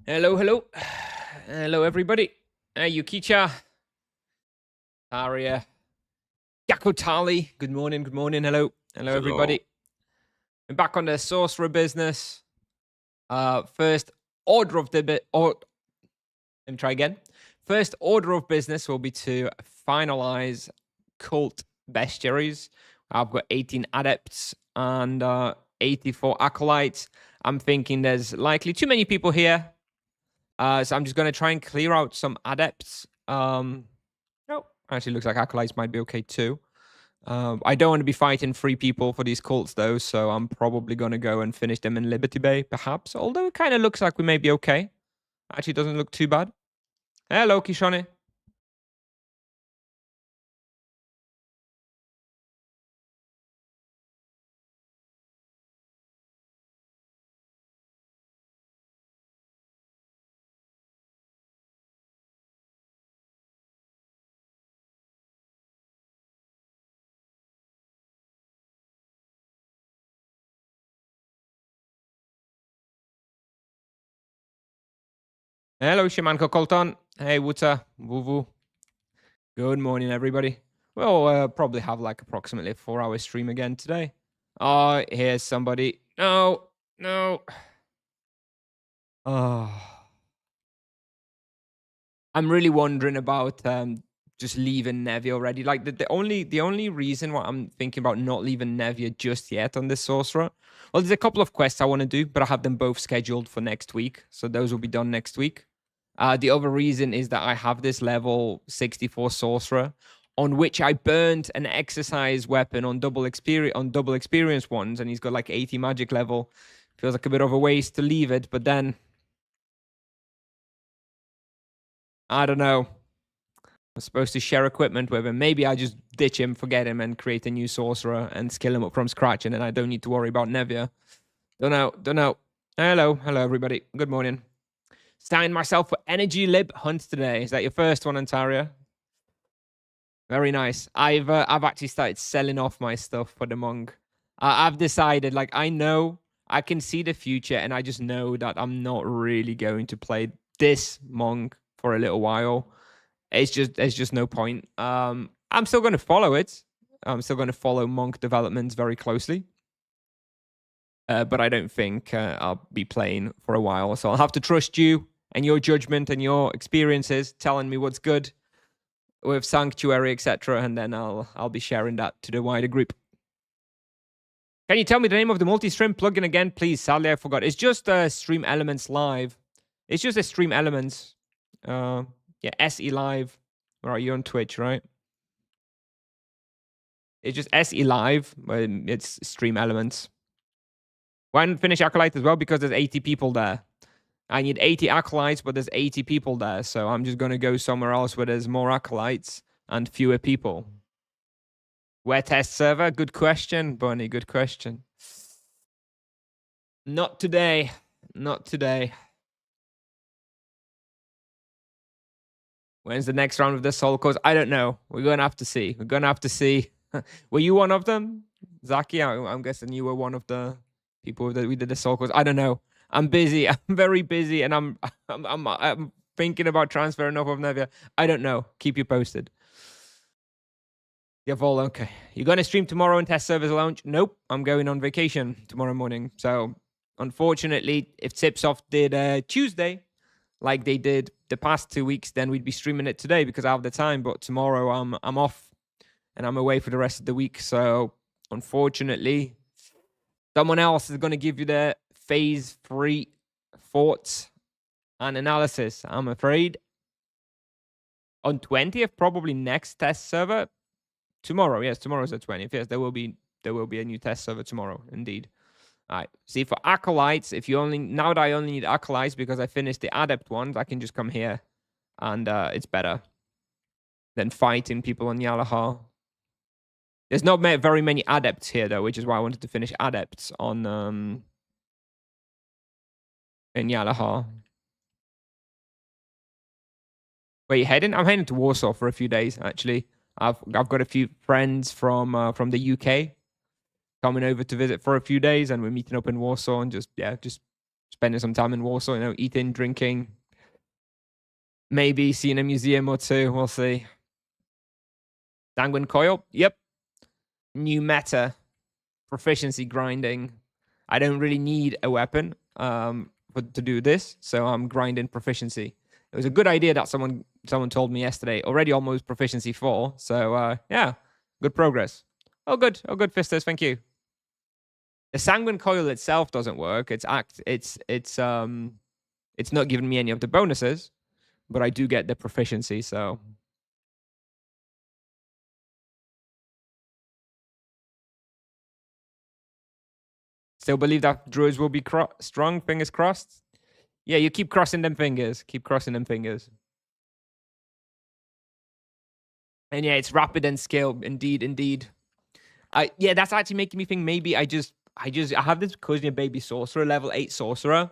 Hello, hello. Hello, everybody. Yukicha, Aria, Yakutali. Good morning, good morning. Hello. Hello, everybody. We're back on the SORC Rebalance. First order of the bit. Let me try again. First order of business will be to finalize cult bestiaries. I've got 18 adepts and 84 acolytes. I'm thinking there's likely too many people here. So I'm just going to try and clear out some adepts. No, actually looks like acolytes might be okay too. I don't want to be fighting 3 people for these cults though, so I'm probably going to go and finish them in Liberty Bay, perhaps. Although it kind of looks like we may be okay. Actually doesn't look too bad. Hello, Kishone. Hello, Shamanko Colton. Hey, Wuta, Wuvu. Good morning, everybody. We'll probably have like approximately a 4-hour stream again today. Oh, here's somebody. No, no. Oh. I'm really wondering about just leaving Nevia already. Like the only reason why I'm thinking about not leaving Nevia just yet on this sorcerer. Well, there's a couple of quests I want to do, but I have them both scheduled for next week, so those will be done next week. The other reason is that I have this level 64 sorcerer on which I burned an exercise weapon on double experience ones, and he's got like 80 magic level. Feels like a bit of a waste to leave it, but then I don't know. I'm supposed to share equipment with him. Maybe I just ditch him, forget him, and create a new sorcerer and skill him up from scratch, and then I don't need to worry about Nevia. Don't know. Hello, everybody. Good morning. Starting myself for Energy Lib Hunt today. Is that your first one, Antaria? Very nice. I've actually started selling off my stuff for the monk. I've decided, like, I know I can see the future, and I just know that I'm not really going to play this monk for a little while. It's just no point. I'm still going to follow it. I'm still going to follow monk developments very closely. But I don't think I'll be playing for a while. So I'll have to trust you and your judgment and your experiences telling me what's good with Sanctuary, etc. And then I'll be sharing that to the wider group. Can you tell me the name of the multi-stream plugin again, please? Sadly, I forgot. It's just Stream Elements Live. It's just a Stream Elements. Yeah, SE Live. Where are you on Twitch, right? It's just SE Live. It's Stream Elements. Why not finish Acolyte as well? Because there's 80 people there. I need 80 Acolytes, but there's 80 people there. So I'm just going to go somewhere else where there's more Acolytes and fewer people. Where test server? Good question, Bunny. Good question. Not today. Not today. When's the next round of the Soul Codes? I don't know. We're going to have to see. We're going to have to see. Were you one of them? Zaki, I'm guessing you were one of the people that we did the Soul Codes. I don't know. I'm busy. I'm very busy, and I'm thinking about transferring off of Nevia. I don't know. Keep you posted. Yeah, Vol, okay. You're going to stream tomorrow and test servers launch? Nope. I'm going on vacation tomorrow morning. So, unfortunately, if Tipsoft did Tuesday, like they did the past 2 weeks, then we'd be streaming it today because I have the time. But tomorrow I'm off and I'm away for the rest of the week. So, unfortunately, someone else is going to give you the phase 3 thoughts and analysis, I'm afraid. On 20th, probably next test server. Tomorrow, yes, tomorrow's the 20th. Yes, there will be a new test server tomorrow, indeed. All right. See, for Acolytes, if you only now that I only need Acolytes because I finished the Adept ones, I can just come here and it's better than fighting people on Yalahar. There's not very many Adepts here, though, which is why I wanted to finish Adepts on in Yalahar. Where you heading? I'm heading to Warsaw for a few days, actually. I've got a few friends from the UK coming over to visit for a few days, and we're meeting up in Warsaw and just spending some time in Warsaw, you know, eating, drinking, maybe seeing a museum or two. We'll see. Sanguine Coil. Yep. New meta. Proficiency grinding. I don't really need a weapon to do this, so I'm grinding proficiency. It was a good idea that someone told me yesterday. Already almost proficiency 4. So yeah, good progress. Oh good, Fistus, thank you. The Sanguine Coil itself doesn't work. It's not giving me any of the bonuses, but I do get the proficiency, so. Still believe that druids will be strong, fingers crossed. Yeah, you keep crossing them fingers. Keep crossing them fingers. And yeah, it's rapid and skill. Indeed. Yeah, that's actually making me think maybe I have this Kuznia baby sorcerer, level 8 sorcerer.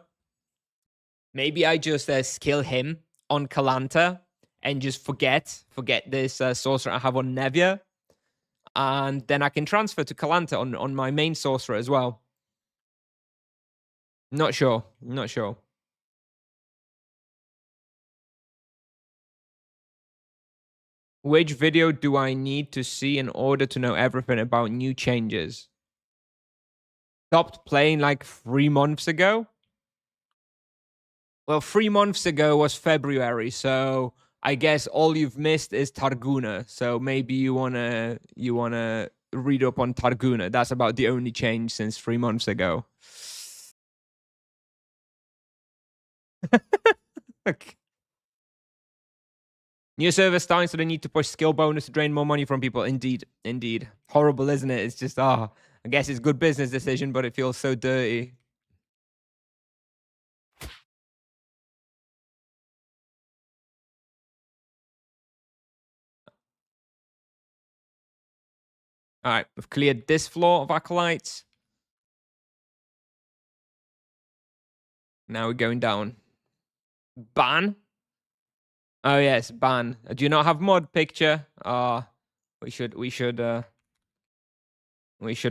Maybe I just skill him on Kalanta and just forget this sorcerer I have on Nevia. And then I can transfer to Kalanta on my main sorcerer as well. Not sure. Which video do I need to see in order to know everything about new changes? Stopped playing like 3 months ago. Well, 3 months ago was February, so I guess all you've missed is Targuna. So maybe you wanna read up on Targuna. That's about the only change since 3 months ago. Okay. New server starting, so they need to push skill bonus to drain more money from people. Indeed. Horrible, isn't it? It's just, I guess it's good business decision, but it feels so dirty. All right, we've cleared this floor of acolytes. Now we're going down. Ban? Oh yes, ban. Do you not have mod picture? We should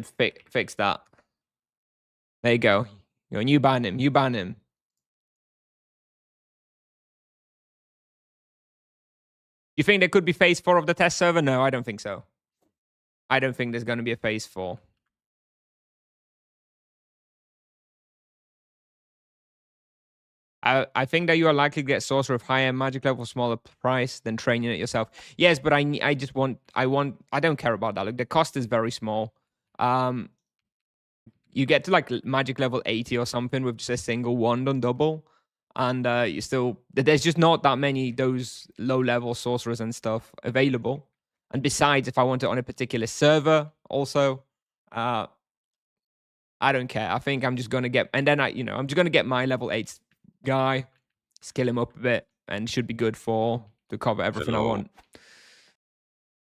fix that. There you go. You ban him. You think there could be phase 4 of the test server? No, I don't think so. I don't think there's going to be a phase 4. I think that you are likely to get sorcerer of higher magic level, smaller price than training it yourself. Yes, but I don't care about that. Look, the cost is very small. You get to like magic level 80 or something with just a single wand on double, and there's just not that many those low level sorcerers and stuff available. And besides, if I want it on a particular server, also, I don't care. I think I'm just gonna get, and then I'm just gonna get my level 8 guy, skill him up a bit, and should be good to cover everything I want.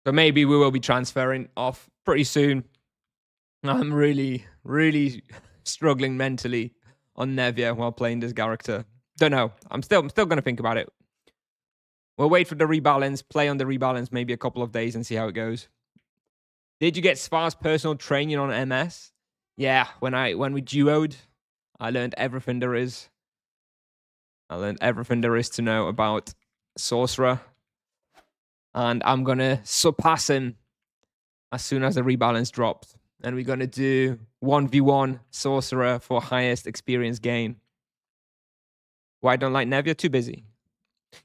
So maybe we will be transferring off pretty soon. I'm really struggling mentally on Nevia while playing this character. Don't know. I'm still gonna think about it. We'll wait for the rebalance, play on the rebalance maybe a couple of days and see how it goes. Did you get Svar's personal training on MS? Yeah, when we duoed, I learned everything there is. To know about Sorcerer. And I'm gonna surpass him as soon as the rebalance drops. And we're gonna do 1v1 Sorcerer for highest experience gain. Why don't like Nevia? Too busy.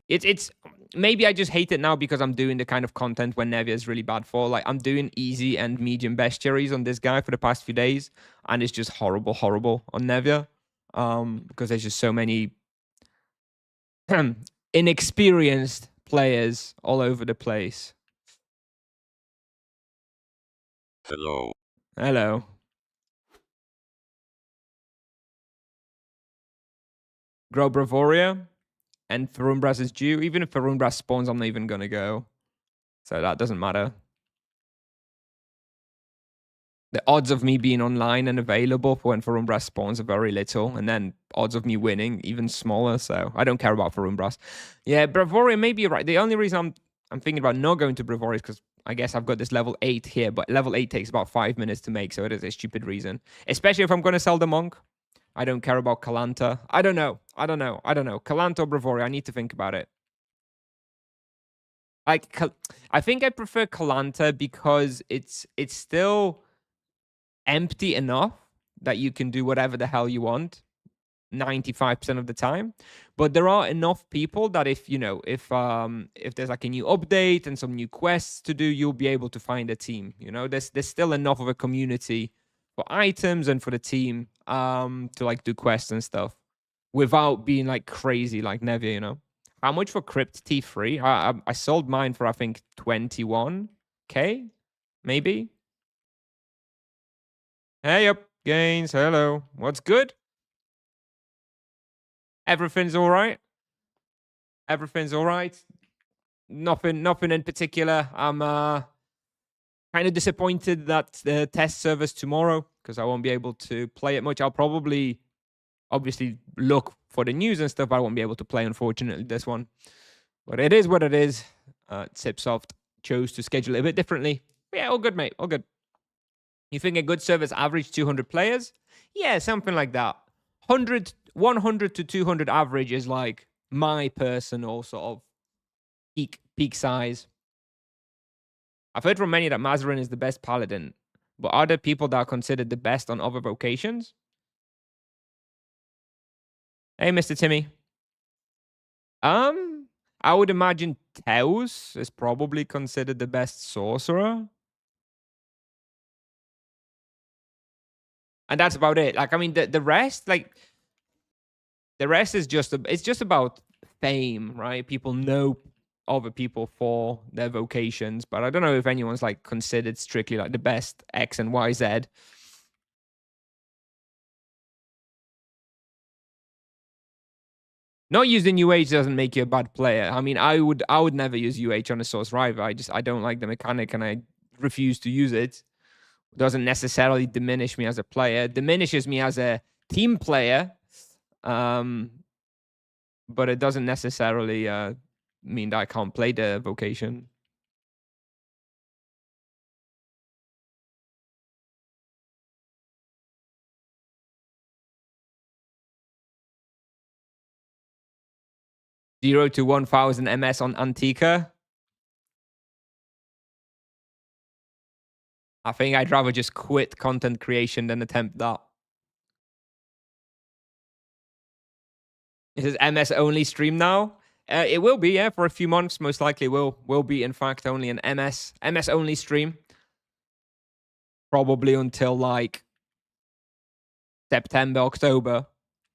It's maybe I just hate it now because I'm doing the kind of content when Nevia is really bad for. Like, I'm doing easy and medium bestiaries on this guy for the past few days, and it's just horrible on Nevia. Because there's just so many inexperienced players all over the place. Hello. Grow Bravoria and Farumbras is due. Even if Farumbras spawns, I'm not even gonna go. So that doesn't matter. The odds of me being online and available for when Farumbras spawns are very little, and then odds of me winning even smaller. So I don't care about Farumbras. Yeah, Bravoria, maybe you're right. The only reason I'm thinking about not going to Bravoria is because I guess I've got this level 8 here, but level 8 takes about 5 minutes to make, so it is a stupid reason. Especially if I'm going to sell the monk. I don't care about Kalanta. I don't know. Kalanta or Bravori, I need to think about it. Like, I think I prefer Kalanta because it's still empty enough that you can do whatever the hell you want 95% of the time. But there are enough people that if there's like a new update and some new quests to do, you'll be able to find a team. There's still enough of a community for items and for the team to like do quests and stuff without being like crazy like Nevia. How much for Crypt T3? I sold mine for I think 21k, maybe. Hey up, Gains. Hello. What's good? Everything's all right. Everything's all right. Nothing in particular. I'm kind of disappointed that the test server's tomorrow because I won't be able to play it much. I'll probably obviously look for the news and stuff, but I won't be able to play, unfortunately, this one. But it is what it is. Tipsoft chose to schedule it a bit differently. But yeah, all good, mate. All good. You think a good server's average 200 players? Yeah, something like that. 100 to 200 average is like my personal sort of peak size. I've heard from many that Mazarin is the best paladin, but are there people that are considered the best on other vocations? Hey, Mr. Timmy. I would imagine Teus is probably considered the best sorcerer. And that's about it. Like, I mean, the rest, like, the rest is it's just about fame, right? People know other people for their vocations, but I don't know if anyone's like considered strictly like the best X and Y, Z. Not using UH doesn't make you a bad player. I mean, I would never use UH on a source rival. I don't like the mechanic and I refuse to use it. It doesn't necessarily diminish me as a player. It diminishes me as a team player. But it doesn't necessarily mean that I can't play the vocation. Zero to 1,000 MS on Antica. I think I'd rather just quit content creation than attempt that. Is this MS only stream now? It will be, yeah, for a few months. Most likely will be, in fact, only an MS only stream. Probably until like September, October.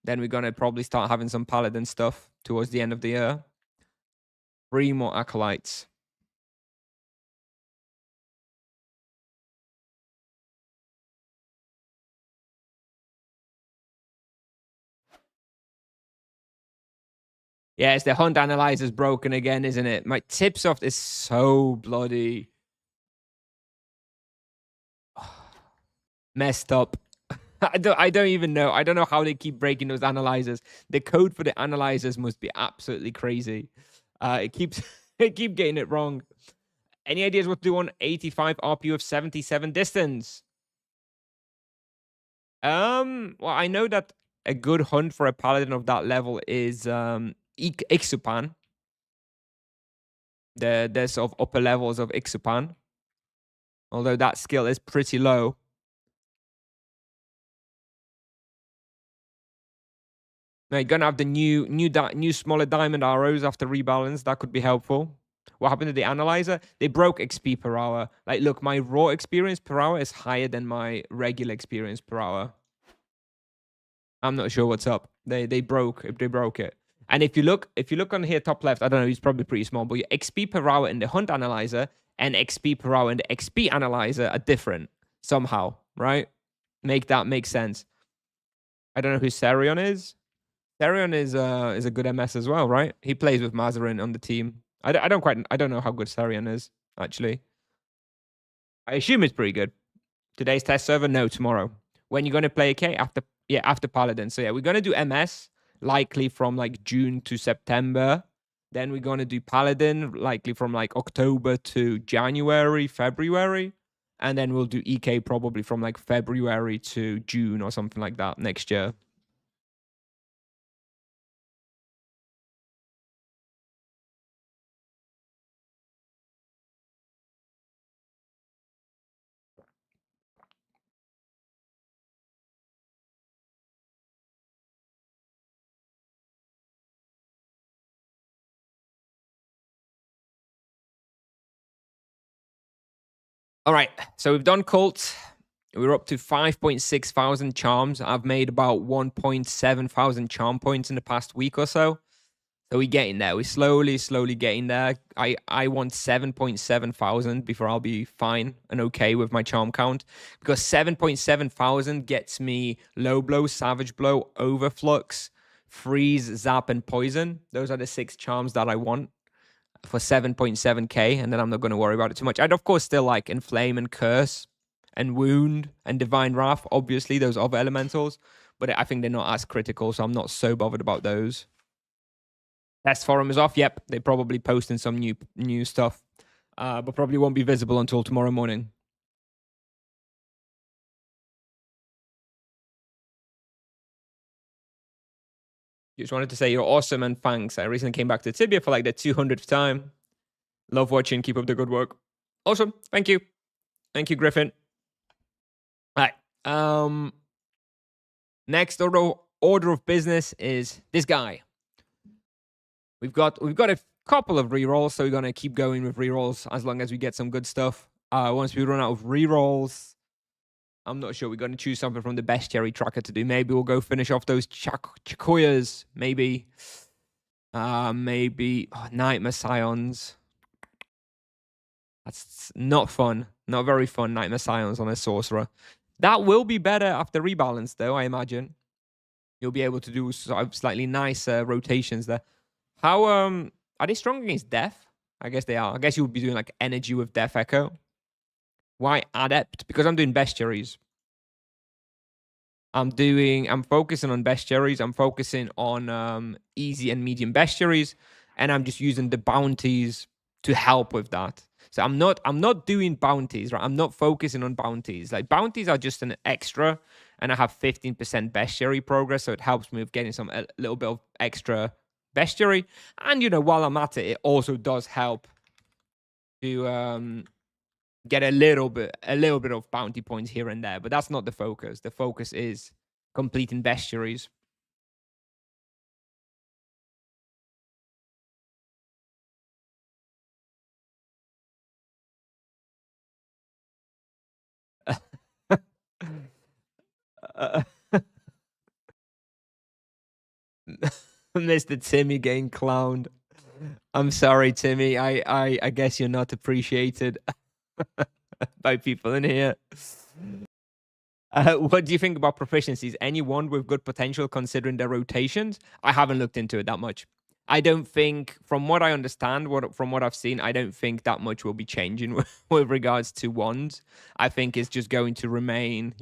Then we're gonna probably start having some Paladin stuff towards the end of the year. 3 more Acolytes. Yeah, it's the hunt analyzer's broken again, isn't it? My Tipsoft is so bloody messed up. I don't even know. I don't know how they keep breaking those analyzers. The code for the analyzers must be absolutely crazy. It keeps keep getting it wrong. Any ideas what to do on 85 RPU of 77 distance? Well, I know that a good hunt for a paladin of that level is Ixupan. There's sort of upper levels of Ixupan. Although that skill is pretty low. Now you're gonna have the new smaller diamond arrows after rebalance. That could be helpful. What happened to the analyzer? They broke XP per hour. Like, look, my raw experience per hour is higher than my regular experience per hour. I'm not sure what's up. They broke it. And if you look on here top left, I don't know, it's probably pretty small, but your XP per hour in the hunt analyzer and XP per hour in the XP analyzer are different somehow, right? Make that make sense. I don't know who Sarion is. Sarion is a good MS as well, right? He plays with Mazarin on the team. I don't know how good Sarion is, actually. I assume it's pretty good. Today's test server? No, tomorrow. When you're going to play AK? After Paladin. So yeah, we're going to do MS, likely from like June to September. Then we're going to do Paladin, likely from like October to January, February. And then we'll do EK probably from like February to June or something like that next year. All right, so we've done cults. We're up to 5.6 thousand charms. I've made about 1.7 thousand charm points in the past week or so. So we're getting there. We're slowly getting there. I want 7.7 thousand before I'll be fine and okay with my charm count. Because 7.7 thousand gets me low blow, savage blow, overflux, freeze, zap, and poison. Those are the 6 charms that I want for 7.7k, and then I'm not going to worry about it too much. I'd of course still like inflame and curse and wound and divine wrath, obviously those other elementals, but I think they're not as critical, so I'm not so bothered about those. Test forum is off. Yep, they're probably posting some new stuff, but probably won't be visible until tomorrow morning. Just wanted to say you're awesome and thanks. I recently came back to Tibia for like the 200th time. Love watching. Keep up the good work. Awesome. Thank you. Thank you, Griffin. All right. Next order of business is this guy. We've got a couple of rerolls, so we're gonna keep going with rerolls as long as we get some good stuff. Once we run out of rerolls, I'm not sure. We're gonna choose something from the bestiary tracker to do. Maybe we'll go finish off those Chakoyas. Maybe Nightmare Scions. That's not fun. Not very fun, Nightmare Scions on a sorcerer. That will be better after rebalance, though, I imagine. You'll be able to do slightly nicer rotations there. How are they strong against death? I guess they are. I guess you'll be doing like energy with Death Echo. Why adept? Because I'm doing bestiaries. I'm focusing on bestiaries. I'm focusing on easy and medium bestiaries, and I'm just using the bounties to help with that. So I'm not doing bounties, right? I'm not focusing on bounties. Like bounties are just an extra, and I have 15% bestiary progress, so it helps me with getting a little bit of extra bestiary. And while I'm at it, it also does help to get a little bit of bounty points here and there. But that's not the focus. The focus is completing bestiaries. Mr. Timmy getting clowned. I'm sorry, Timmy. I guess you're not appreciated by people in here. What do you think about proficiencies? Any wand with good potential considering their rotations? I haven't looked into it that much. I don't think, from what I understand, from what I've seen, I don't think that much will be changing with regards to wands. I think it's just going to remain,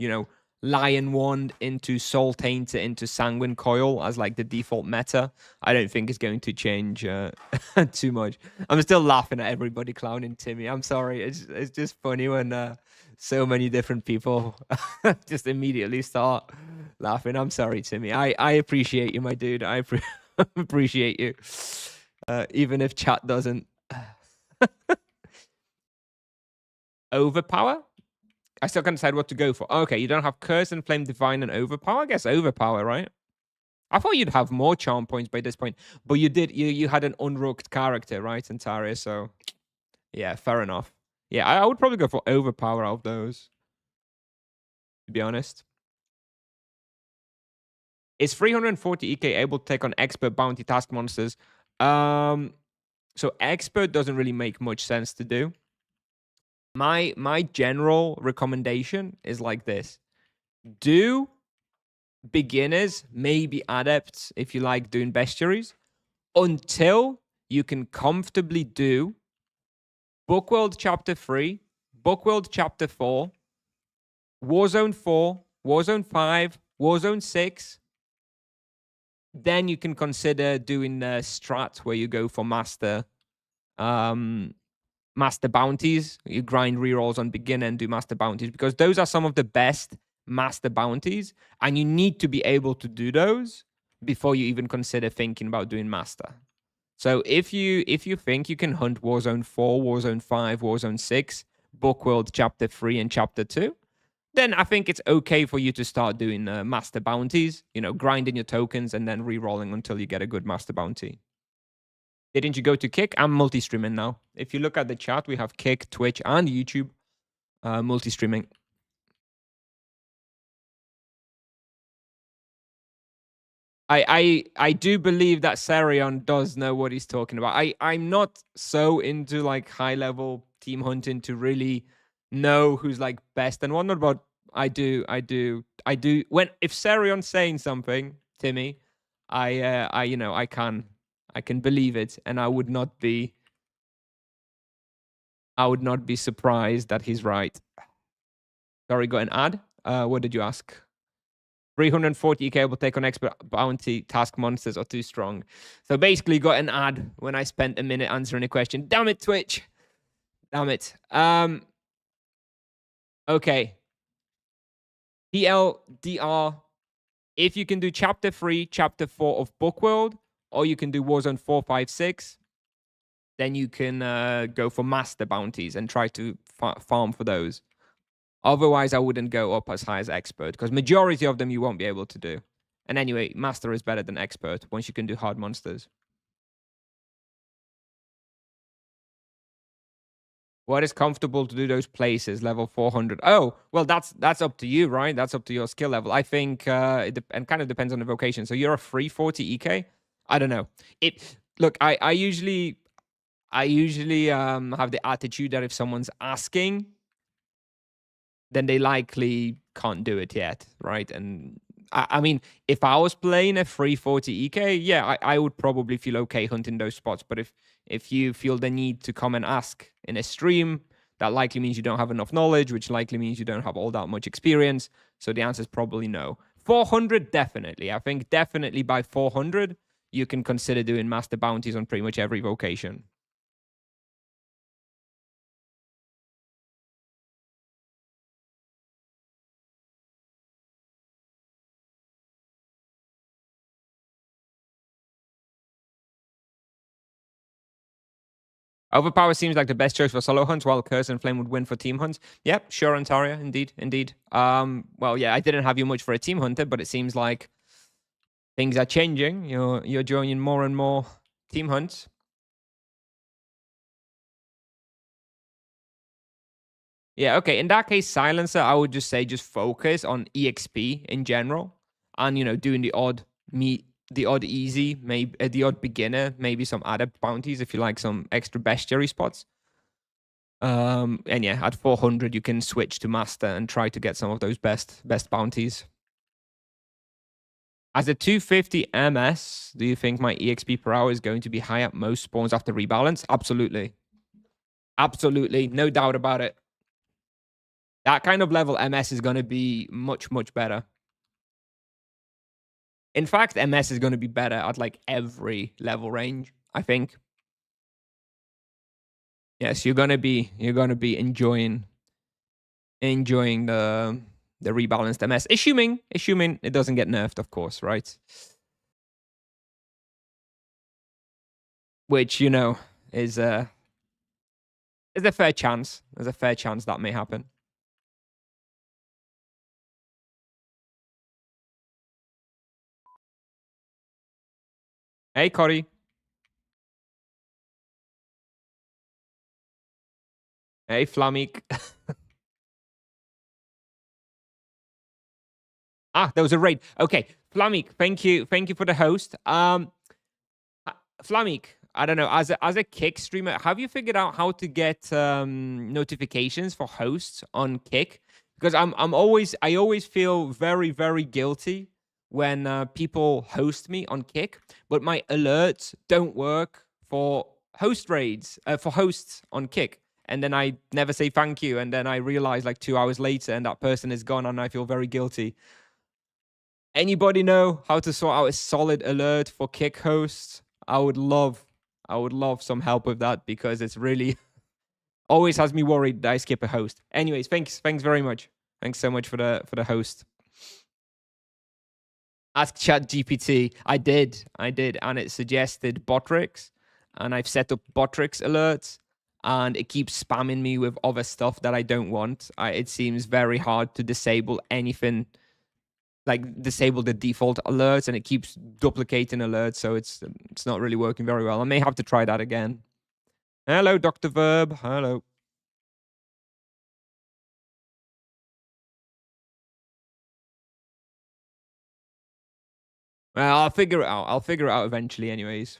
Lion Wand into Soul Tainter into Sanguine Coil as like the default meta. I don't think it's going to change too much. I'm still laughing at everybody clowning Timmy. I'm sorry. It's just funny when so many different people just immediately start laughing. I'm sorry, Timmy. I appreciate you, my dude. I appreciate you. Even if chat doesn't. Overpower? I still can't decide what to go for. Okay, you don't have Curse and Flame Divine and Overpower? I guess Overpower, right? I thought you'd have more charm points by this point, but you did. You had an unrooked character, right, Antaria? So, yeah, fair enough. Yeah, I would probably go for Overpower out of those, to be honest. Is 340 EK able to take on Expert Bounty Task monsters? So Expert doesn't really make much sense to do. My general recommendation is like this. Do beginners, maybe adepts, if you like doing bestiaries, until you can comfortably do Bookworld Chapter 3, Bookworld Chapter 4, Warzone 4, Warzone 5, Warzone 6. Then you can consider doing the strat where you go for master bounties. You grind rerolls on beginner and do master bounties, because those are some of the best master bounties, and you need to be able to do those before you even consider thinking about doing master. So if you think you can hunt Warzone 4, Warzone 5, Warzone 6, Bookworld Chapter 3 and Chapter 2, then I think it's okay for you to start doing master bounties, grinding your tokens and then re-rolling until you get a good master bounty. Didn't you go to Kick? I'm multi-streaming now. If you look at the chat, we have Kick, Twitch, and YouTube. multi-streaming. I do believe that Sarion does know what he's talking about. I'm not so into like high level team hunting to really know who's like best and whatnot, but I do. When if Sarion's saying something, Timmy, I can believe it, and I would not be surprised that he's right. Sorry, got an ad. What did you ask? 340k will take on expert bounty task monsters are too strong. So basically got an ad when I spent a minute answering a question. Damn it, Twitch. Damn it. Okay. TLDR. If you can do chapter 3, chapter 4 of Bookworld, or you can do Warzone 4, 5, 6, then you can go for master bounties and try to farm for those. Otherwise, I wouldn't go up as high as expert because majority of them you won't be able to do. And anyway, master is better than expert once you can do hard monsters. What is comfortable to do those places level 400? Oh, well, that's up to you, right? That's up to your skill level. I think and kind of depends on the vocation. So you're a 340 EK. I don't know. Look, I usually have the attitude that if someone's asking, then they likely can't do it yet, right? And I mean, if I was playing a 340 EK, yeah, I would probably feel okay hunting those spots. But if you feel the need to come and ask in a stream, that likely means you don't have enough knowledge, which likely means you don't have all that much experience. So the answer is probably no. 400, definitely. I think definitely by 400, you can consider doing master bounties on pretty much every vocation. Overpower seems like the best choice for solo hunts, while Curse and Flame would win for team hunts. Yep, sure, Ontario, indeed. Well, yeah, I didn't have you much for a team hunter, but it seems like things are changing. You're joining more and more team hunts. Yeah, okay. In that case, Silencer, I would just say just focus on EXP in general, and doing the odd easy, maybe the odd beginner, maybe some adept bounties if you like some extra bestiary spots. And yeah, at 400 you can switch to master and try to get some of those best bounties. As a 250 MS, do you think my EXP per hour is going to be high at most spawns after rebalance? Absolutely. Absolutely. No doubt about it. That kind of level MS is going to be much, much better. In fact, MS is going to be better at like every level range, I think. Yes, you're going to be enjoying the rebalanced MS, assuming it doesn't get nerfed, of course, right? Which is a fair chance. There's a fair chance that may happen. Hey, Cody. Hey, Flamik. There was a raid. Okay, Flamik, thank you for the host. Flamik, I don't know, as a Kick streamer, have you figured out how to get notifications for hosts on Kick? Because I always feel very, very guilty when people host me on Kick, but my alerts don't work for host raids, for hosts on Kick. And then I never say thank you. And then I realize like 2 hours later and that person is gone and I feel very guilty. Anybody know how to sort out a solid alert for Kick hosts? I would love some help with that because it's really always has me worried that I skip a host. Anyways, thanks very much. Thanks so much for the host. Ask ChatGPT. I did, and it suggested Botrix, and I've set up Botrix alerts, and it keeps spamming me with other stuff that I don't want. It seems very hard to disable anything, like disable the default alerts, and it keeps duplicating alerts, so it's not really working very well. I may have to try that again. Hello, Dr. Verb. Hello. I'll figure it out. I'll figure it out eventually, anyways.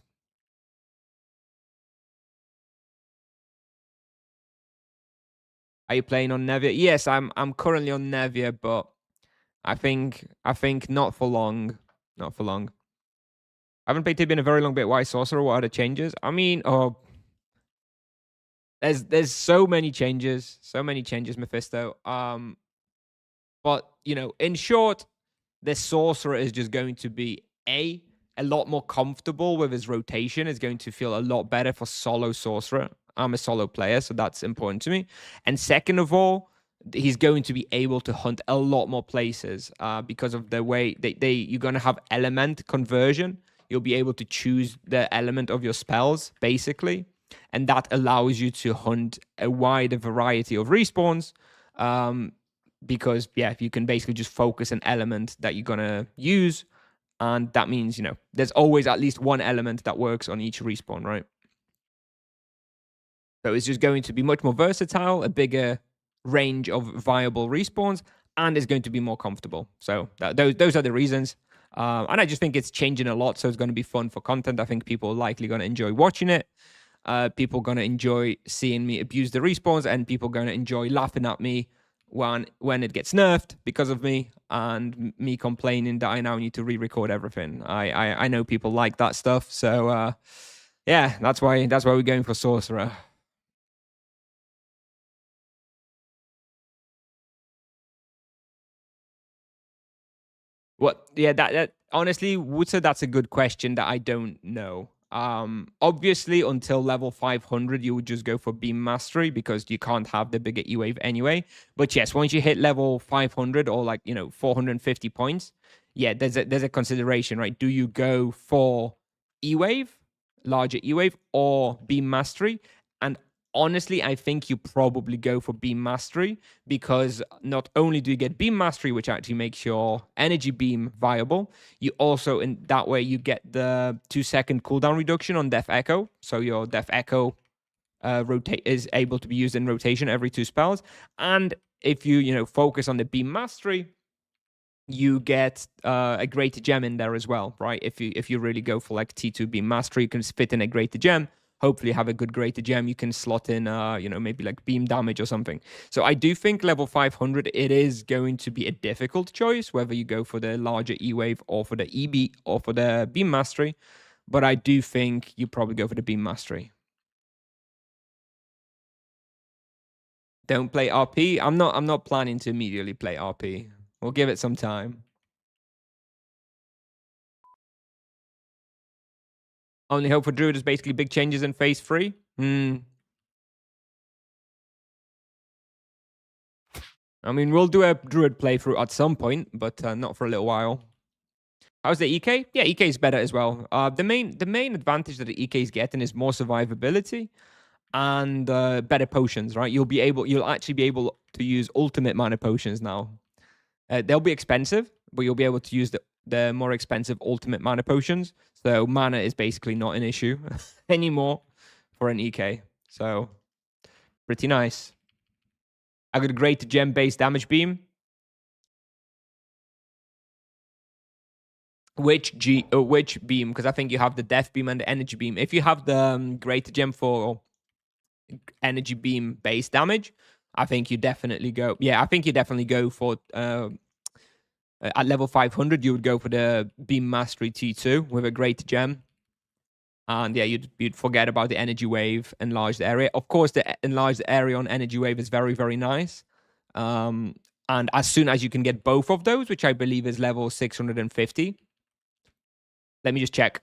Are you playing on Nevia? Yes, I'm currently on Nevia, but I think not for long. Not for long. I haven't played Tibia in a very long bit. Why Sorcerer? What are the changes? I mean, there's so many changes. So many changes, Mephisto. But in short, the Sorcerer is just going to be a lot more comfortable with his rotation. Is going to feel a lot better for solo Sorcerer. I'm a solo player, so that's important to me. And second of all, he's going to be able to hunt a lot more places because of the way you're going to have element conversion. You'll be able to choose the element of your spells, basically. And that allows you to hunt a wider variety of respawns. Because you can basically just focus an element that you're gonna use, and that means there's always at least one element that works on each respawn, right? So it's just going to be much more versatile, a bigger range of viable respawns, and it's going to be more comfortable. So those are the reasons. And I just think it's changing a lot, so it's going to be fun for content. I think people are likely going to enjoy watching it. People are going to enjoy seeing me abuse the respawns, and people are going to enjoy laughing at me when it gets nerfed because of me and me complaining that I now need to re-record everything. I know people like that stuff, so yeah, that's why we're going for Sorcerer. What? Yeah, that honestly would say that's a good question that I don't know. Obviously, until level 500, you would just go for Beam Mastery because you can't have the bigger E-Wave anyway. But yes, once you hit level 500 or 450 points, yeah, there's a consideration, right? Do you go for E-Wave, larger E-Wave, or Beam Mastery? And honestly, I think you probably go for Beam Mastery because not only do you get Beam Mastery, which actually makes your energy beam viable, you also, in that way, you get the 2-second cooldown reduction on Death Echo. So your Death Echo is able to be used in rotation every 2 spells. And if you focus on the Beam Mastery, you get a greater gem in there as well, right? If you really go for T2 Beam Mastery, you can fit in a greater gem. Hopefully have a good greater gem. You can slot in maybe beam damage or something. So I do think level 500, it is going to be a difficult choice whether you go for the larger E-Wave or for the EB or for the Beam Mastery. But I do think you probably go for the Beam Mastery. Don't play RP. I'm not planning to immediately play RP. We'll give it some time. Only hope for Druid is basically big changes in phase 3. I mean, we'll do a Druid playthrough at some point, but not for a little while. How's the EK? Yeah, EK is better as well. The main advantage that the EK is getting is more survivability and better potions, right? You'll actually be able to use ultimate mana potions now. They'll be expensive, but you'll be able to use the more expensive ultimate mana potions. So mana is basically not an issue anymore for an EK. So pretty nice. I got a great gem-based damage beam. Which beam? Because I think you have the death beam and the energy beam. If you have the greater gem for energy beam base damage, I think you definitely go. Yeah, I think you definitely go for at level 500. You would go for the beam mastery T2 with a greater gem. And yeah, you'd forget about the energy wave enlarged area. Of course, the enlarged area on energy wave is very, very nice. And as soon as you can get both of those, which I believe is level 650. Let me just check.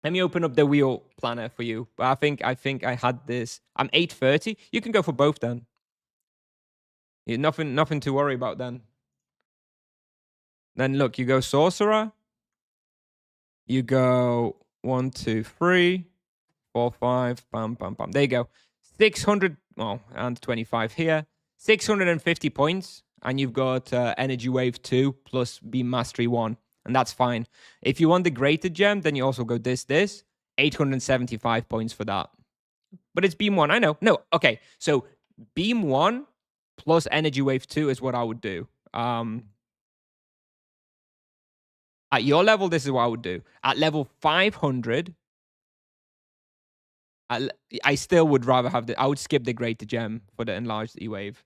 Let me open up the wheel planner for you. But I think I had this. I'm 830. You can go for both then. Yeah, nothing to worry about then. Then look, you go sorcerer. You go 1, 2, 3, 4, 5. Bam, bam, bam. There you go. 600. Well, and 25 here. 650 points, and you've got energy wave 2 plus beam mastery 1. And that's fine. If you want the greater gem, then you also go this. 875 points for that. But it's beam 1, I know. No, okay. So beam 1 plus energy wave 2 is what I would do. At your level, this is what I would do. At level 500, I still would rather have I would skip the Greater Gem for the enlarged E-Wave.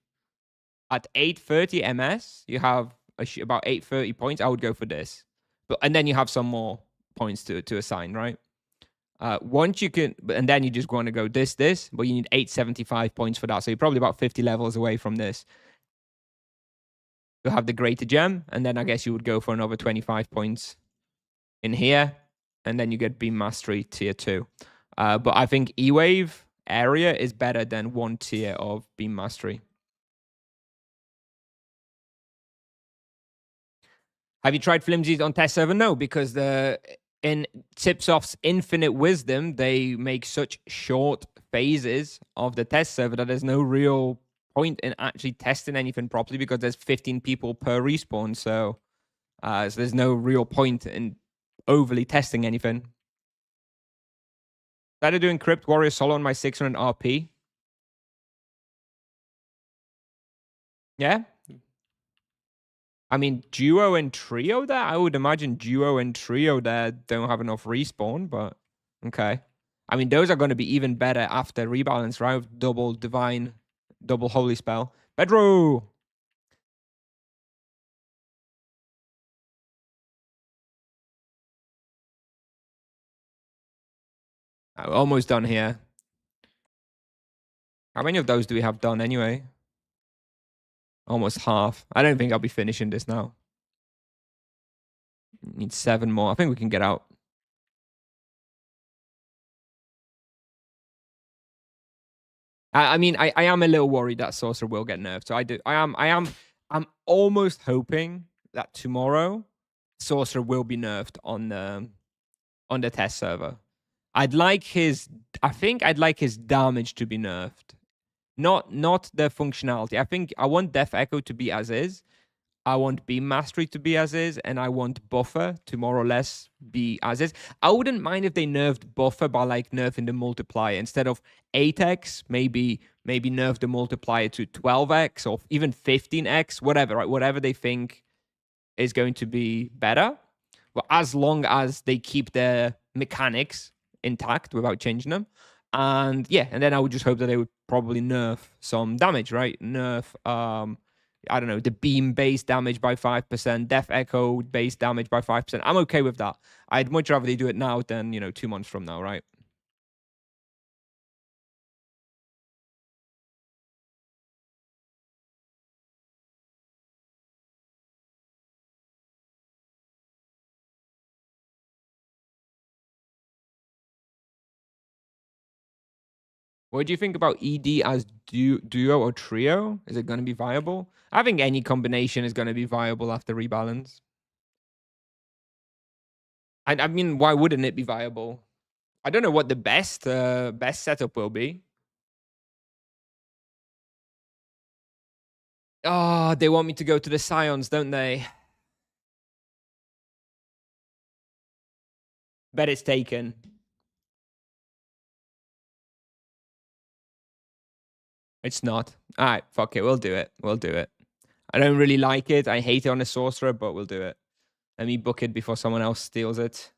At 830 MS, you have about 830 points. I would go for this. And then you have some more points to assign, right? Once you can, and then you just want to go this, but you need 875 points for that. So you're probably about 50 levels away from this. You'll have the Greater Gem, and then I guess you would go for another 25 points in here, and then you get Beam Mastery tier 2. But I think E-Wave area is better than 1 tier of Beam Mastery. Have you tried Flimsies on test server? No, because in Tipsoft's infinite wisdom, they make such short phases of the test server that there's no real point in actually testing anything properly because there's 15 people per respawn. So there's no real point in overly testing anything. Started doing Crypt Warrior solo on my 600 RP. Yeah. I mean, duo and trio there? I would imagine duo and trio there don't have enough respawn, but okay. I mean, those are going to be even better after rebalance, right? With double divine, double holy spell. Pedro! Almost done here. How many of those do we have done anyway? Almost half. I don't think I'll be finishing this now. Need 7 more. I think we can get out. I mean, I am a little worried that Sorcerer will get nerfed. So I'm almost hoping that tomorrow Sorcerer will be nerfed on the test server. I think I'd like his damage to be nerfed. Not the functionality. I think I want Death Echo to be as is. I want Beam Mastery to be as is, and I want Buffer to more or less be as is. I wouldn't mind if they nerfed Buffer by like nerfing the multiplier. Instead of 8x, maybe nerf the multiplier to 12x or even 15x, whatever, right? Whatever they think is going to be better. Well, as long as they keep their mechanics intact without changing them. And yeah, and then I would just hope that they would probably nerf some damage, right? Nerf I don't know, the beam base damage by 5%, Death Echo base damage by 5%. I'm okay with that. I'd much rather they do it now than, 2 months from now, right? What do you think about ED as duo or trio? Is it going to be viable? I think any combination is going to be viable after rebalance. I mean, why wouldn't it be viable? I don't know what the best setup will be. Oh, they want me to go to the Scions, don't they? Bet it's taken. It's not. All right, fuck it. We'll do it. We'll do it. I don't really like it. I hate it on a sorcerer, but we'll do it. Let me book it before someone else steals it.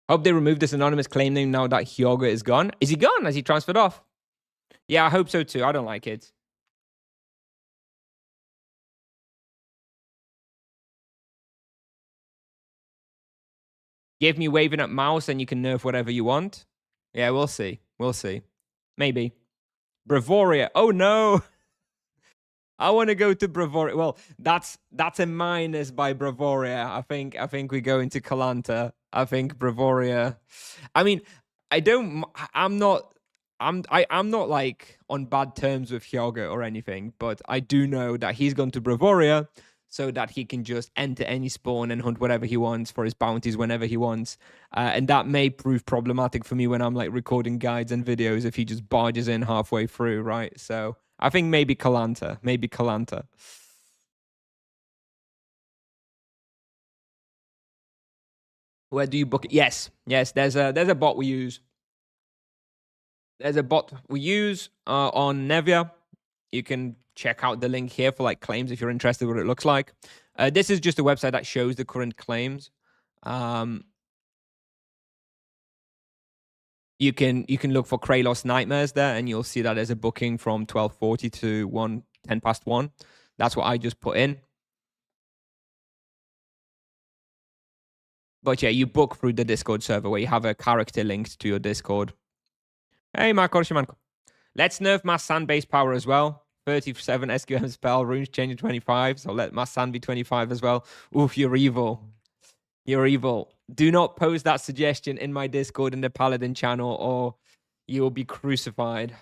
Hope they remove this anonymous claim name now that Hyoga is gone. Is he gone? Has he transferred off? Yeah, I hope so too. I don't like it. Give me waving at mouse and you can nerf whatever you want. Yeah, we'll see. We'll see. Maybe. Bravoria. Oh no. I want to go to Bravoria. Well, that's a minus by Bravoria. I think we go into Kalanta. I think Bravoria. I mean, I'm not like on bad terms with Hyoga or anything, but I do know that he's gone to Bravoria so that he can just enter any spawn and hunt whatever he wants for his bounties whenever he wants. And that may prove problematic for me when I'm like recording guides and videos if he just barges in halfway through, right? So I think maybe Kalanta. Maybe Kalanta. Where do you book it? Yes. There's a bot we use. there's a bot we use on Nevia. You can check out the link here for like claims if you're interested what it looks like. This is just a website that shows the current claims. You can look for Kralos Nightmares there, and you'll see that there's a booking from 12:40 to 10 past 1. That's what I just put in. But yeah, you book through the Discord server where you have a character linked to your Discord. Hey, Marco Shimanko. Let's nerf Mass Sand base power as well. 37 SQM spell, runes changing 25, so let Mass Sand be 25 as well. Oof, you're evil. You're evil. Do not post that suggestion in my Discord in the Paladin channel or you will be crucified.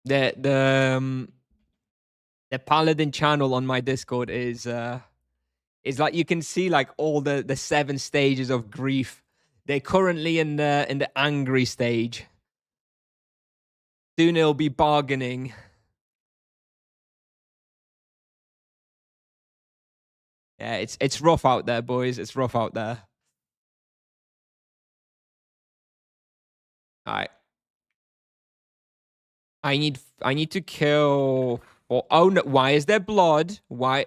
The Paladin channel on my Discord is like you can see like all the 7 stages of grief. They're currently in the angry stage. Soon it'll be bargaining. Yeah, it's rough out there, boys. It's rough out there. All right. I need to kill. Oh no! Why is there blood? Why?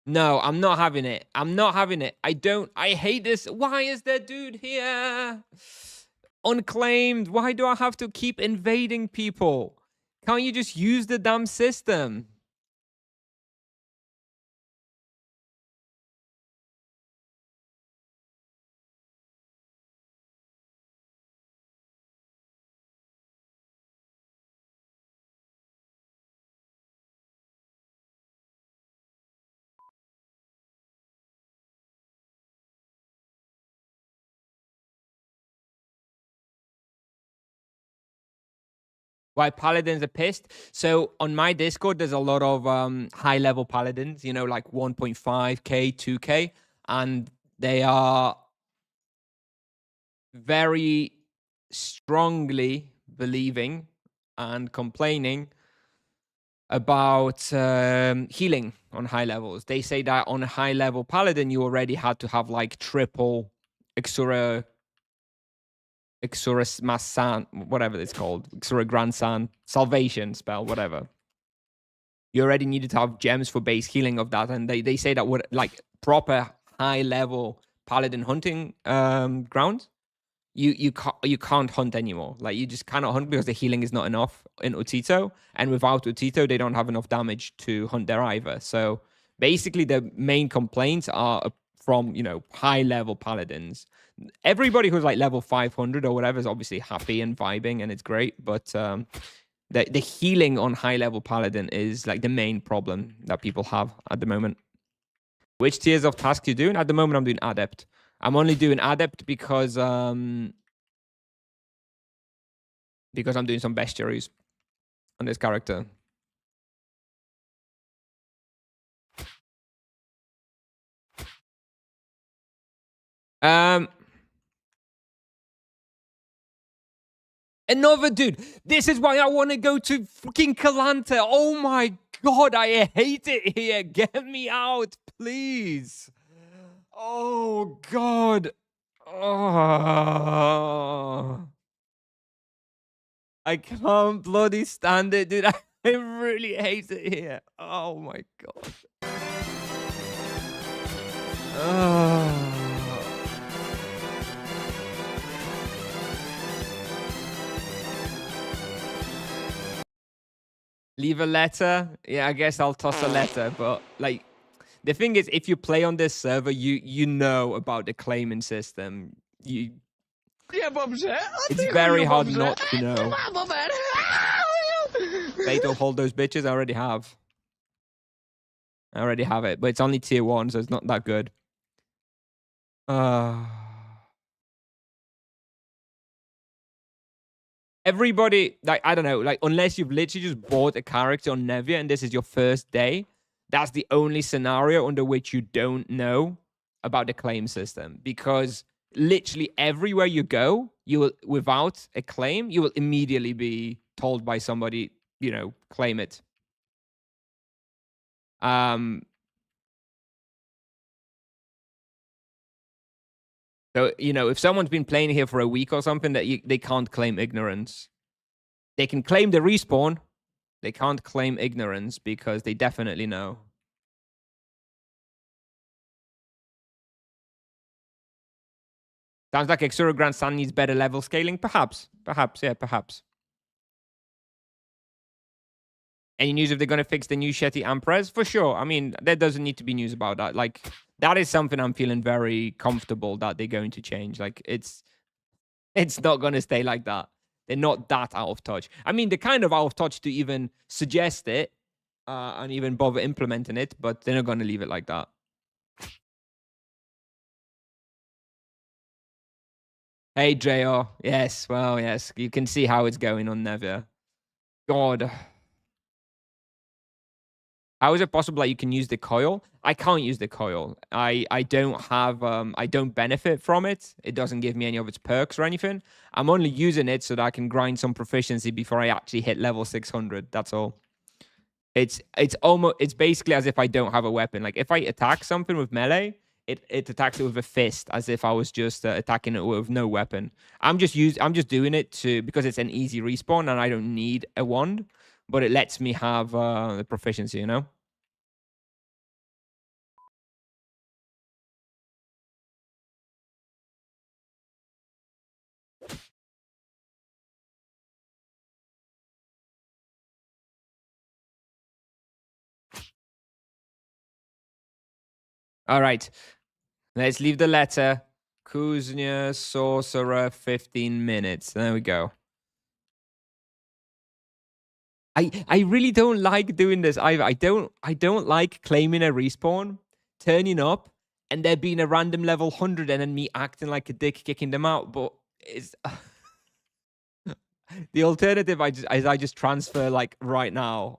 No, I'm not having it. I'm not having it. I hate this. Why is there dude here? Unclaimed. Why do I have to keep invading people? Can't you just use the damn system? Why paladins are pissed? So on my Discord, there's a lot of high-level paladins, you know, like 1.5k, 2k, and they are very strongly believing and complaining about healing on high levels. They say that on a high-level paladin, you already had to have like triple Ixura Mass Sand, whatever it's called, Ixura Grand Sand, Salvation spell, whatever. You already needed to have gems for base healing of that, and they say that would like proper high level paladin hunting grounds. You can't hunt anymore. Like you just cannot hunt because the healing is not enough in Utito, and without Utito, they don't have enough damage to hunt there either. So basically, the main complaints are from high level paladins. Everybody who's like level 500 or whatever is obviously happy and vibing, and it's great. But the healing on high level paladin is like the main problem that people have at the moment. Which tiers of tasks you doing? At the moment, I'm doing adept. I'm only doing adept because I'm doing some bestiaries on this character. Another dude. This is why I want to go to fucking Kalanta. Oh my god, I hate it here. Get me out, please. Oh god. Oh. I can't bloody stand it, dude. I really hate it here. Oh my god. Oh. Leave a letter? Yeah, I guess I'll toss a letter. But like, the thing is, if you play on this server, you know about the claiming system. It's very hard not to know. Fatal, hold those bitches. I already have. I already have it, but it's only tier 1, so it's not that good. Everybody, like, I don't know, like, unless you've literally just bought a character on Nevia and this is your first day, that's the only scenario under which you don't know about the claim system. Because literally everywhere you go, you will, without a claim, you will immediately be told by somebody, claim it. So, if someone's been playing here for a week or something, they can't claim ignorance. They can claim the respawn. They can't claim ignorance because they definitely know. Sounds like Exura Grand Sun needs better level scaling. Perhaps, yeah, perhaps. Any news if they're going to fix the new Shetty Amprez? For sure. I mean, there doesn't need to be news about that. Like, that is something I'm feeling very comfortable that they're going to change. Like, it's not going to stay like that. They're not that out of touch. I mean, they're kind of out of touch to even suggest it and even bother implementing it, but they're not going to leave it like that. Hey, JR. Yes, well, yes. You can see how it's going on Nevia. God. How is it possible that you can use the coil? I can't use the coil. I don't have I don't benefit from it. It doesn't give me any of its perks or anything. I'm only using it so that I can grind some proficiency before I actually hit level 600. That's all. It's basically as if I don't have a weapon. Like if I attack something with melee, it attacks it with a fist as if I was just attacking it with no weapon. I'm just doing it because it's an easy respawn and I don't need a wand, but it lets me have the proficiency, All right. Let's leave the letter. Kuznia Sorcerer 15 minutes. There we go. I really don't like doing this either. I don't like claiming a respawn, turning up, and there being a random level 100 and then me acting like a dick kicking them out. But it's the alternative I just transfer like right now.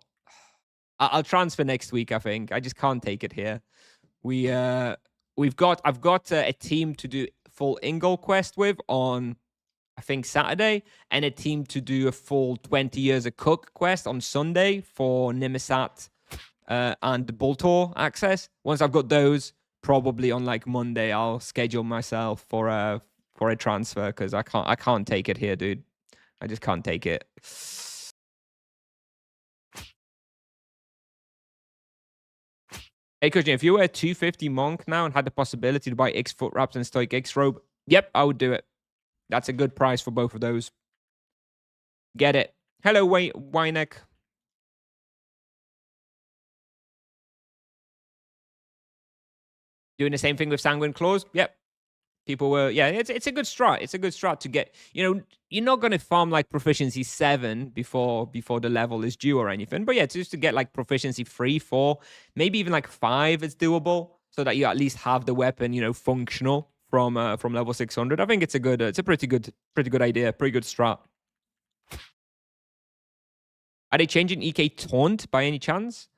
I'll transfer next week, I think. I just can't take it here. I've got a team to do full Ingol quest with on I think Saturday, and a team to do a full 20 years of Cook quest on Sunday for Nimisat and the Boltor access. Once I've got those, probably on like Monday, I'll schedule myself for a transfer because I can't take it here, dude. I just can't take it. Hey, Christian, if you were a 250 monk now and had the possibility to buy X foot wraps and Stoic X robe, yep, I would do it. That's a good price for both of those. Get it. Hello, Wynek. Doing the same thing with Sanguine Claws. Yep. People were, yeah, it's a good strat. It's a good strat to get, you're not going to farm like proficiency 7 before the level is due or anything. But yeah, just to get like proficiency 3, 4, maybe even like 5 is doable so that you at least have the weapon, functional from level 600. I think it's a pretty good idea, pretty good strat. Are they changing EK Taunt by any chance?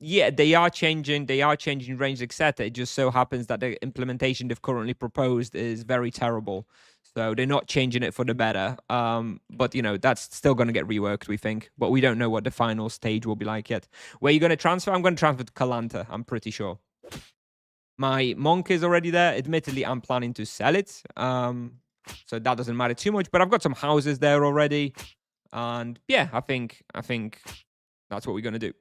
Yeah, they are changing range, etc. It just so happens that the implementation they've currently proposed is very terrible. So they're not changing it for the better. But that's still going to get reworked, we think. But we don't know what the final stage will be like yet. Where are you going to transfer? I'm going to transfer to Kalanta, I'm pretty sure. My monk is already there. Admittedly, I'm planning to sell it. So that doesn't matter too much. But I've got some houses there already. And yeah, I think that's what we're going to do.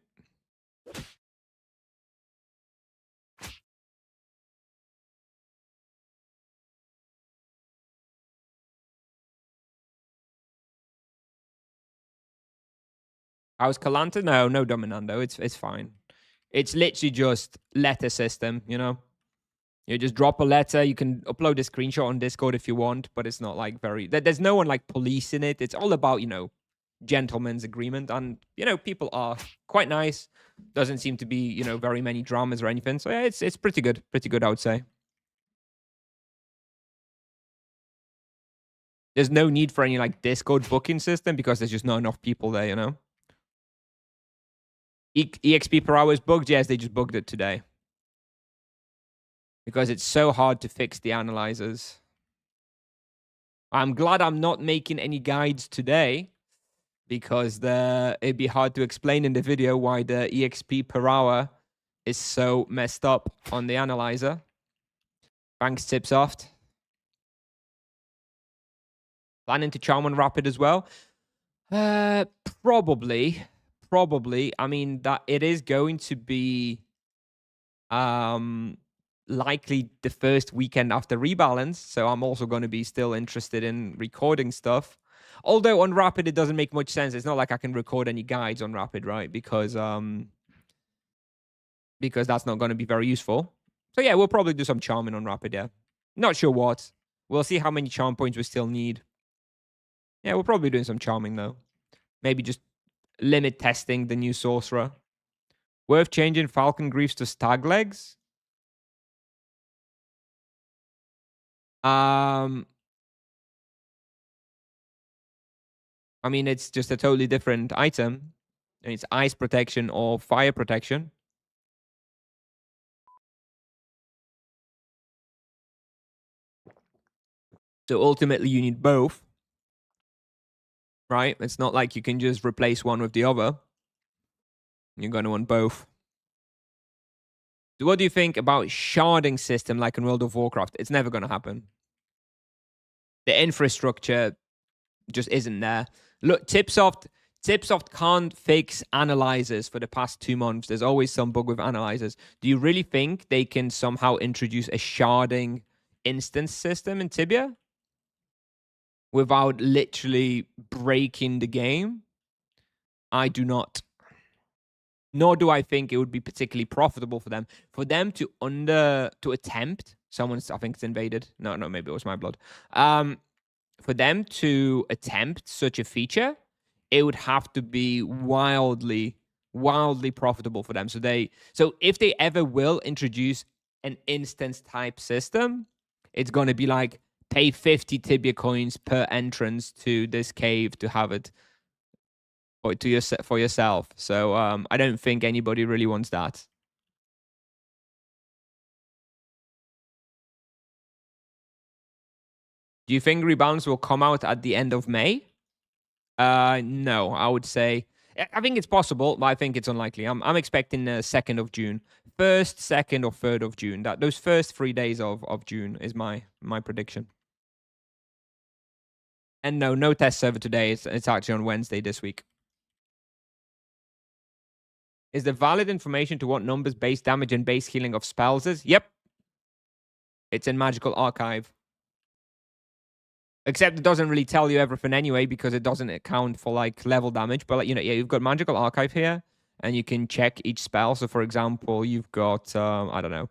How's Kalanta? No Dominando. It's fine. It's literally just letter system, You just drop a letter. You can upload a screenshot on Discord if you want, but it's not like there's no one like policing it. It's all about, gentleman's agreement. And, people are quite nice. Doesn't seem to be, very many dramas or anything. So yeah, it's pretty good. Pretty good, I would say. There's no need for any like Discord booking system because there's just not enough people there, EXP per hour is bugged. Yes, they just bugged it today. Because it's so hard to fix the analyzers. I'm glad I'm not making any guides today because it'd be hard to explain in the video why the EXP per hour is so messed up on the analyzer. Thanks, Tipsoft. Planning to charm on Rapid as well? Probably. I mean, that it is going to be likely the first weekend after Rebalance, so I'm also going to be still interested in recording stuff. Although on Rapid it doesn't make much sense. It's not like I can record any guides on Rapid, right? Because that's not going to be very useful. So yeah, we'll probably do some charming on Rapid, yeah. Not sure what. We'll see how many charm points we still need. Yeah, we're probably doing some charming though. Maybe just limit testing the new sorcerer. Worth changing Falcon Greaves to Stag Legs? I mean, it's just a totally different item. It's ice protection or fire protection. So ultimately, you need both, right? It's not like you can just replace one with the other. You're going to want both. So what do you think about sharding system like in World of Warcraft? It's never going to happen. The infrastructure just isn't there. Look, Tipsoft can't fix analyzers for the past 2 months. There's always some bug with analyzers. Do you really think they can somehow introduce a sharding instance system in Tibia without literally breaking the game? I do not. Nor do I think it would be particularly profitable for them. For them to attempt, someone's, I think it's invaded. No, maybe it was my blood. For them to attempt such a feature, it would have to be wildly profitable for them. So if they ever will introduce an instance type system, it's going to be like pay 50 Tibia coins per entrance to this cave to have it or for yourself. So I don't think anybody really wants that. Do you think Rebalance will come out at the end of May? No, I would say I think it's possible, but I think it's unlikely. I'm expecting the 2nd of June, 1st, 2nd, or 3rd of June. That those first 3 days of June is my prediction. And no test server today. It's actually on Wednesday this week. Is there valid information to what numbers base damage and base healing of spells is? Yep. It's in Magical Archive. Except it doesn't really tell you everything anyway because it doesn't account for like level damage. But like, yeah, you've got Magical Archive here and you can check each spell. So for example, you've got, I don't know,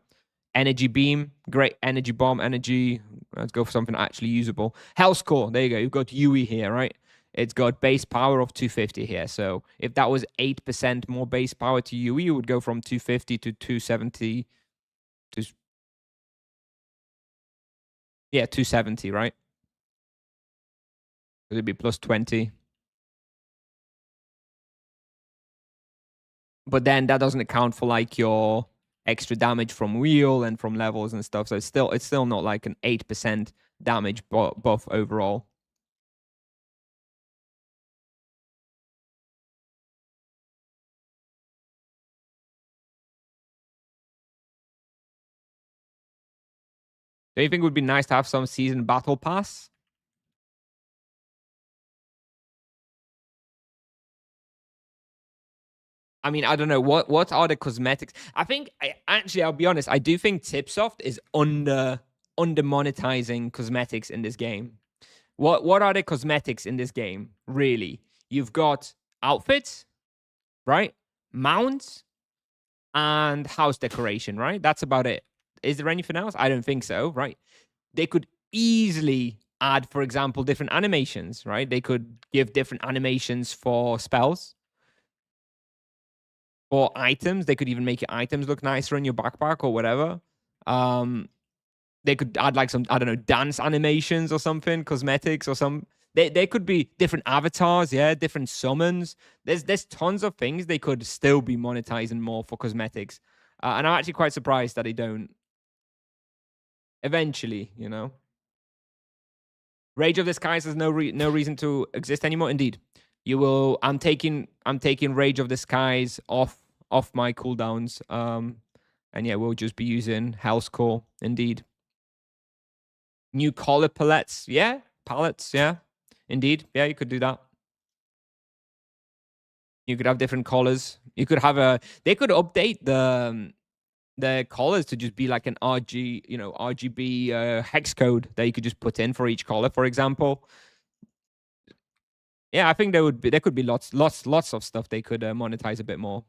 Energy Beam, Great Energy Bomb, Energy. Let's go for something actually usable. Hell's Core. There you go. You've got Yui here, right? It's got base power of 250 here. So if that was 8% more base power to Yui, you would go from 250 to 270 to, yeah, 270, right? It'd be plus 20. But then that doesn't account for like your extra damage from wheel and from levels and stuff. So it's still not like an 8% damage buff overall. Do you think it would be nice to have some season battle pass? I mean, I don't know. What are the cosmetics? I think, I'll be honest, I do think Tipsoft is under monetizing cosmetics in this game. What are the cosmetics in this game, really? You've got outfits, right? Mounts, and house decoration, right? That's about it. Is there anything else? I don't think so, right? They could easily add, for example, different animations, right? They could give different animations for spells. Or items. They could even make your items look nicer in your backpack or whatever. They could add like some, I don't know, dance animations or something, cosmetics or some. They could be different avatars, yeah, different summons. There's tons of things they could still be monetizing more for cosmetics. And I'm actually quite surprised that they don't. Eventually, you know. Rage of the Skies has no reason to exist anymore. Indeed. You will. I'm taking Rage of the Skies off my cooldowns. And yeah, we'll just be using Hell's Core indeed. New color palettes, yeah, yeah, indeed, yeah. You could do that. You could have different colors. You could have they could update the colors to just be like an RGB hex code that you could just put in for each color, for example. Yeah, I think there could be lots of stuff they could monetize a bit more.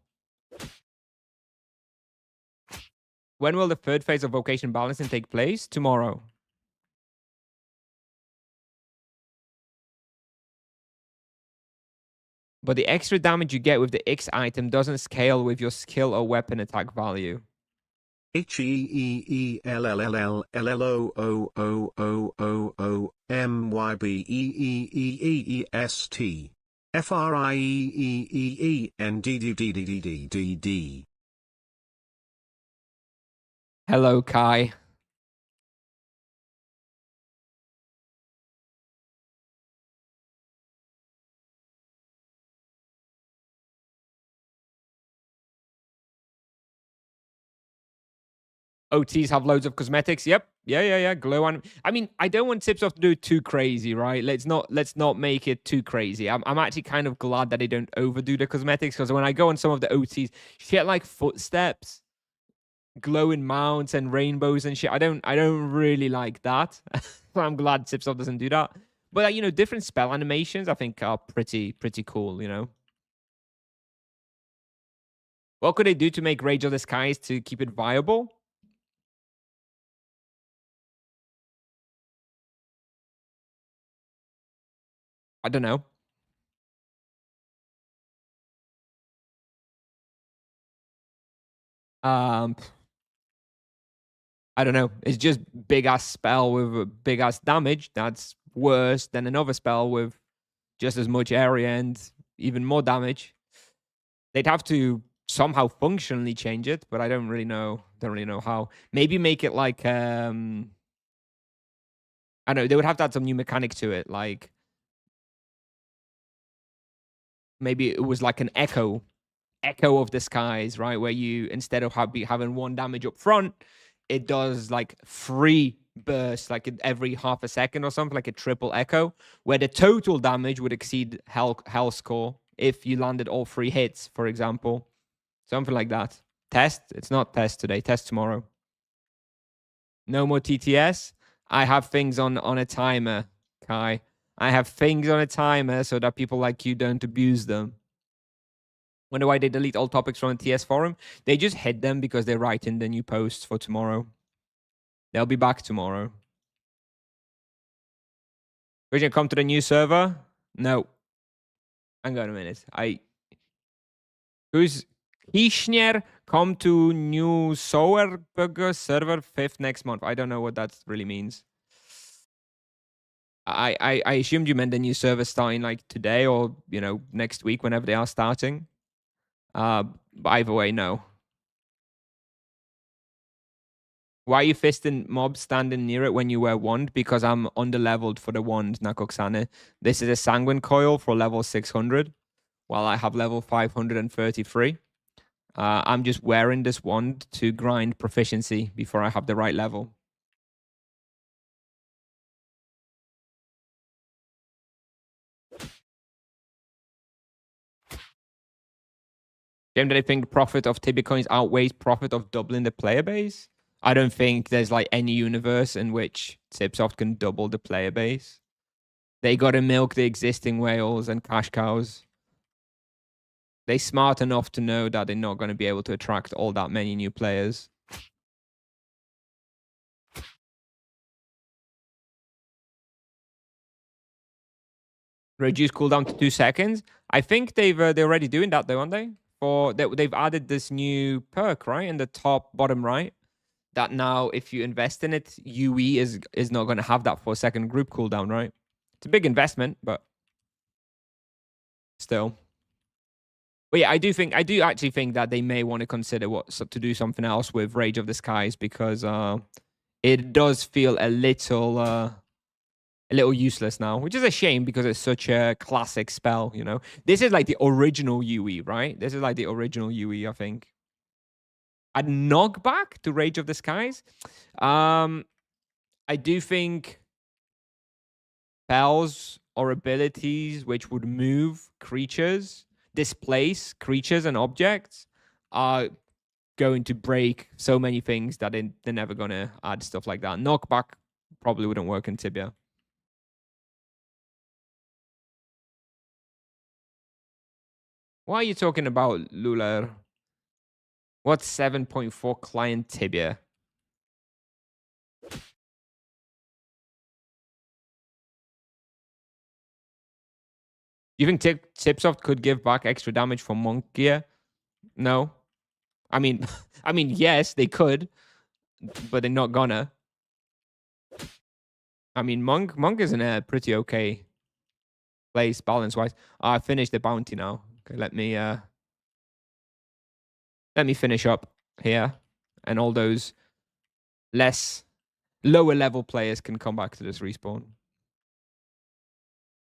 When will the third phase of vocation balancing take place? Tomorrow. But the extra damage you get with the X item doesn't scale with your skill or weapon attack value. HEEELLLLOOOOOOMYBEEEEEEEST FRIEEEENDDDDDDD. Hello, Kai. OTs have loads of cosmetics. Yep. Yeah. Glow on. I mean, I don't want Tipsoft to do too crazy, right? Let's not make it too crazy. I'm actually kind of glad that they don't overdo the cosmetics, because when I go on some of the OTs, shit like footsteps, glowing mounts, and rainbows and shit, I don't really like that. I'm glad Tipsoft doesn't do that. But different spell animations I think are pretty cool. What could they do to make Rage of the Skies to keep it viable? I don't know. I don't know. It's just big ass spell with a big ass damage. That's worse than another spell with just as much area and even more damage. They'd have to somehow functionally change it, but I don't really know. Don't really know how. Maybe make it like I don't know. They would have to add some new mechanic to it, like maybe it was like an echo of the skies, right? Where you, instead of having one damage up front, it does like 3 bursts, like every half a second or something, like a triple echo, where the total damage would exceed hell score if you landed all 3 hits, for example. Something like that. Test? It's not test today. Test tomorrow. No more TTS. I have things on a timer, Kai. I have things on a timer so that people like you don't abuse them. Wonder why they delete all topics from the TS forum? They just hid them because they're writing the new posts for tomorrow. They'll be back tomorrow. Would you come to the new server? No. Hang on a minute. Who's Kishner come to new server 5th next month? I don't know what that really means. I assumed you meant the new server starting like today or next week, whenever they are starting. But either way, no. Why are you fisting mobs standing near it when you wear wand? Because I'm underleveled for the wand, Nakoksane. This is a sanguine coil for level 600, while I have level 533. I'm just wearing this wand to grind proficiency before I have the right level. Jim, do they think profit of Tibia coins outweighs profit of doubling the player base? I don't think there's like any universe in which Tipsoft can double the player base. They got to milk the existing whales and cash cows. They're smart enough to know that they're not going to be able to attract all that many new players. Reduce cooldown to 2 seconds. I think they're already doing that though, aren't they? They've added this new perk, right, in the top bottom right, that now if you invest in it, UE is not going to have that 4-second group cooldown, right? It's a big investment, but still. But yeah, I do actually think that they may want to consider to do something else with Rage of the Skies, because it does feel a little a little useless now, which is a shame because it's such a classic spell, you know. This is like the original UE, right? This is like the original UE, I think. A knockback to Rage of the Skies. I do think spells or abilities which would move creatures, displace creatures and objects are going to break so many things that they're never going to add stuff like that. Knockback probably wouldn't work in Tibia. Why are you talking about, Lular? What's 7.4 client Tibia? You think Tipsoft could give back extra damage for Monk gear? No. I mean, yes, they could, but they're not gonna. I mean, Monk is in a pretty okay place balance wise. I finished the bounty now. Okay, let me finish up here, and all those lower level players can come back to this respawn.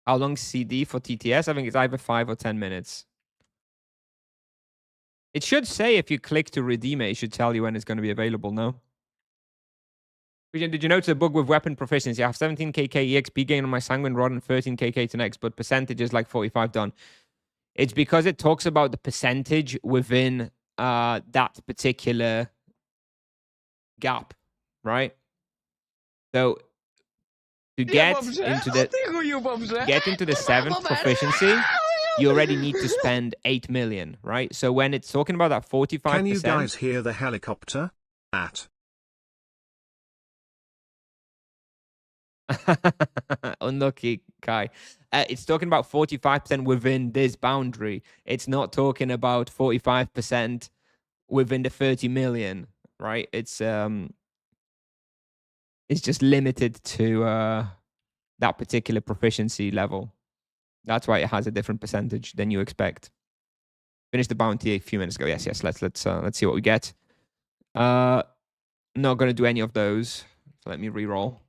How long CD for TTS? I think it's either 5 or 10 minutes. It should say if you click to redeem it, it should tell you when it's going to be available, no? Did you notice a bug with weapon proficiency? I have 17 KK EXP gain on my Sanguine Rod and 13 KK to next, but percentage is like 45 done. It's because it talks about the percentage within that particular gap, right? So to get into the 7th proficiency, you already need to spend 8 million, right? So when it's talking about that 45%... Can you guys hear the helicopter? Unlucky, Kai. It's talking about 45% within this boundary. It's not talking about 45% within the 30 million, right? It's just limited to that particular proficiency level. That's why it has a different percentage than you expect. Finished the bounty a few minutes ago. Yes. Let's see what we get. Not gonna do any of those. So let me re-roll.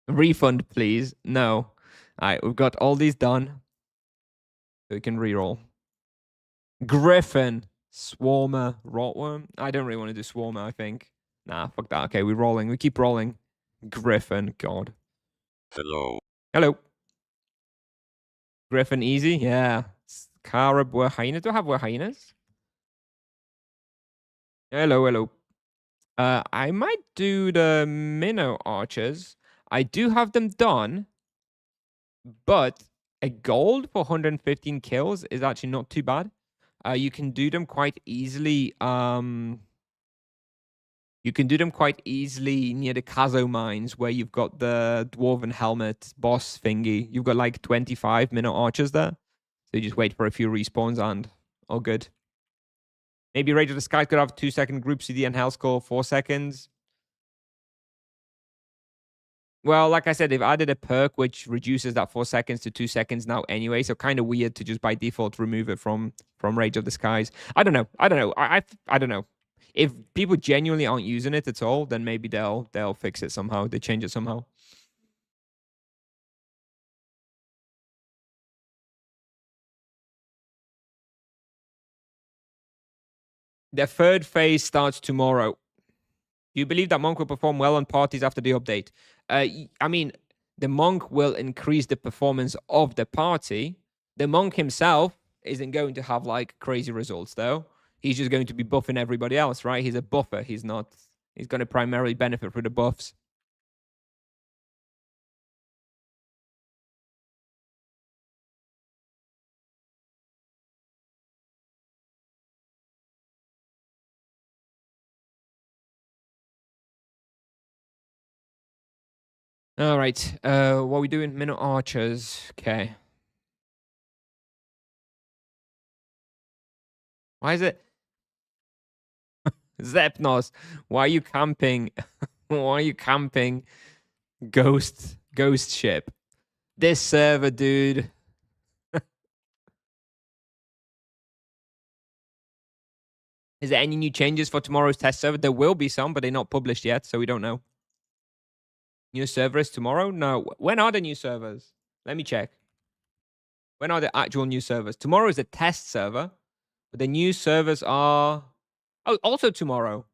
Refund, please. No. All right, we've got all these done. So we can re-roll. Griffin, Swarmer, Rotworm. I don't really want to do Swarmer, I think. Nah, fuck that. Okay, we're rolling. We keep rolling. Griffin, God. Hello. Hello. Griffin, easy? Yeah. Scarab, were hyenas. Do I have were hyenas? Hello. I might do the minnow archers. I do have them done, but a gold for 115 kills is actually not too bad. You can do them quite easily. You can do them quite easily near the Kazo mines where you've got the Dwarven Helmet boss thingy. You've got like 25 minnow archers there. So you just wait for a few respawns and all good. Maybe Rage of the Sky could have 2-second group CD and Hell score 4 seconds. Well, like I said, they've added a perk which reduces that 4 seconds to 2 seconds now anyway. So kind of weird to just by default remove it from Rage of the Skies. I don't know. I don't know. If people genuinely aren't using it at all, then maybe they'll fix it somehow. They change it somehow. The third phase starts tomorrow. Do you believe that Monk will perform well on parties after the update? I mean, the Monk will increase the performance of the party. The Monk himself isn't going to have like crazy results though. He's just going to be buffing everybody else, right? He's a buffer. He's going to primarily benefit from the buffs. All right. What are we doing? Minnow archers. Okay. Why is it? Zepnos, why are you camping? Why are you camping? Ghost ship. This server, dude. Is there any new changes for tomorrow's test server? There will be some, but they're not published yet, so we don't know. New server is tomorrow? No. When are the new servers? Let me check. When are the actual new servers? Tomorrow is a test server, but the new servers are... Oh, also tomorrow.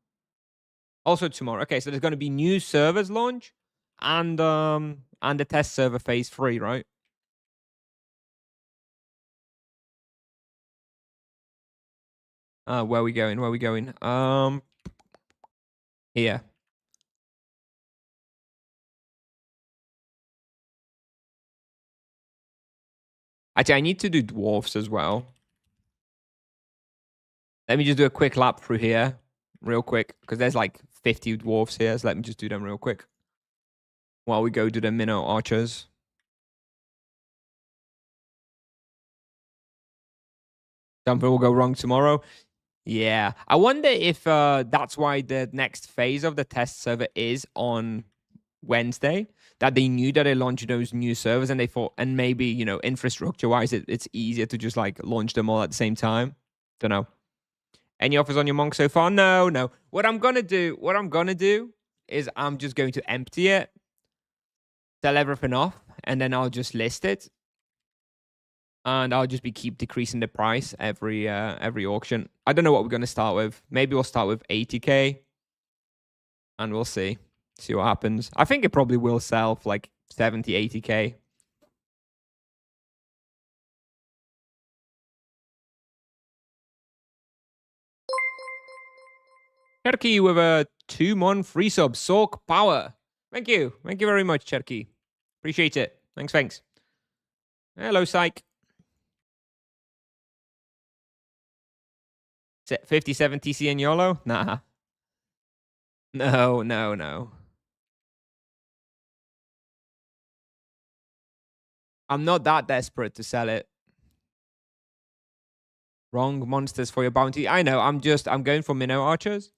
Also tomorrow. Okay, so there's going to be new servers launch and the test server phase 3, right? Where are we going? Where are we going? Here. Actually, I need to do dwarfs as well. Let me just do a quick lap through here, real quick, because there's like 50 dwarfs here. So let me just do them real quick while we go do the minnow archers. Something will go wrong tomorrow. Yeah, I wonder if that's why the next phase of the test server is on Wednesday. That they knew that they launched those new servers, and they thought, and maybe infrastructure wise, it's easier to just like launch them all at the same time. Don't know. Any offers on your monk so far? No, no. What I'm gonna do is I'm just going to empty it, sell everything off, and then I'll just list it. And I'll just keep decreasing the price every auction. I don't know what we're gonna start with. Maybe we'll start with 80k. And we'll see. See what happens. I think it probably will sell for like 70, 80k. Cherky with a 2-month free sub. SORC Power. Thank you. Thank you very much, Cherky. Appreciate it. Thanks, thanks. Hello, Psych. 57 TC and YOLO? Nah. No, no, no. I'm not that desperate to sell it. Wrong monsters for your bounty. I know. I'm going for minnow archers.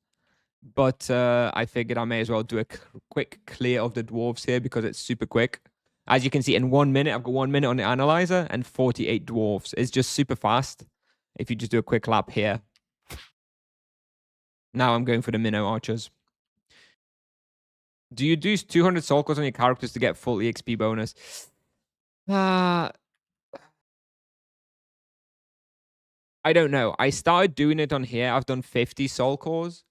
But I figured I may as well do a quick clear of the dwarves here because it's super quick. As you can see, in 1 minute, I've got 1 minute on the analyzer and 48 dwarves. It's just super fast if you just do a quick lap here. Now I'm going for the minnow archers. Do you do 200 soul codes on your characters to get full EXP bonus? I don't know. I started doing it on here. I've done 50 soul cores.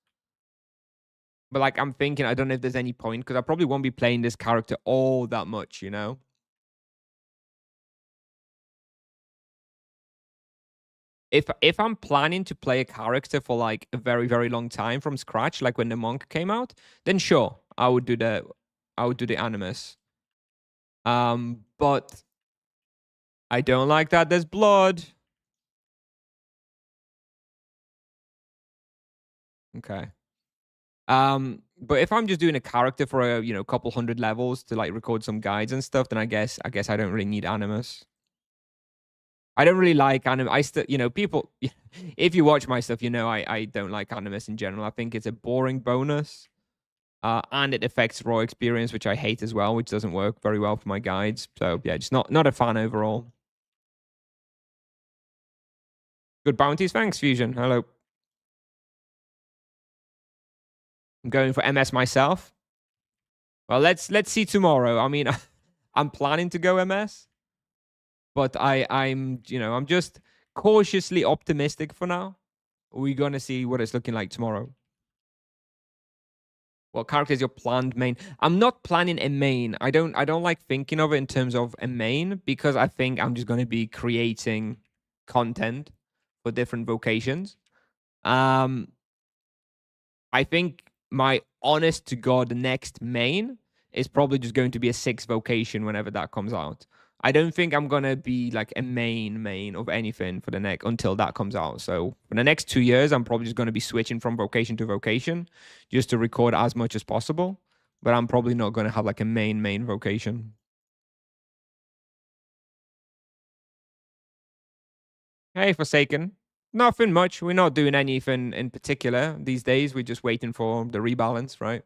But like, I'm thinking, I don't know if there's any point because I probably won't be playing this character all that much, you know? If I'm planning to play a character for like a very, very long time from scratch, like when the monk came out, then sure, I would do the animus. But I don't like that there's blood. Okay. But if I'm just doing a character for a couple hundred levels to like record some guides and stuff, then I guess I don't really need animus. I don't really like animus. I still, people, if you watch my stuff, I don't like animus in general. I think it's a boring bonus. And it affects raw experience, which I hate as well, which doesn't work very well for my guides. So yeah, just not a fan overall. Good bounties. Thanks, Fusion. Hello. I'm going for MS myself. Well, let's see tomorrow. I mean, I'm planning to go MS, but I'm just cautiously optimistic for now. We're gonna see what it's looking like tomorrow. What character is your planned main? I'm not planning a main. I don't like thinking of it in terms of a main because I think I'm just gonna be creating content for different vocations. I think my honest to God next main is probably just going to be a 6 vocation whenever that comes out. I don't think I'm gonna be like a main of anything for the next until that comes out. So for the next 2 years, I'm probably just gonna be switching from vocation to vocation just to record as much as possible. But I'm probably not gonna have like a main vocation. Hey, Forsaken. Nothing much. We're not doing anything in particular these days. We're just waiting for the rebalance, right?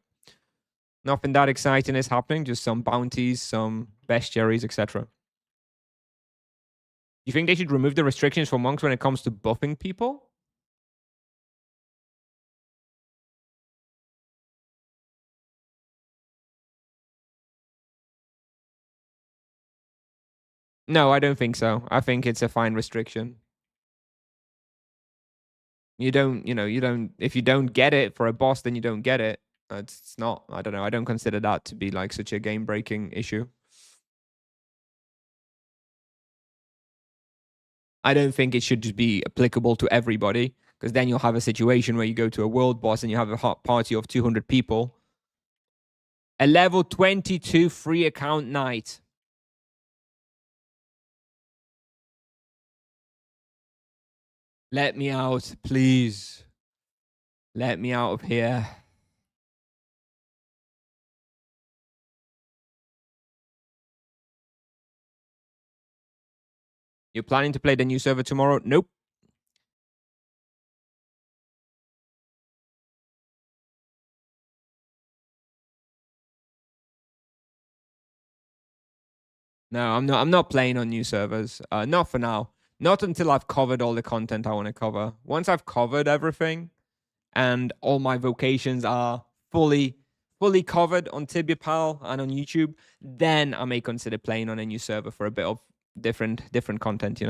Nothing that exciting is happening. Just some bounties, some bestiaries, etc. You think they should remove the restrictions for monks when it comes to buffing people? No, I don't think so. I think it's a fine restriction. You don't, if you don't get it for a boss, then you don't get it. It's not, I don't know. I don't consider that to be like such a game breaking issue. I don't think it should just be applicable to everybody, because then you'll have a situation where you go to a world boss and you have a hot party of 200 people. A level 22 free account night. Let me out, please. Let me out of here. You're planning to play the new server tomorrow? Nope. No, I'm not. I'm not playing on new servers. Not for now. Not until I've covered all the content I want to cover. Once I've covered everything, and all my vocations are fully covered on Tibia Pal and on YouTube, then I may consider playing on a new server for a bit of different content.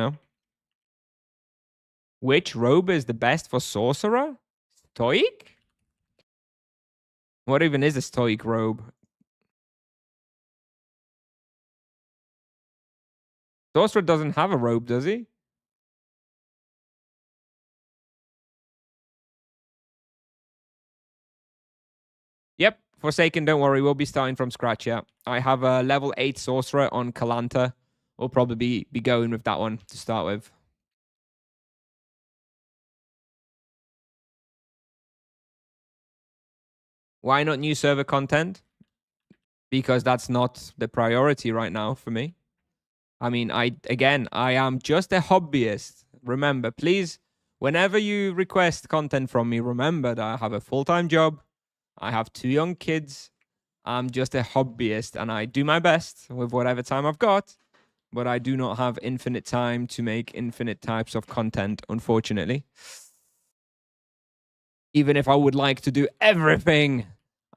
Which robe is the best for sorcerer? Stoic? What even is a stoic robe? Sorcerer doesn't have a robe, does he? Yep, Forsaken, don't worry, we'll be starting from scratch, yeah. I have a level 8 Sorcerer on Kalanta. We'll probably be going with that one to start with. Why not new server content? Because that's not the priority right now for me. I mean, I am just a hobbyist. Remember, please, whenever you request content from me, remember that I have a full-time job. I have 2 young kids. I'm just a hobbyist and I do my best with whatever time I've got, but I do not have infinite time to make infinite types of content, unfortunately. Even if I would like to do everything,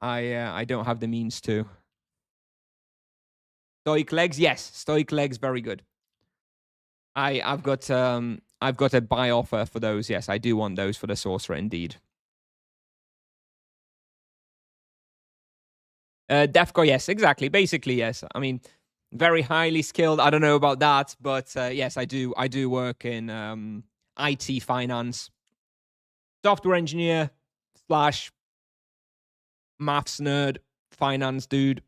I don't have the means to. Stoic legs, yes, stoic legs, very good. I've got a buy offer for those. Yes, I do want those for the sorcerer indeed. Defco, yes, exactly. Basically, yes. I mean, very highly skilled. I don't know about that, but yes, I do. I do work in IT finance, software engineer slash maths nerd, finance dude.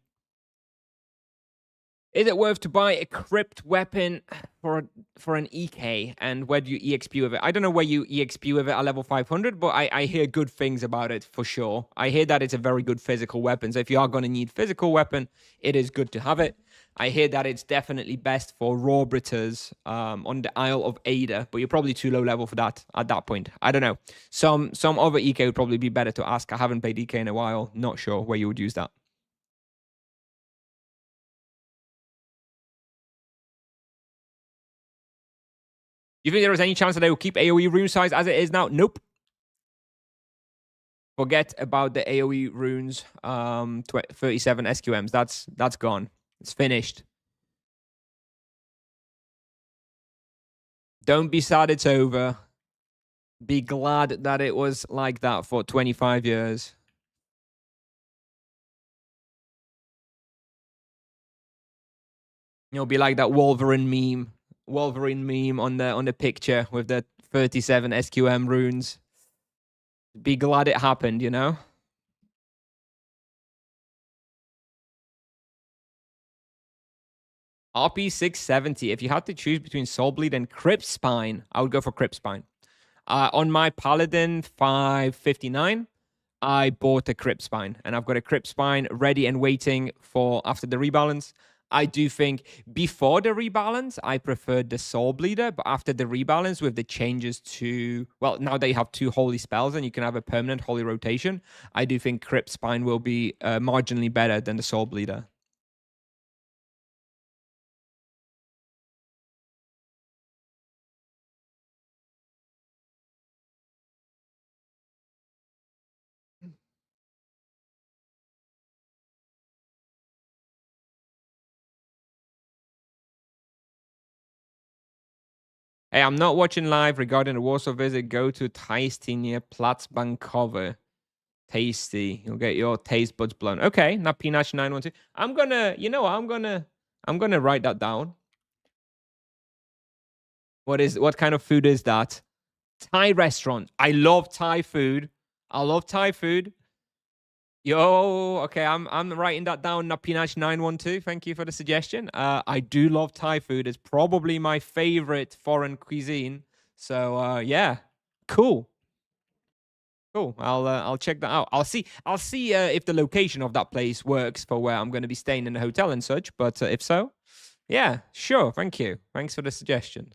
Is it worth to buy a crypt weapon for an EK? And where do you EXP with it? I don't know where you EXP with it at level 500, but I hear good things about it for sure. I hear that it's a very good physical weapon. So if you are going to need physical weapon, it is good to have it. I hear that it's definitely best for Rawbritters on the Isle of Ada, but you're probably too low level for that at that point. I don't know. Some other EK would probably be better to ask. I haven't played EK in a while. Not sure where you would use that. You think there is any chance that they will keep AoE rune size as it is now? Nope. Forget about the AoE runes. 37 SQMs. That's gone. It's finished. Don't be sad it's over. Be glad that it was like that for 25 years. You'll be like that Wolverine meme. Wolverine meme on the picture with the 37 SQM runes. Be glad it happened, you know? RP 670. If you had to choose between Soulbleed and Crypt Spine, I would go for Crypt Spine. On my Paladin 559, I bought a Crypt Spine, and I've got a Crypt Spine ready and waiting for after the rebalance. I do think before the rebalance, I preferred the Soul Bleeder, but after the rebalance with the changes to, well, now that you have 2 holy spells and you can have a permanent holy rotation, I do think Crypt Spine will be marginally better than the Soul Bleeder. Hey, I'm not watching live regarding the Warsaw visit. Go to Tasty near Platz Bankowy. Tasty. You'll get your taste buds blown. Okay, Napinash 912. I'm gonna, you know what? I'm gonna write that down. What kind of food is that? Thai restaurant. I love Thai food. I love Thai food. Yo, okay, I'm writing that down. Napinash 912. Thank you for the suggestion. I do love Thai food. It's probably my favorite foreign cuisine. So yeah, cool. Cool. I'll check that out. I'll see if the location of that place works for where I'm going to be staying in the hotel and such. But if so, yeah, sure. Thank you. Thanks for the suggestion.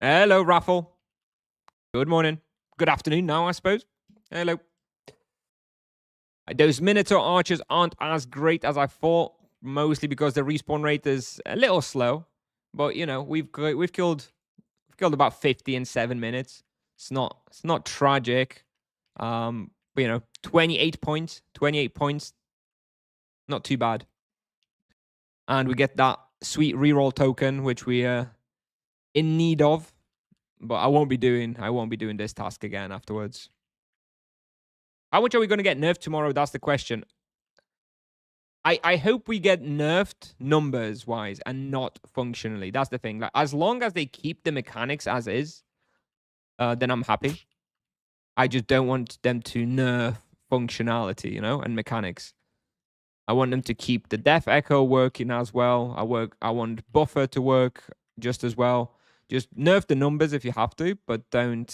Hello, Raffle. Good morning. Good afternoon now, I suppose. Hello. Those Minotaur archers aren't as great as I thought, mostly because the respawn rate is a little slow. But you know, we've killed about 50 in 7 minutes. It's not tragic. But you know, 28 points, not too bad. And we get that sweet reroll token, which we are in need of. But I won't be doing this task again afterwards. How much are we going to get nerfed tomorrow? That's the question. I hope we get nerfed numbers wise and not functionally. That's the thing. Like, as long as they keep the mechanics as is, then I'm happy. I just don't want them to nerf functionality, you know, and mechanics. I want them to keep the Death Echo working as well. I want Buffer to work just as well. Just nerf the numbers if you have to, but don't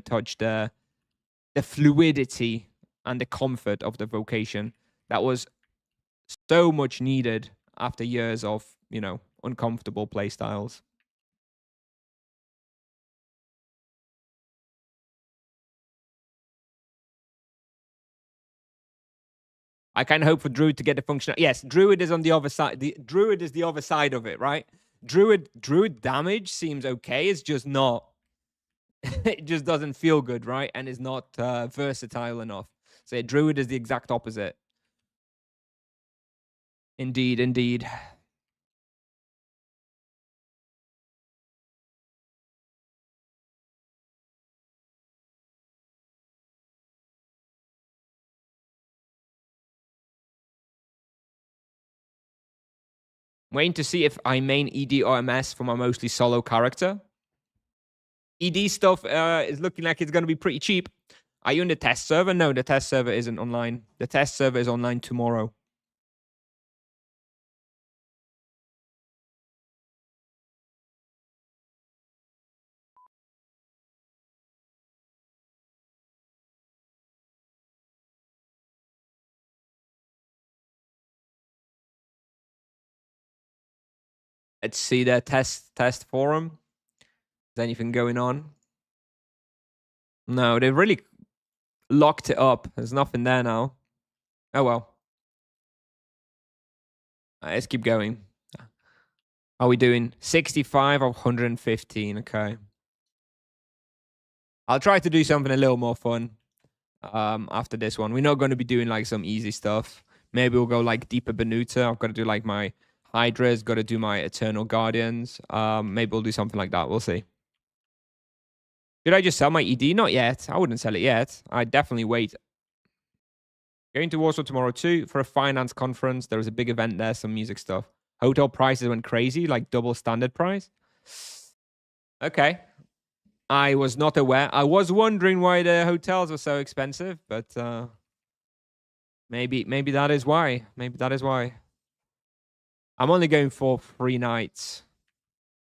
touch the fluidity and the comfort of the vocation. That was so much needed after years of, you know, uncomfortable playstyles. I kind of hope for Druid to get the function. Yes, Druid is on the other side. The Druid is the other side of it, right? Druid damage seems okay. It's just not. It just doesn't feel good, right? And is not versatile enough. So yeah, Druid is the exact opposite. Indeed, indeed. Waiting to see if I main ED or MS for my mostly solo character. ED stuff is looking like it's going to be pretty cheap. Are you in the test server? No, the test server isn't online. The test server is online tomorrow. Let's see their test forum. Is anything going on? No, they've really locked it up. There's nothing there now. Oh well. Let's keep going. Are we doing 65 or 115? Okay. I'll try to do something a little more fun after this one. We're not going to be doing like some easy stuff. Maybe we'll go like deeper Benuta. I've got to do like my Hydra's, got to do my Eternal Guardians. Maybe we'll do something like that. We'll see. Should I just sell my ED? Not yet. I wouldn't sell it yet. I'd definitely wait. Going to Warsaw tomorrow too for a finance conference. There was a big event there, some music stuff. Hotel prices went crazy, like double standard price. Okay. I was not aware. I was wondering why the hotels were so expensive, but maybe that is why. Maybe that is why. I'm only going for 3 nights.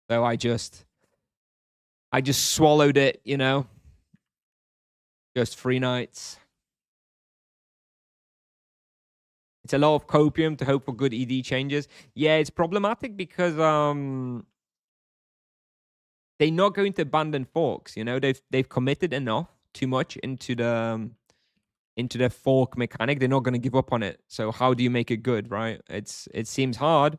So I just swallowed it, you know. Just 3 nights. It's a lot of copium to hope for good ED changes. Yeah, it's problematic because they're not going to abandon forks. You know, they've committed too much into the fork mechanic. They're not going to give up on it. So how do you make it good, right? It seems hard.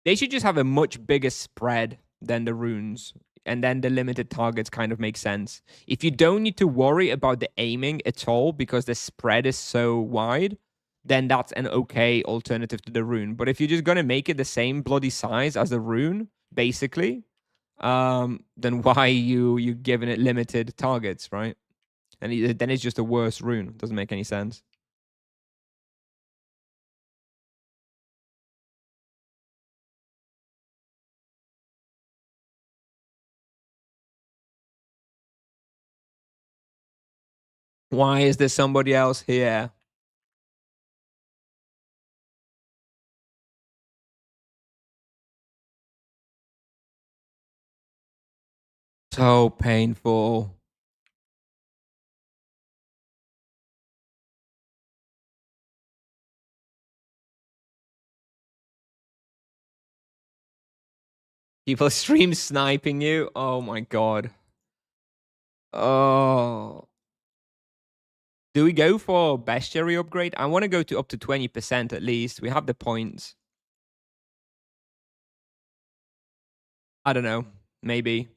They should just have a much bigger spread than the runes. And then the limited targets kind of make sense. If you don't need to worry about the aiming at all because the spread is so wide, then that's an okay alternative to the rune. But if you're just going to make it the same bloody size as the rune, basically, then why are you giving it limited targets, right? And then it's just a worse rune. Doesn't make any sense. Why is there somebody else here? So painful. People stream sniping you. Oh my god. Oh. Do we go for bestiary upgrade? I want to go to up to 20% at least. We have the points. I don't know. Maybe.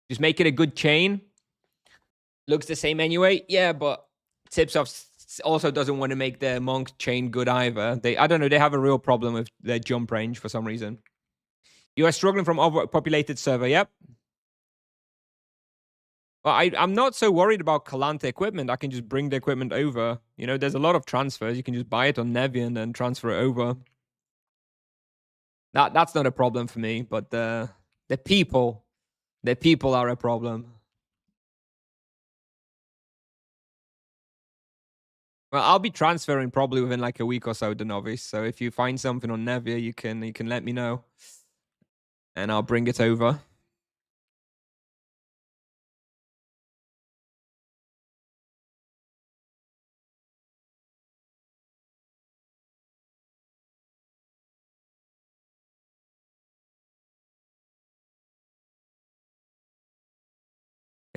Just make it a good chain. Looks the same anyway. Yeah, but Tipsoft also doesn't want to make the monk chain good either. I don't know. They have a real problem with their jump range for some reason. You are struggling from overpopulated server. Yep. Well, I'm not so worried about Kalanta equipment. I can just bring the equipment over. You know, there's a lot of transfers. You can just buy it on Nevi and then transfer it over. That's not a problem for me, but the people are a problem. Well, I'll be transferring probably within like a week or so, the novice. So if you find something on Nevia, you can let me know, and I'll bring it over.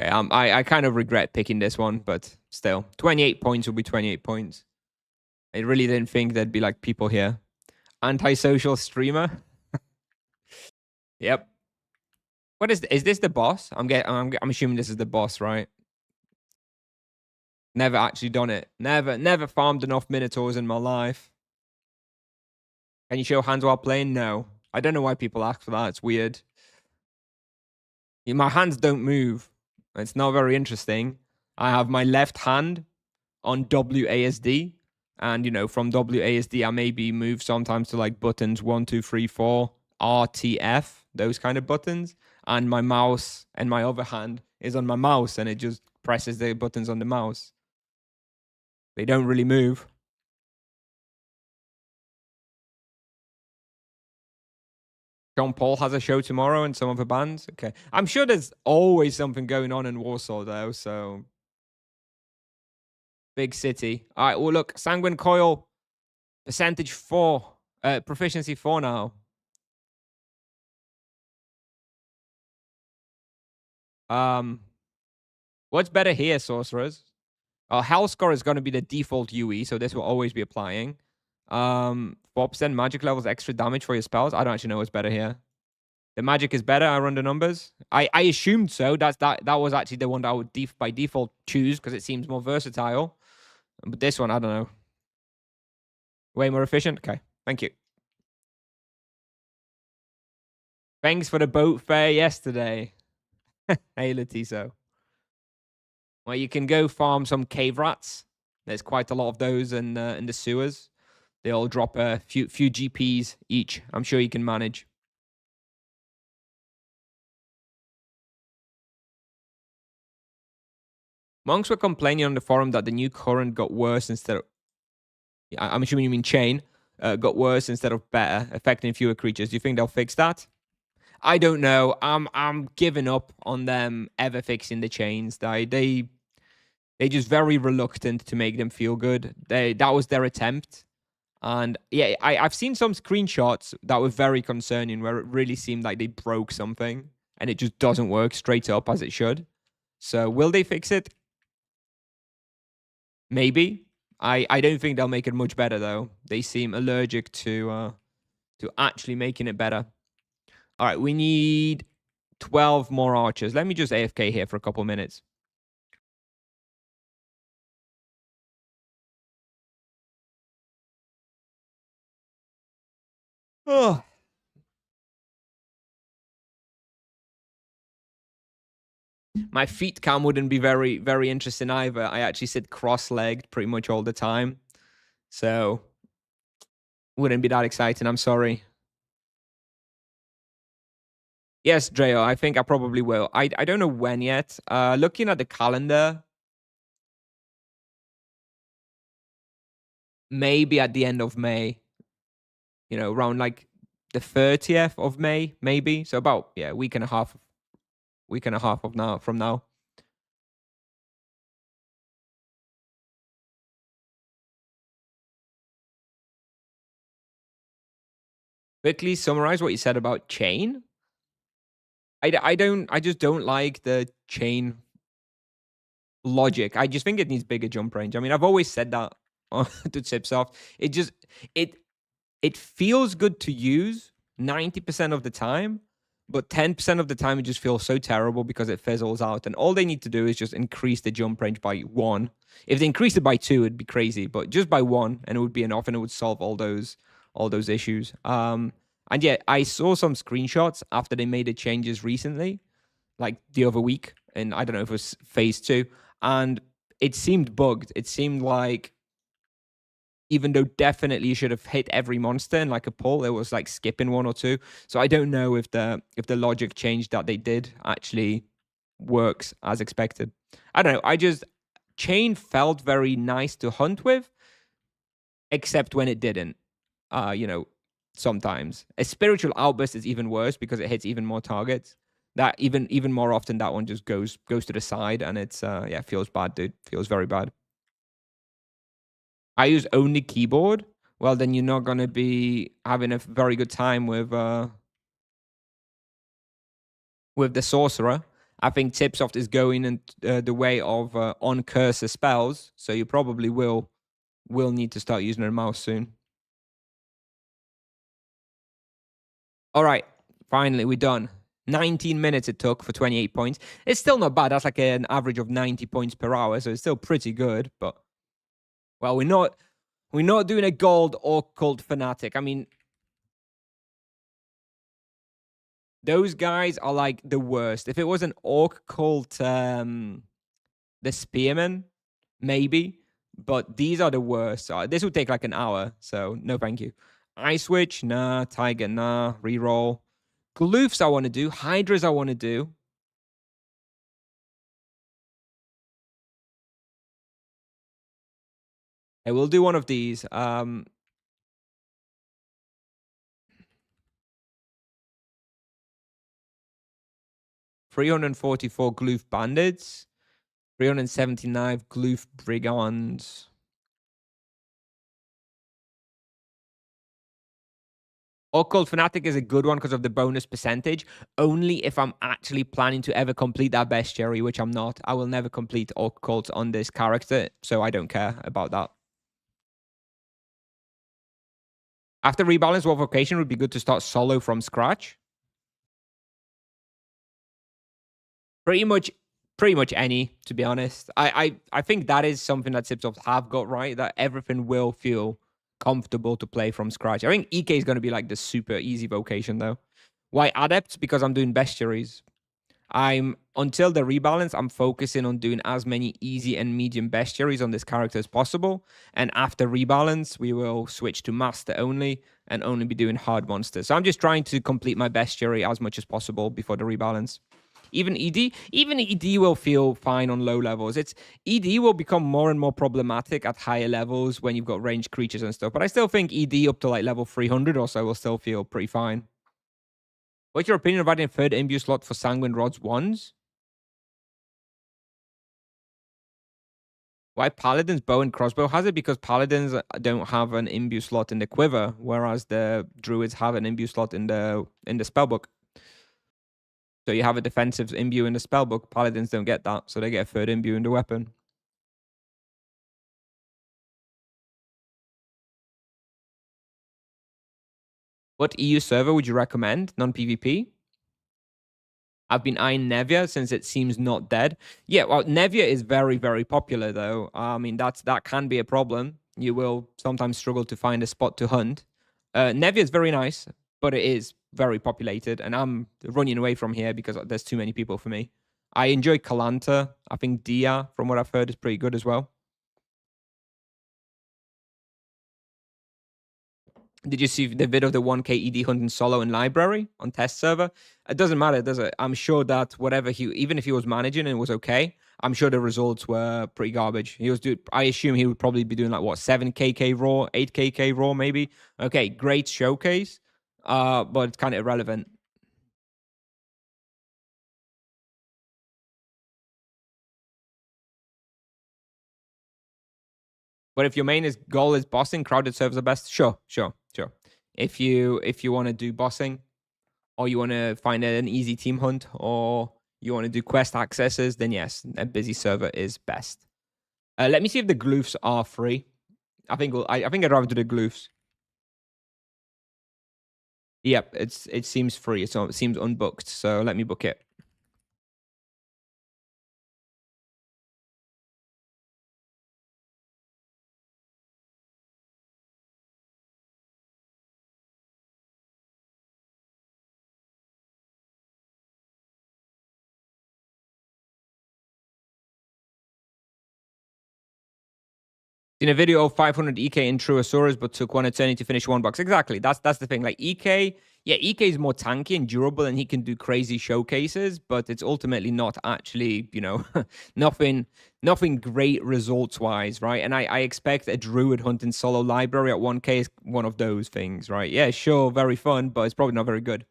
Okay, I kind of regret picking this one, but still, 28 points will be 28 points. I really didn't think there'd be like people here. Antisocial streamer. Yep. What is this the boss? I'm assuming this is the boss, right? Never actually done it. Never farmed enough Minotaurs in my life. Can you show hands while playing? No. I don't know why people ask for that. It's weird. My hands don't move. It's not very interesting. I have my left hand on WASD. And, you know, from WASD, I maybe move sometimes to like buttons 1, 2, 3, 4, RTF, those kind of buttons. And my mouse and my other hand is on my mouse and it just presses the buttons on the mouse. They don't really move. John Paul has a show tomorrow and some other bands. Okay. I'm sure there's always something going on in Warsaw, though, so. Big city. All right, well, look, Sanguine Coil, percentage 4, proficiency 4 now. What's better here, sorcerers? Hellscore is going to be the default UE, so this will always be applying. 4% magic levels, extra damage for your spells. I don't actually know what's better here. The magic is better. I run the numbers. I assumed so. That was actually the one that I would by default choose because it seems more versatile. But this one, I don't know. Way more efficient. Okay, thank you. Thanks for the boat fare yesterday. Hey, Latiso. Well, you can go farm some cave rats. There's quite a lot of those in the sewers. They all drop a few GPs each. I'm sure you can manage. Monks were complaining on the forum that the new current got worse instead of... I'm assuming you mean chain. Got worse instead of better, affecting fewer creatures. Do you think they'll fix that? I don't know. I'm giving up on them ever fixing the chains. They just very reluctant to make them feel good. That was their attempt. And yeah, I've seen some screenshots that were very concerning where it really seemed like they broke something and it just doesn't work straight up as it should. So will they fix it? Maybe. I don't think they'll make it much better though. They seem allergic to actually making it better. All right, we need 12 more archers. Let me just AFK here for a couple minutes. Oh. My feet cam wouldn't be very, very interesting either. I actually sit cross-legged pretty much all the time. So wouldn't be that exciting. I'm sorry. Yes, Dreo, I think I probably will. I don't know when yet. Looking at the calendar, maybe at the end of May. You know, around like the 30th of May, maybe. So about a week and a half of now from now. Quickly summarize what you said about chain. I just don't like the chain logic. I just think it needs bigger jump range. I mean, I've always said that to Tipsoft. It feels good to use 90% of the time, but 10% of the time it just feels so terrible because it fizzles out. And all they need to do is just increase the jump range by 1. If they increase it by 2, it'd be crazy, but just by 1, and it would be enough, and it would solve all those issues. And yeah, I saw some screenshots after they made the changes recently, like the other week, and I don't know if it was phase 2, and it seemed bugged. It seemed like, even though definitely you should have hit every monster in like a pull, it was like skipping 1 or 2. So I don't know if the logic change that they did actually works as expected. I don't know. Chain felt very nice to hunt with, except when it didn't. Sometimes a spiritual outburst is even worse because it hits even more targets. That even more often, that one just goes to the side, and it's feels bad, dude. Feels very bad. I use only keyboard. Well, then you're not gonna be having a very good time with the sorcerer. I think Tipsoft is going in the way of on cursor spells, so you probably will need to start using a mouse soon. All right, finally we're done. 19 minutes it took for 28 points. It's still not bad. That's like an average of 90 points per hour, so it's still pretty good. But well, we're not doing a gold or cult fanatic. I mean, those guys are like the worst. If it was an orc cult, the spearman, maybe. But these are the worst. So this would take like an hour. So no, thank you. Ice Switch, nah. Tiger, nah. Reroll. Gloofs I want to do. Hydras I want to do. I will do one of these. 344 Gloof Bandits. 379 Gloof Brigands. Occult Fanatic is a good one because of the bonus percentage. Only if I'm actually planning to ever complete that bestiary, which I'm not. I will never complete Occult on this character, so I don't care about that. After Rebalance, what vocation would be good to start solo from scratch? Pretty much any, to be honest. I think that is something that Tipsoft have got right, that everything will feel comfortable to play from scratch. I think EK is going to be like the super easy vocation, though. Why Adept? Because I'm doing bestiaries. Until the rebalance, I'm focusing on doing as many easy and medium bestiaries on this character as possible. And after rebalance, we will switch to master only and only be doing hard monsters. So I'm just trying to complete my bestiary as much as possible before the rebalance. Even ED will feel fine on low levels. ED will become more and more problematic at higher levels when you've got ranged creatures and stuff. But I still think ED up to like level 300 or so will still feel pretty fine. What's your opinion of adding a third imbue slot for Sanguine Rod's wands? Why Paladin's bow and crossbow has it? Because Paladins don't have an imbue slot in the quiver, whereas the Druids have an imbue slot in the spellbook. So you have a defensive imbue in the spellbook. Paladins don't get that, so they get a third imbue in the weapon. What EU server would you recommend? Non-PvP? I've been eyeing Nevia since it seems not dead. Yeah, well, Nevia is very, very popular though. I mean, that can be a problem. You will sometimes struggle to find a spot to hunt. Nevia is very nice, but it is very populated, and I'm running away from here because there's too many people for me. I enjoy Kalanta. I think Dia, from what I've heard, is pretty good as well. Did you see the vid of the 1K ED hunting solo in library on test server? It doesn't matter, does it? I'm sure that whatever even if he was managing and it was okay, I'm sure the results were pretty garbage. I assume he would probably be doing like what, 7KK raw, 8KK raw, maybe. Okay, great showcase, but it's kind of irrelevant. But if your main goal is bossing, crowded servers are best. Sure. If you want to do bossing, or you want to find an easy team hunt, or you want to do quest accesses, then yes, a busy server is best. Let me see if the glyphs are free. I think I'd rather do the glyphs. Yep, it seems free, so it seems unbooked. So let me book it. In a video of 500 EK in Truosaurus, but took one eternity to finish one box. Exactly. That's the thing. Like EK, yeah, EK is more tanky and durable, and he can do crazy showcases, but it's ultimately not actually, nothing great results wise, right? And I expect a druid hunting solo library at 1K is one of those things, right? Yeah, sure, very fun, but it's probably not very good.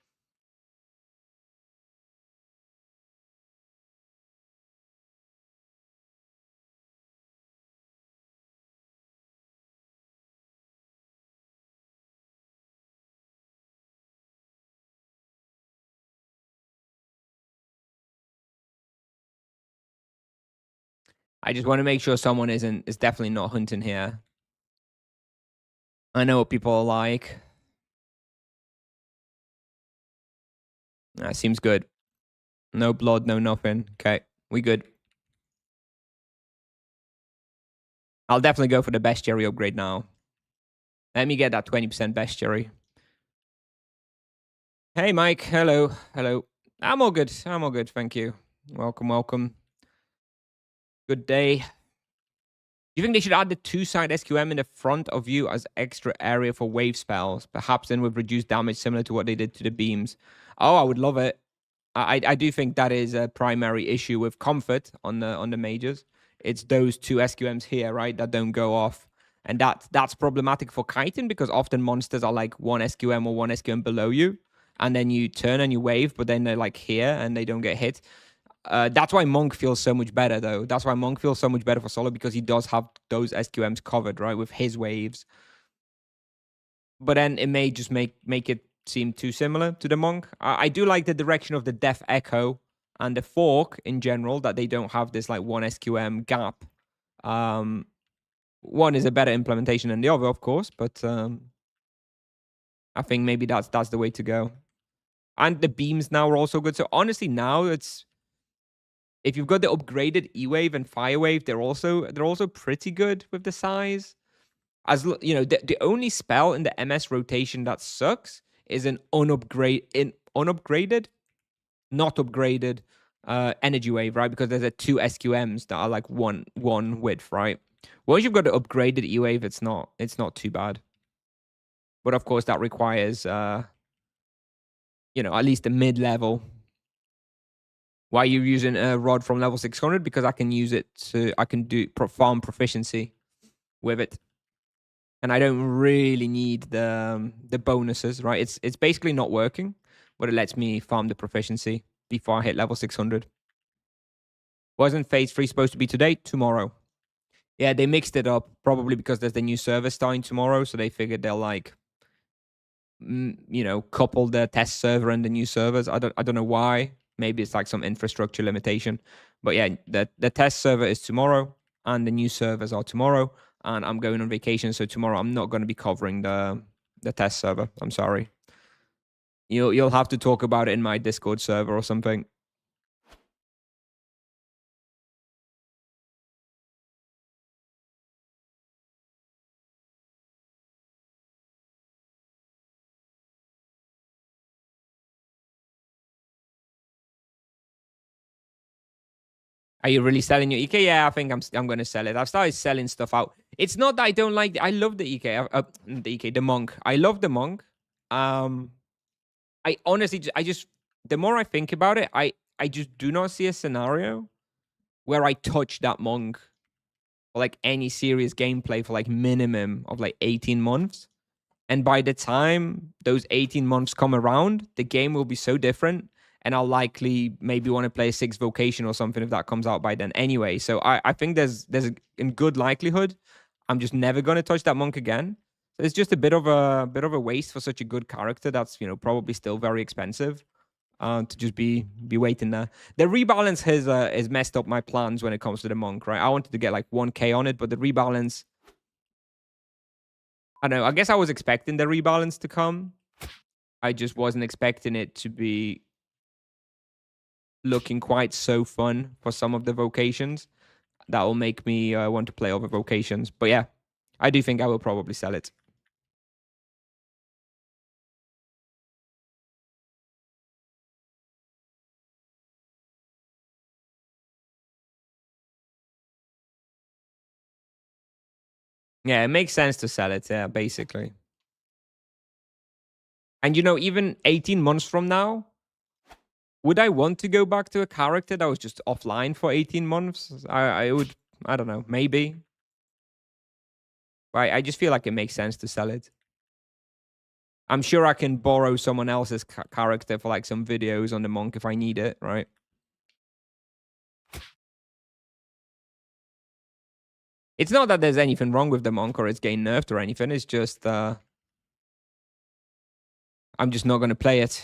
I just want to make sure someone is definitely not hunting here. I know what people are like. That seems good. No blood, no nothing. Okay, we good. I'll definitely go for the bestiary upgrade now. Let me get that 20% bestiary. Hey, Mike. Hello. I'm all good. Thank you. Welcome. Good day. Do you think they should add the two-side SQM in the front of you as extra area for wave spells? Perhaps then with reduced damage similar to what they did to the beams. Oh, I would love it. I do think that is a primary issue with comfort on the majors. It's those two SQMs here, right, that don't go off. And that's problematic for kiting because often monsters are like one SQM or one SQM below you. And then you turn and you wave, but then they're like here and they don't get hit. That's why Monk feels so much better, though. That's why Monk feels so much better for solo, because he does have those SQMs covered, right, with his waves. But then it may just make it seem too similar to the Monk. I do like the direction of the Death Echo and the Fork in general, that they don't have this like one SQM gap. One is a better implementation than the other, of course, but I think maybe that's the way to go. And the beams now are also good. So honestly, now it's, if you've got the upgraded E-Wave and Fire Wave, they're also pretty good with the size. As you know, the only spell in the MS rotation that sucks is an unupgraded, not upgraded Energy Wave, right? Because there's two SQMs that are like one width, right? Once you've got the upgraded E-Wave, it's not too bad. But of course, that requires at least a mid-level. Why are you using a rod from level 600? Because I can use it I can do farm proficiency with it. And I don't really need the bonuses, right? It's basically not working, but it lets me farm the proficiency before I hit level 600. Wasn't phase 3 supposed to be today? Tomorrow. Yeah, they mixed it up, probably because there's the new server starting tomorrow, so they figured they'll like couple the test server and the new servers. I don't know why. Maybe it's like some infrastructure limitation. But yeah, the test server is tomorrow and the new servers are tomorrow. And I'm going on vacation, so tomorrow I'm not going to be covering the test server. I'm sorry. You'll have to talk about it in my Discord server or something. Are you really selling your EK? Yeah, I think I'm going to sell it. I've started selling stuff out. It's not that I don't like. I love the EK. The monk. I love the monk. I honestly, I just the more I think about it, I just do not see a scenario where I touch that monk for like any serious gameplay for like minimum of like 18 months. And by the time those 18 months come around, the game will be so different. And I'll likely maybe want to play a 6th vocation or something if that comes out by then anyway. So I think there's a good likelihood I'm just never gonna touch that monk again. So it's just a bit of a waste for such a good character that's probably still very expensive. To just be waiting there. The rebalance has messed up my plans when it comes to the monk, right? I wanted to get like 1k on it, but the rebalance, I don't know. I guess I was expecting the rebalance to come. I just wasn't expecting it to be looking quite so fun for some of the vocations. That will make me want to play other vocations. But yeah, I do think I will probably sell it. Yeah, it makes sense to sell it. Yeah, basically. And even 18 months from now, would I want to go back to a character that was just offline for 18 months? I would, I don't know, maybe. But I just feel like it makes sense to sell it. I'm sure I can borrow someone else's character for like some videos on the monk if I need it, right? It's not that there's anything wrong with the monk or it's getting nerfed or anything. It's just I'm just not going to play it.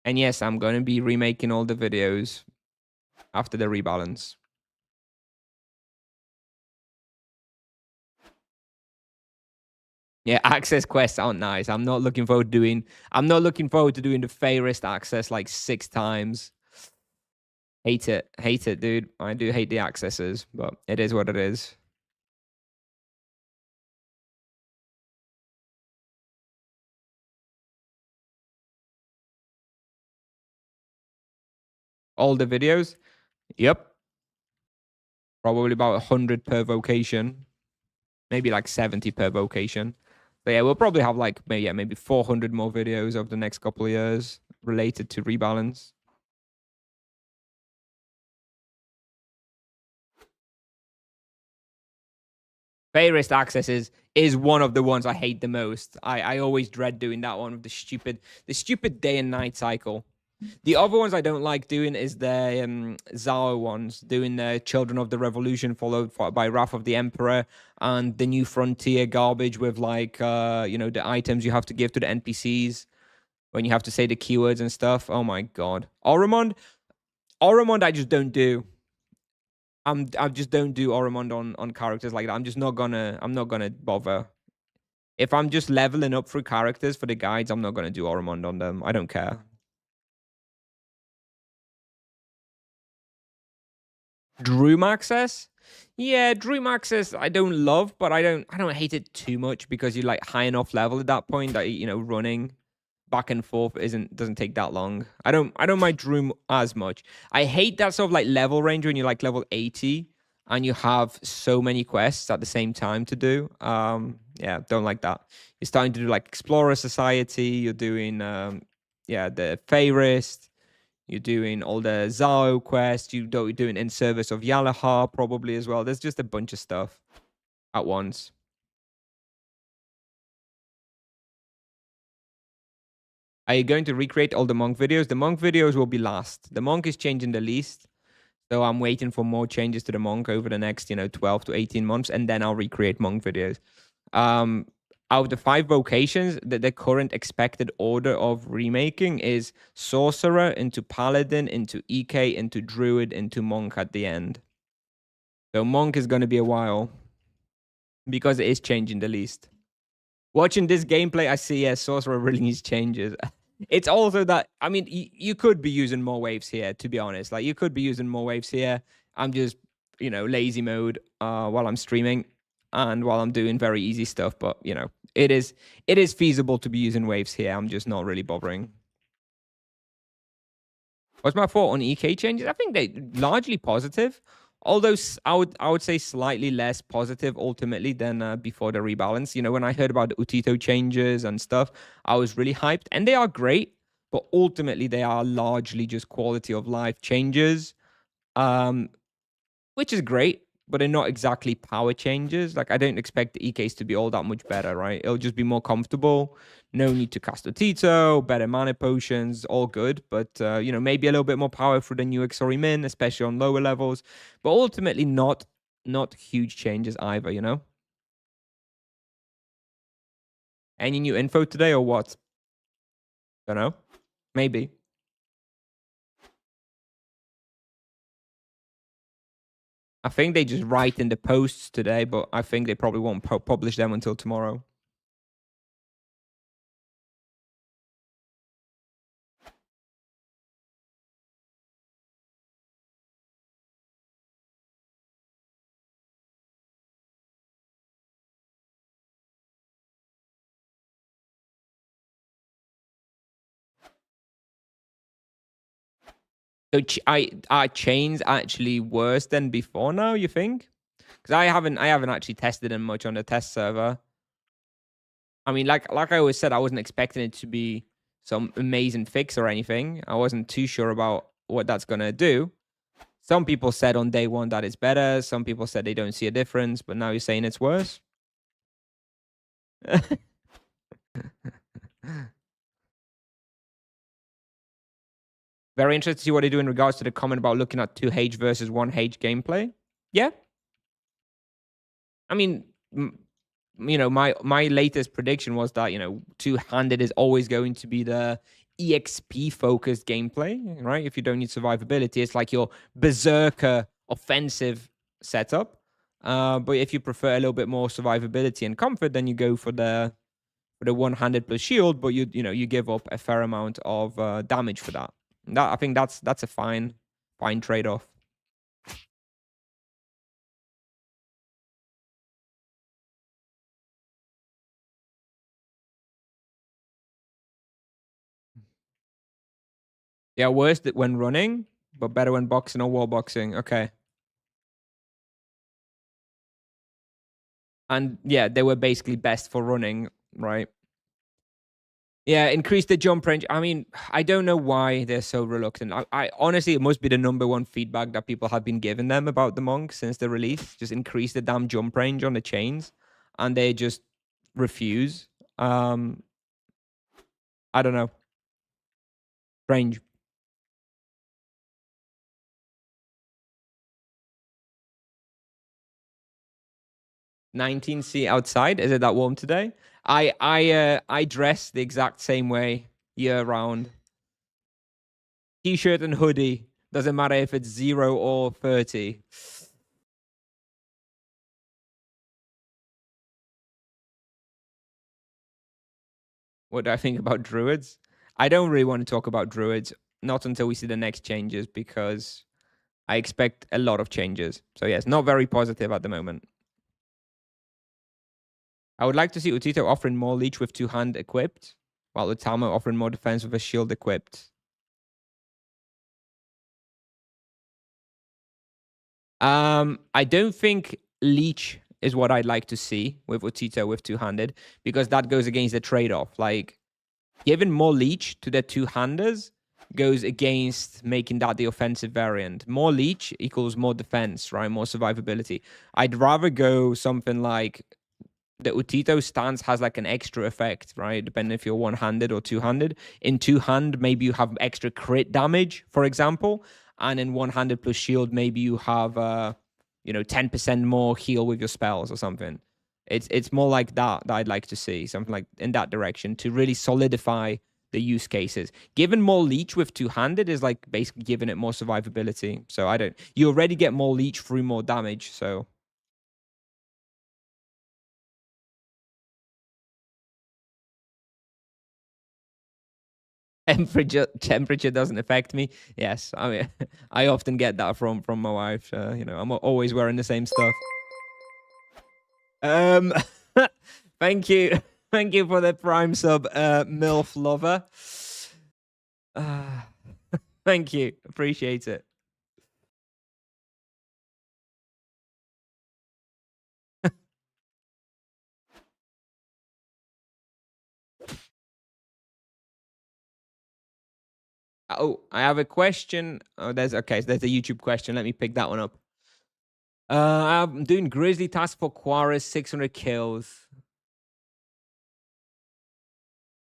And yes, I'm going to be remaking all the videos after the rebalance. Yeah, access quests aren't nice. I'm not looking forward to doing the fairest access like 6 times. Hate it, dude. I do hate the accesses, but it is what it is. All the videos? Yep. Probably about 100 per vocation. Maybe like 70 per vocation. But yeah, we'll probably have like maybe 400 more videos over the next couple of years related to rebalance. Fairest access is one of the ones I hate the most. I always dread doing that one with the stupid day and night cycle. The other ones I don't like doing is the Zao ones, doing the Children of the Revolution followed by Wrath of the Emperor and the New Frontier garbage with like the items you have to give to the NPCs when you have to say the keywords and stuff. Oh my god. Oromond I just don't do. I just don't do Oromond on characters like that. I'm not gonna bother. If I'm just leveling up through characters for the guides, I'm not gonna do Oromond on them. I don't care. Droom access? Yeah, Droom access I don't love, but I don't hate it too much because you're like high enough level at that point that running back and forth doesn't take that long. I don't mind Droom as much. I hate that sort of like level range when you're like level 80 and you have so many quests at the same time to do. Yeah, don't like that. You're starting to do like Explorer Society, you're doing the Fairist, you're doing all the Zao quests, you're doing In Service of Yalahar probably as well. There's just a bunch of stuff at once. Are you going to recreate all the monk videos? The monk videos will be last. The monk is changing the least. So I'm waiting for more changes to the monk over the next, 12 to 18 months, and then I'll recreate monk videos. Out of the 5 vocations, the current expected order of remaking is Sorcerer into Paladin into EK into Druid into Monk at the end. So Monk is going to be a while because it is changing the least. Watching this gameplay, I see, Sorcerer really needs changes. It's also that, I mean, you could be using more waves here, to be honest. Like, you could be using more waves here. I'm just, lazy mode while I'm streaming and while I'm doing very easy stuff. But, it is feasible to be using waves here. I'm just not really bothering. What's my thought on EK changes? I think they largely positive, although I would say slightly less positive ultimately than before the rebalance. When I heard about the Utito changes and stuff, I was really hyped, and they are great, but ultimately they are largely just quality of life changes. Which is great, but they're not exactly power changes. Like, I don't expect the EKs to be all that much better, right? It'll just be more comfortable. No need to cast a Tito, better mana potions, all good. But, maybe a little bit more power through the new Exori Min, especially on lower levels. But ultimately not huge changes either. Any new info today or what? Don't know. Maybe. I think they just write in the posts today, but I think they probably won't publish them until tomorrow. So are chains actually worse than before now, you think? Because I haven't actually tested them much on the test server. I mean, like I always said, I wasn't expecting it to be some amazing fix or anything. I wasn't too sure about what that's gonna do. Some people said on day one that it's better. Some people said they don't see a difference, but now you're saying it's worse. Very interested to see what they do in regards to the comment about looking at 2H versus 1H gameplay. Yeah. I mean, my latest prediction was that, two-handed is always going to be the EXP focused gameplay, right? If you don't need survivability, it's like your berserker offensive setup. But if you prefer a little bit more survivability and comfort, then you go for the one-handed plus shield, but you give up a fair amount of damage for that. I think that's a fine trade-off. Yeah, worse when running, but better when boxing or wall boxing. Okay. And yeah, they were basically best for running, right? Yeah, increase the jump range. I mean, I don't know why they're so reluctant. I honestly, it must be the number one feedback that people have been giving them about the monk since the release. Just increase the damn jump range on the chains, and they just refuse. I don't know. Range. 19C outside. Is it that warm today? I dress the exact same way year round. T-shirt and hoodie. Doesn't matter if it's 0 or 30. What do I think about druids? I don't really want to talk about druids, not until we see the next changes, because I expect a lot of changes. So yes, not very positive at the moment. I would like to see Utito offering more leech with two-hand equipped, while Utama offering more defense with a shield equipped. I don't think leech is what I'd like to see with Utito with two-handed, because that goes against the trade-off. Like, giving more leech to the two-handers goes against making that the offensive variant. More leech equals more defense, right? More survivability. I'd rather go something like the Utito stance has like an extra effect, right? Depending if you're one-handed or two-handed. In two-hand, maybe you have extra crit damage, for example. And in one-handed plus shield, maybe you have 10% more heal with your spells or something. It's more like that I'd like to see, something like in that direction to really solidify the use cases. Given more leech with two-handed is like basically giving it more survivability. So you already get more leech through more damage. So Temperature doesn't affect me. Yes, I mean, I often get that from my wife. I'm always wearing the same stuff. Um, thank you, thank you for the Prime sub, MILF lover. Uh, thank you, appreciate it. Oh, I have a question. Oh, there's a YouTube question. Let me pick that one up. I'm doing Grizzly task for Quares, 600 kills.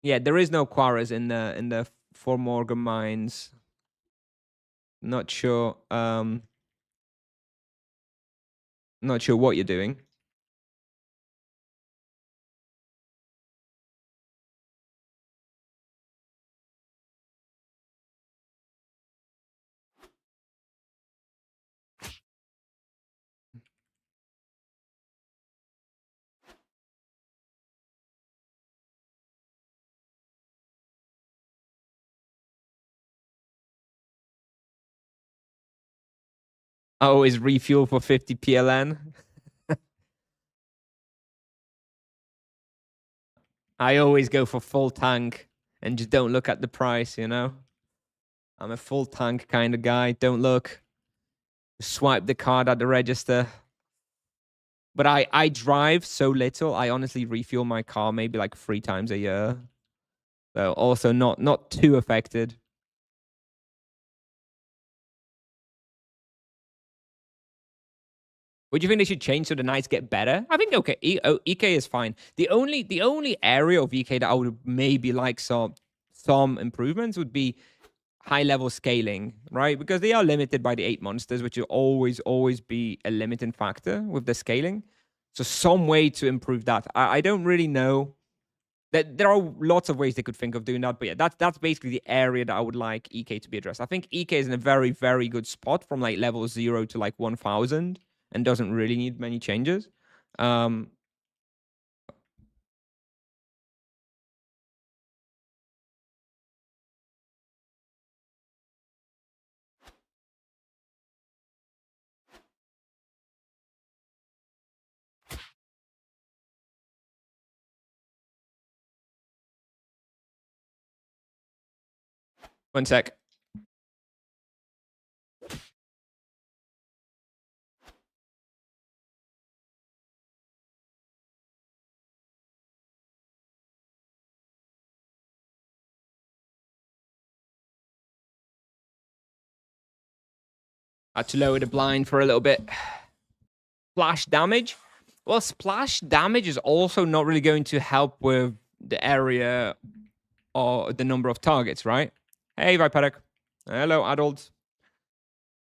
Yeah, there is no Quares in the Fort Morgan mines. Not sure. Not sure what you're doing. I always refuel for 50 PLN. I always go for full tank and just don't look at the price, you know? I'm a full tank kind of guy. Don't look. Swipe the card at the register. But I drive so little. I honestly refuel my car maybe like 3 times a year. So also not too affected. What do you think they should change so the nights get better? I think okay, EK is fine. The only area of EK that I would maybe like some improvements would be high level scaling, right? Because they are limited by the 8 monsters, which will always be a limiting factor with the scaling. So some way to improve that. I don't really know. There are lots of ways they could think of doing that, but yeah, that's basically the area that I would like EK to be addressed. I think EK is in a very, very good spot from like level 0 to like 1000 and doesn't really need many changes. 1 sec. I had to lower the blind for a little bit. Splash damage. Well, splash damage is also not really going to help with the area or the number of targets, right? Hey, Vipadek. Hello, adults.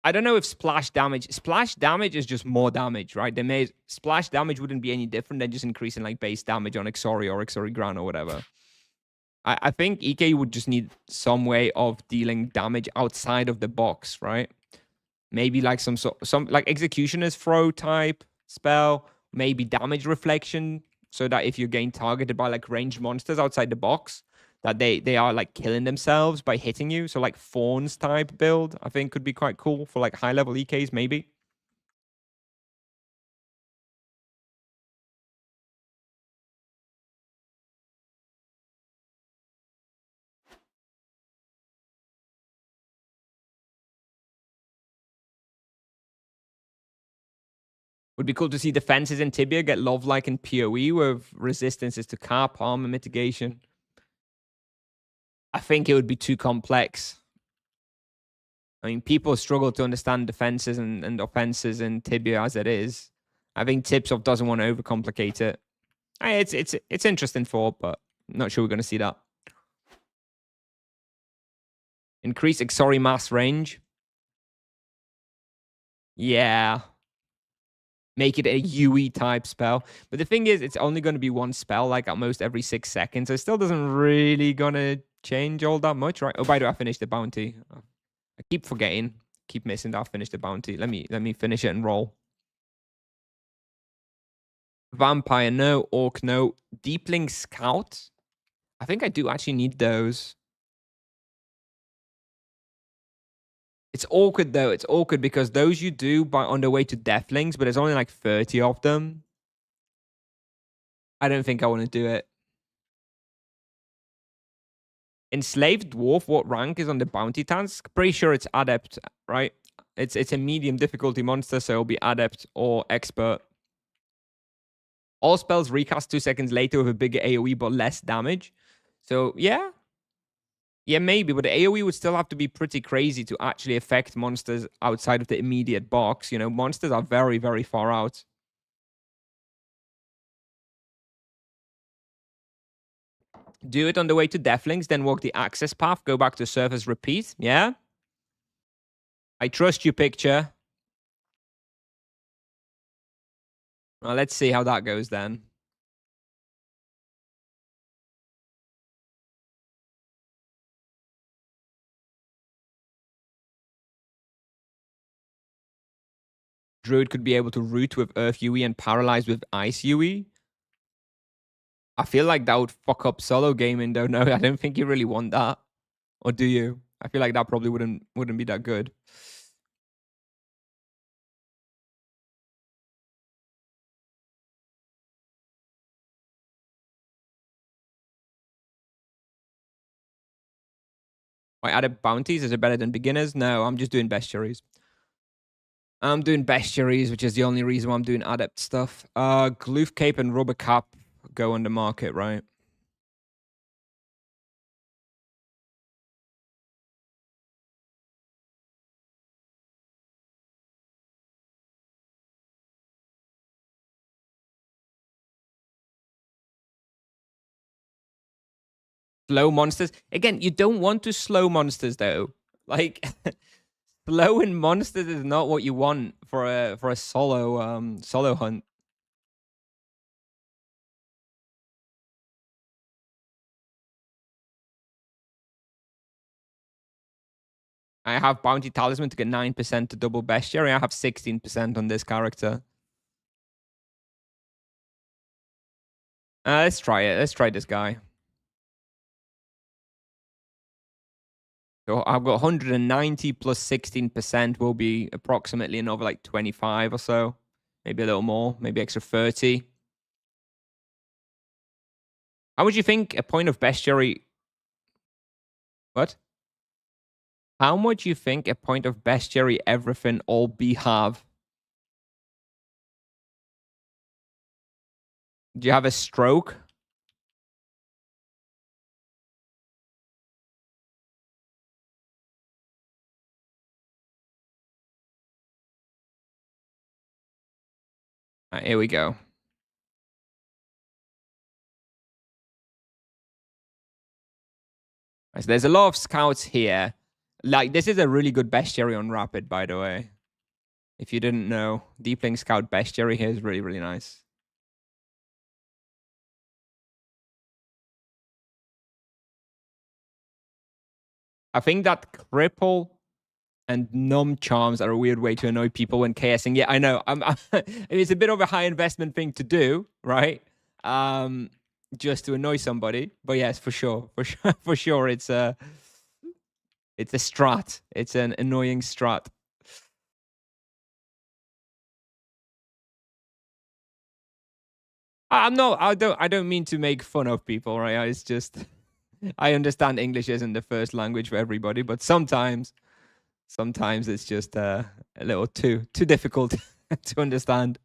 I don't know if splash damage is just more damage, right? Splash damage wouldn't be any different than just increasing like base damage on Ixori or Ixori Ground or whatever. I think EK would just need some way of dealing damage outside of the box, right? Maybe like some like Executioner's Throw type spell, maybe damage reflection, so that if you're getting targeted by like ranged monsters outside the box, that they are like killing themselves by hitting you. So like Fawns type build, I think could be quite cool for like high level EKs, maybe. Would be cool to see defenses in Tibia get love like in PoE with resistances to carp, armor mitigation. I think it would be too complex. I mean, people struggle to understand defenses and offenses in Tibia as it is. I think Tipsov doesn't want to overcomplicate it. It's interesting thought, but I'm not sure we're going to see that. Increase Ixori mass range. Yeah. Make it a UE type spell. But the thing is, it's only going to be one spell, like at most every 6 seconds. So it still doesn't really going to change all that much, right? Oh, by the way, I finished the bounty. I keep forgetting. Keep missing that I finished the bounty. Let me finish it and roll. Vampire, no. Orc, no. Deepling Scout. I think I do actually need those. It's awkward though. It's awkward because those you do by on the way to Deathlings, but there's only like 30 of them. I don't think I want to do it. Enslaved Dwarf, what rank is on the bounty task? Pretty sure it's Adept, right? It's a medium difficulty monster, so it'll be Adept or Expert. All spells recast 2 seconds later with a bigger AoE but less damage. So, yeah. Yeah, maybe, but the AoE would still have to be pretty crazy to actually affect monsters outside of the immediate box. You know, monsters are very, very far out. Do it on the way to Deathlings, then walk the access path, go back to surface, repeat. Yeah? I trust you, picture. Well, let's see how that goes then. Druid could be able to root with Earth UE and paralyze with Ice UE. I feel like that would fuck up solo gaming, though. No, I don't think you really want that. Or do you? I feel like that probably wouldn't be that good. I added bounties. Is it better than beginners? No, I'm just doing bestiaries. I'm doing bestiaries, which is the only reason why I'm doing adept stuff. Gloof Cape and Rubber Cap go on the market, right? Slow monsters. Again, you don't want to slow monsters though. Like slowing monsters is not what you want for a solo hunt. I have Bounty Talisman to get 9% to double bestiary. I have 16% on this character. Let's try it. Let's try this guy. So I've got 190 plus 16% will be approximately another like 25 or so. Maybe a little more. Maybe extra 30. How would you think a point of bestiary... What? How much you think a point of bestiary everything all be have? Do you have a stroke? Here we go. So there's a lot of scouts here. Like, this is a really good bestiary on Rapid, by the way. If you didn't know, Deepling Scout bestiary here is really, really nice. I think that cripple and numb charms are a weird way to annoy people when KSing. Yeah, I know. It's a bit of a high investment thing to do, right? Just to annoy somebody. But yes, for sure, for sure, it's a strat. It's an annoying strat. I don't mean to make fun of people, right? It's just I understand English isn't the first language for everybody, but sometimes it's just a little too difficult to understand.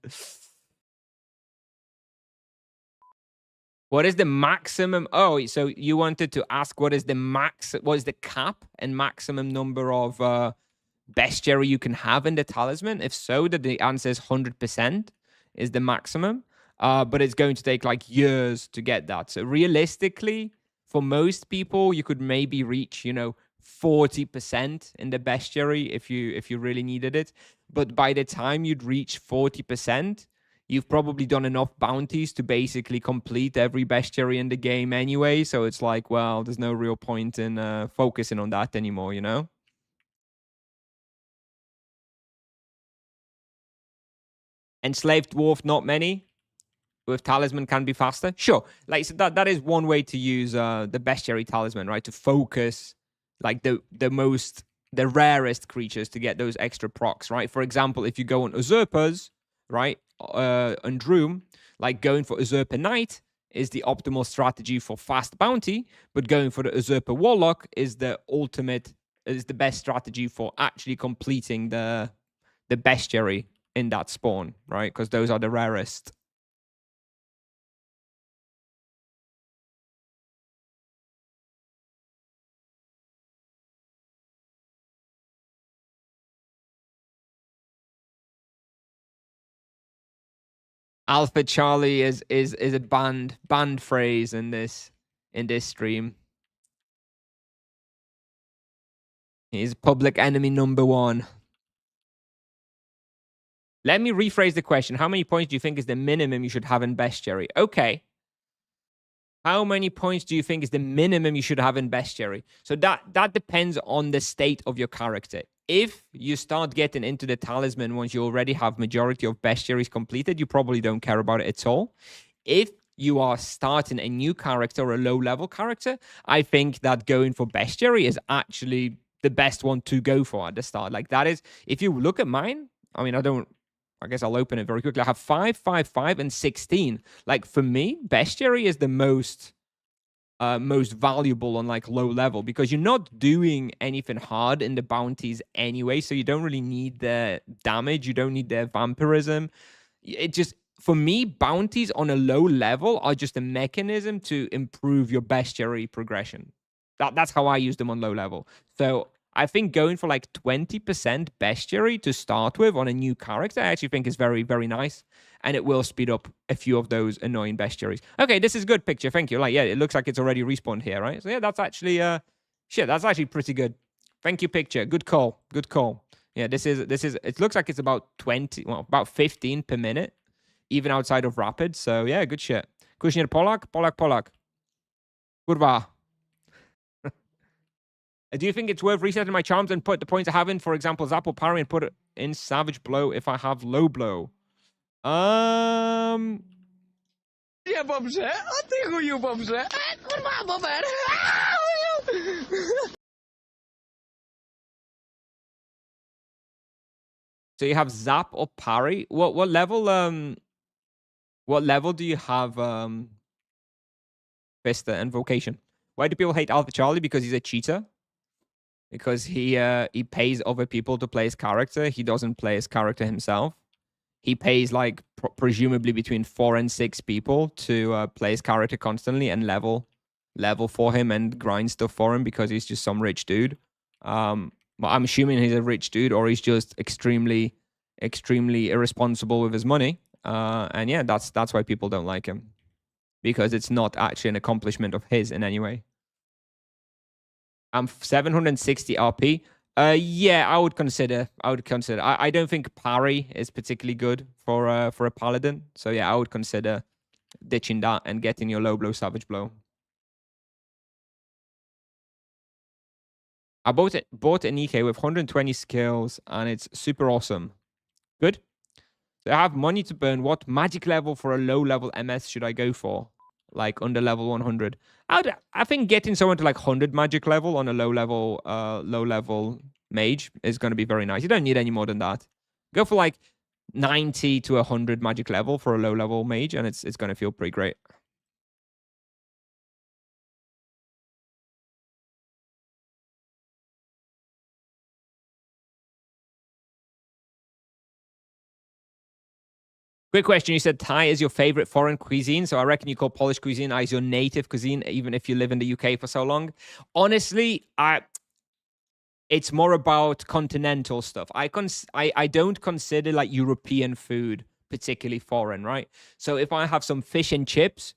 What is the maximum? Oh, so you wanted to ask what is the cap and maximum number of bestiary you can have in the talisman? If so, then the answer is 100% is the maximum. But it's going to take like years to get that. So realistically, for most people, you could maybe reach, 40% in the bestiary if you really needed it. But by the time you'd reach 40%, you've probably done enough bounties to basically complete every bestiary in the game anyway. So it's like, well, there's no real point in focusing on that anymore, you know? Enslaved Dwarf, not many. With Talisman can be faster. Sure. Like, so that is one way to use the bestiary talisman, right? To focus like the most the rarest creatures to get those extra procs, right? For example, if you go on Usurpers, right, and Droom, like going for Usurper Knight is the optimal strategy for fast bounty, but going for the Usurper Warlock is the best strategy for actually completing the bestiary in that spawn, right? Because those are the rarest. Alpha Charlie is a banned phrase in this stream. He's public enemy number one. Let me rephrase the question. How many points do you think is the minimum you should have in bestiary? Okay. How many points do you think is the minimum you should have in bestiary? So that depends on the state of your character. If you start getting into the talisman once you already have majority of bestiaries completed, you probably don't care about it at all. If you are starting a new character or a low level character, I think that going for bestiary is actually the best one to go for at the start. Like that is, if you look at mine, I mean, I guess I'll open it very quickly. I have 5, 5, 5, and 16. Like for me, bestiary is the most valuable on like low level because you're not doing anything hard in the bounties anyway, so you don't really need the damage, you don't need the vampirism. It just, for me, bounties on a low level are just a mechanism to improve your bestiary progression. That's how I use them on low level. So I think going for like 20% bestiary to start with on a new character, I actually think is very, very nice. And it will speed up a few of those annoying bestiaries. Okay, this is good picture. Thank you. Like, yeah, it looks like it's already respawned here, right? So yeah, that's actually that's actually pretty good. Thank you, picture. Good call. Good call. Yeah, this is it looks like it's about 20, well, about 15 per minute, even outside of rapid. So yeah, good shit. Kushner Polak. Kurwa. Do you think it's worth resetting my charms and put the points I have in, for example, Zap or Parry, and put it in Savage Blow if I have Low Blow? Nie dobrze, a ty chuju dobrze. Kurwa, bober. So you have Zap or Parry. What level do you have Vista and Vocation? Why do people hate Alpha Charlie? Because he's a cheater. Because he pays other people to play his character. He doesn't play his character himself. He pays like presumably between 4 and 6 people to play his character constantly and level for him and grind stuff for him because he's just some rich dude. But I'm assuming he's a rich dude or he's just extremely irresponsible with his money. And yeah, that's why people don't like him, because it's not actually an accomplishment of his in any way. I'm 760 RP. Yeah, I would consider. I don't think Parry is particularly good for a paladin. So yeah, I would consider ditching that and getting your low blow savage blow. I bought an EK with 120 skills and it's super awesome. Good. So I have money to burn. What magic level for a low level MS should I go for? Like under level 100. I think getting someone to like 100 magic level on a low level mage is going to be very nice. You don't need any more than that. Go for like 90 to 100 magic level for a low level mage, and it's going to feel pretty great. Quick question. You said Thai is your favorite foreign cuisine. So I reckon you call Polish cuisine as your native cuisine, even if you live in the UK for so long. Honestly, it's more about continental stuff. I don't consider like European food particularly foreign, right? So if I have some fish and chips,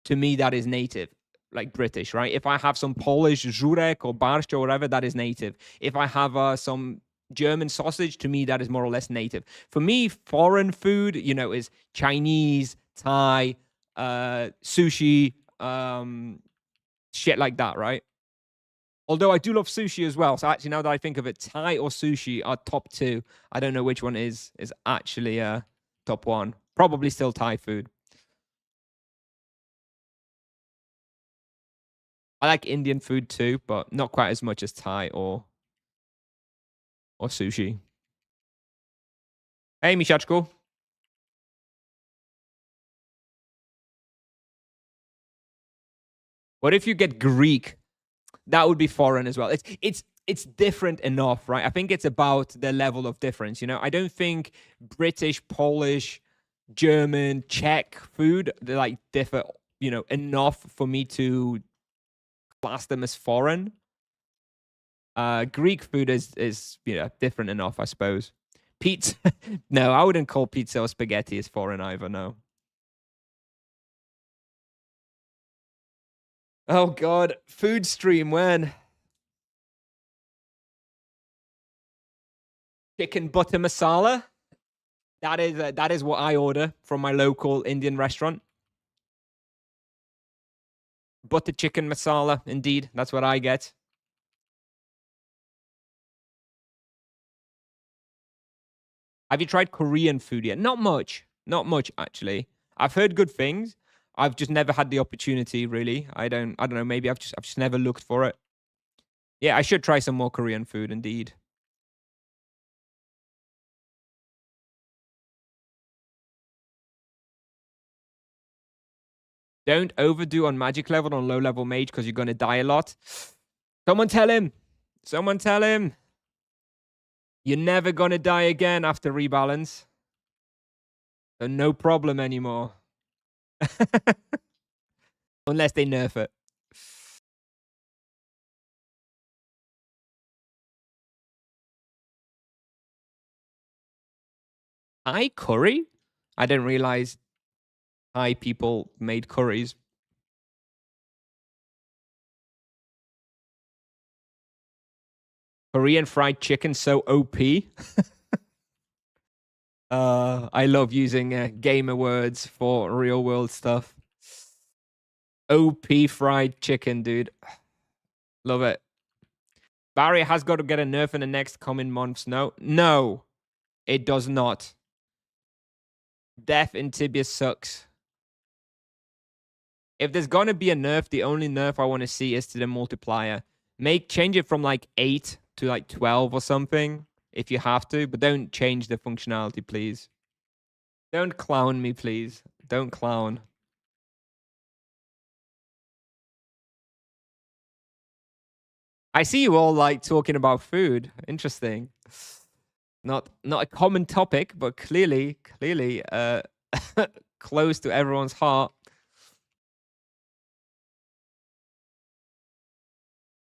to me that is native, like British, right? If I have some Polish żurek or barszcz or whatever, that is native. If I have some German sausage, to me that is more or less native. For me, foreign food, is Chinese, Thai, sushi, shit like that, right? Although I do love sushi as well. So actually, now that I think of it, Thai or sushi are top 2. I don't know which one is actually top 1. Probably still Thai food. I like Indian food too, but not quite as much as Thai or Or sushi. Hey, Mishaczku. What if you get Greek? That would be foreign as well. It's different enough, right? I think it's about the level of difference. You know, I don't think British, Polish, German, Czech food, they like differ, you know, enough for me to class them as foreign. Greek food is you know, different enough, I suppose. Pizza, no, I wouldn't call pizza or spaghetti as foreign either. No. Oh God, food stream when? Chicken butter masala. That is what I order from my local Indian restaurant. Butter chicken masala, indeed. That's what I get. Have you tried Korean food yet? Not much. Not much, actually. I've heard good things. I've just never had the opportunity, really. I don't know. Maybe I've just never looked for it. Yeah, I should try some more Korean food, indeed. Don't overdo on magic level on low level mage because you're going to die a lot. Someone tell him. Someone tell him. You're never going to die again after rebalance. So no problem anymore. Unless they nerf it. Thai curry? I didn't realize Thai people made curries. Korean fried chicken, so OP. I love using gamer words for real world stuff. OP fried chicken, dude. Love it. Barrier has got to get a nerf in the next coming months. No, it does not. Death in Tibia sucks. If there's gonna be a nerf, the only nerf I want to see is to the multiplier. Change it from like 8 to like 12 or something if you have to, but don't change the functionality, please. Don't clown me, please. Don't clown. I see you all like talking about food. Interesting. Not a common topic, but clearly close to everyone's heart.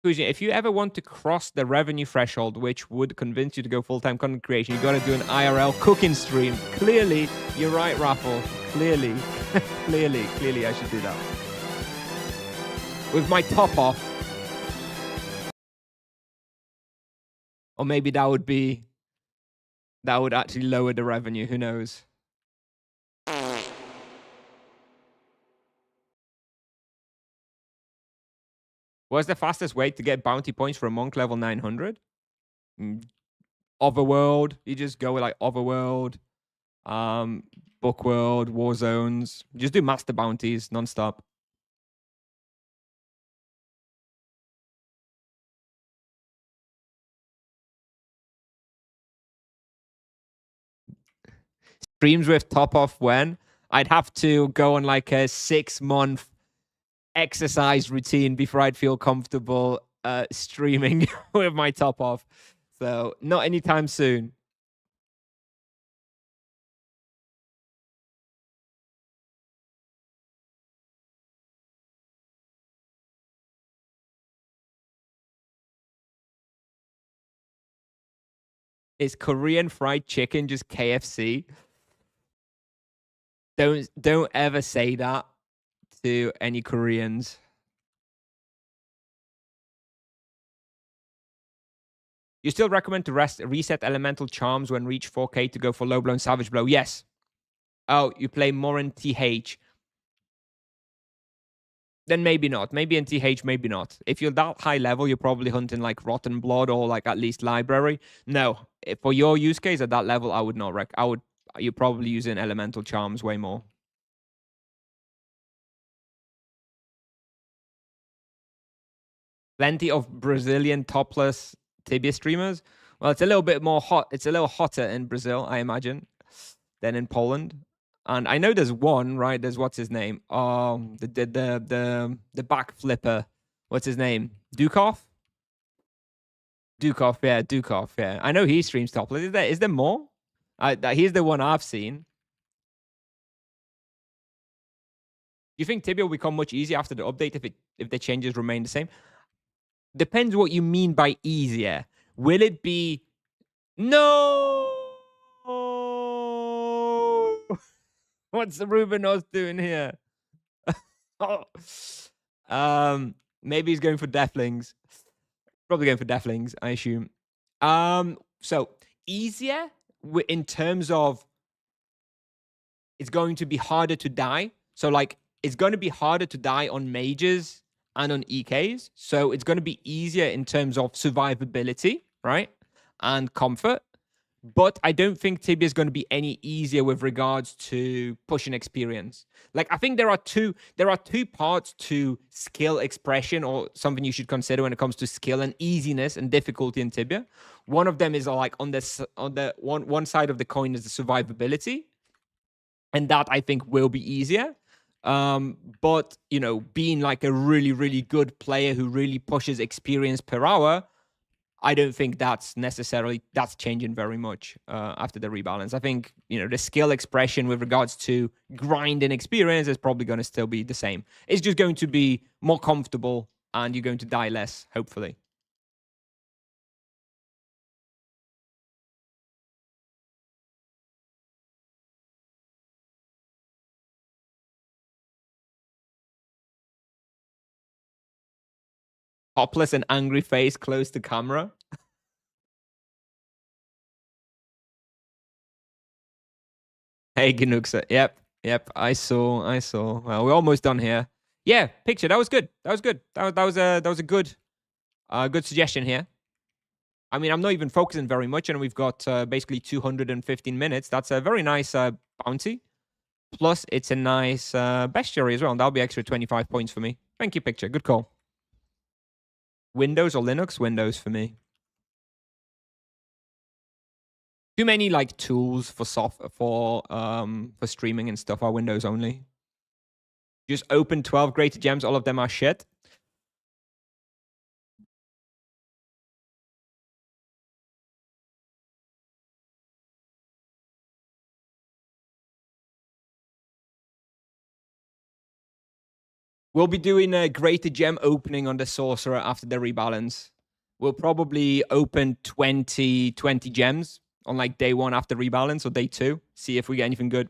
If you ever want to cross the revenue threshold, which would convince you to go full-time content creation, you got to do an IRL cooking stream. Clearly, you're right, Raffle. Clearly, clearly, I should do that. With my top off. Or maybe that would actually lower the revenue. Who knows? What's the fastest way to get bounty points for a monk level 900? Overworld. You just go with like Overworld, Bookworld, War Zones. Just do master bounties non-stop. Streams with top off when? I'd have to go on like a 6-month exercise routine before I'd feel comfortable streaming with my top off. So not anytime soon. Is Korean fried chicken just KFC? Don't ever say that to any Koreans. You still recommend to reset elemental charms when reach 4K to go for low blow and savage blow? Yes. Oh, you play more in TH. Then maybe not. Maybe in TH, maybe not. If you're that high level, you're probably hunting like Rotten Blood or like at least Library. No, for your use case at that level, I would not you're probably using elemental charms way more. Plenty of Brazilian topless Tibia streamers. Well, it's a little bit more hot. It's a little hotter in Brazil, I imagine, than in Poland. And I know there's one, right? There's what's his name? The back flipper. What's his name? Dukov? Dukov, yeah, Dukov, yeah. I know he streams topless. Is there more? He's the one I've seen. Do you think Tibia will become much easier after the update if the changes remain the same? Depends what you mean by easier. Will it be no? What's the Rubenos doing here? Maybe he's going for Deathlings. Probably going for Deathlings, I assume. So easier in terms of it's going to be harder to die. So like it's going to be harder to die on mages and on EKs. So it's going to be easier in terms of survivability, right? And comfort. But I don't think Tibia is going to be any easier with regards to pushing experience. Like I think there are two parts to skill expression, or something you should consider when it comes to skill and easiness and difficulty in Tibia. One of them is like on the one side of the coin is the survivability, and that I think will be easier. But you know, being like a really, really good player who really pushes experience per hour, I don't think that's changing very much after the rebalance. I think, you know, the skill expression with regards to grinding experience is probably going to still be the same. It's just going to be more comfortable and you're going to die less, hopefully. Topless and angry face close to camera. Hey, Ganuxa. Yep. I saw. Well, we're almost done here. Yeah, picture. That was good. That was a good suggestion here. I mean, I'm not even focusing very much, and we've got basically 215 minutes. That's a very nice bounty. Plus, it's a nice bestiary as well, and that'll be extra 25 points for me. Thank you, picture. Good call. Windows or Linux? Windows for me. Too many like tools for streaming and stuff are Windows only. Just open 12 greater gems. All of them are shit. We'll be doing a greater gem opening on the sorcerer after the rebalance. We'll probably open 20 gems on like day 1 after rebalance or day 2. See if we get anything good.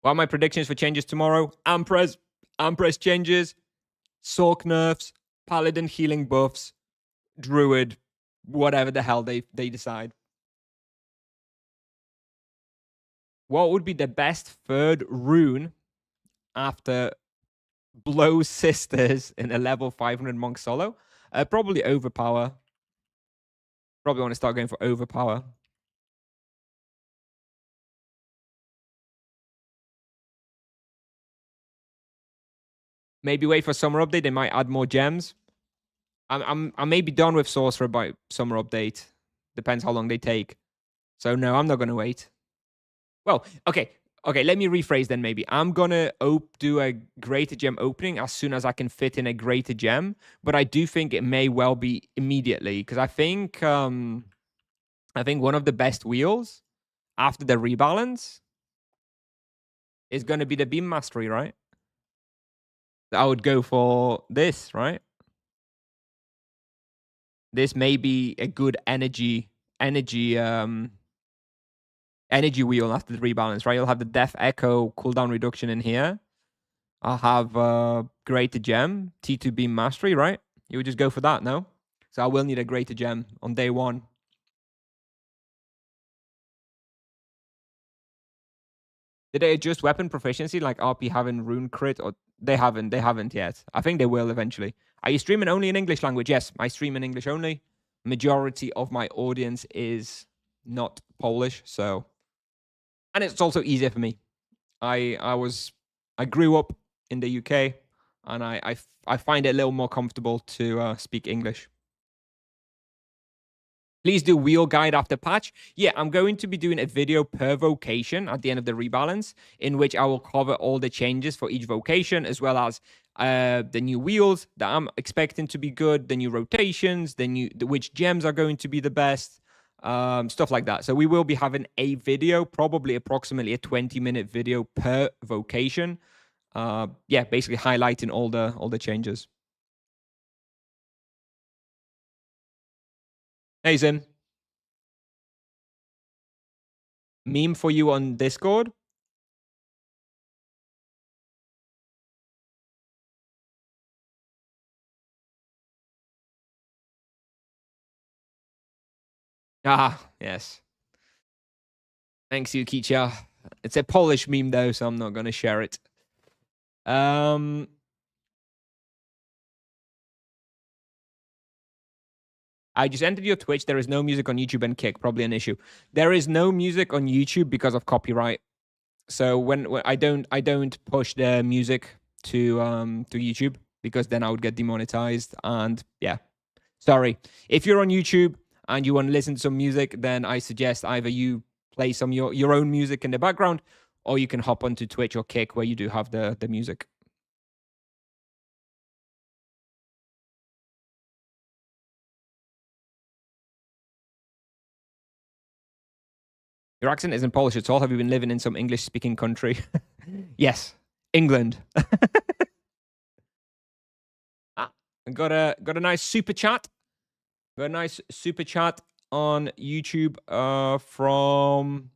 What are my predictions for changes tomorrow? Ampress changes, SORC nerfs, Paladin healing buffs, Druid, whatever the hell they decide. What would be the best third rune after Blow Sisters in a level 500 monk solo? Probably Overpower. Probably want to start going for Overpower. Maybe wait for summer update. They might add more gems. I may be done with Sorcerer by summer update. Depends how long they take. So no, I'm not gonna wait. Well, okay. Let me rephrase then. Maybe I'm gonna do a greater gem opening as soon as I can fit in a greater gem. But I do think it may well be immediately because I think one of the best wheels after the rebalance is gonna be the Beam Mastery, right? I would go for this, right? This may be a good energy wheel after the rebalance, right? You'll have the Death Echo cooldown reduction in here. I'll have Greater Gem, T2 Beam Mastery, right? You would just go for that, no? So I will need a Greater Gem on day 1. Did they adjust weapon proficiency like RP having rune crit? Or they haven't yet. I think they will eventually. Are you streaming only in English language? Yes, I stream in English only. Majority of my audience is not Polish, so... And it's also easier for me. I grew up in the UK, and I find it a little more comfortable to speak English. Please do wheel guide after patch. Yeah, I'm going to be doing a video per vocation at the end of the rebalance, in which I will cover all the changes for each vocation, as well as the new wheels that I'm expecting to be good, the new rotations, which gems are going to be the best, stuff like that. So we will be having a video, probably approximately a 20-minute video per vocation. Yeah, basically highlighting all the changes. Hey, Zim. Meme for you on Discord. Ah, yes. Thanks, Yukicha. It's a Polish meme, though, so I'm not going to share it. I just entered your Twitch. There is no music on YouTube and Kick. Probably an issue. There is no music on YouTube because of copyright. So when I don't push the music to YouTube, because then I would get demonetized. And yeah, sorry. If you're on YouTube and you want to listen to some music, then I suggest either you play some your own music in the background, or you can hop onto Twitch or Kick where you do have the music. Your accent isn't Polish at all. Have you been living in some English-speaking country? Yes, England. Got a nice super chat. Got a nice super chat on YouTube from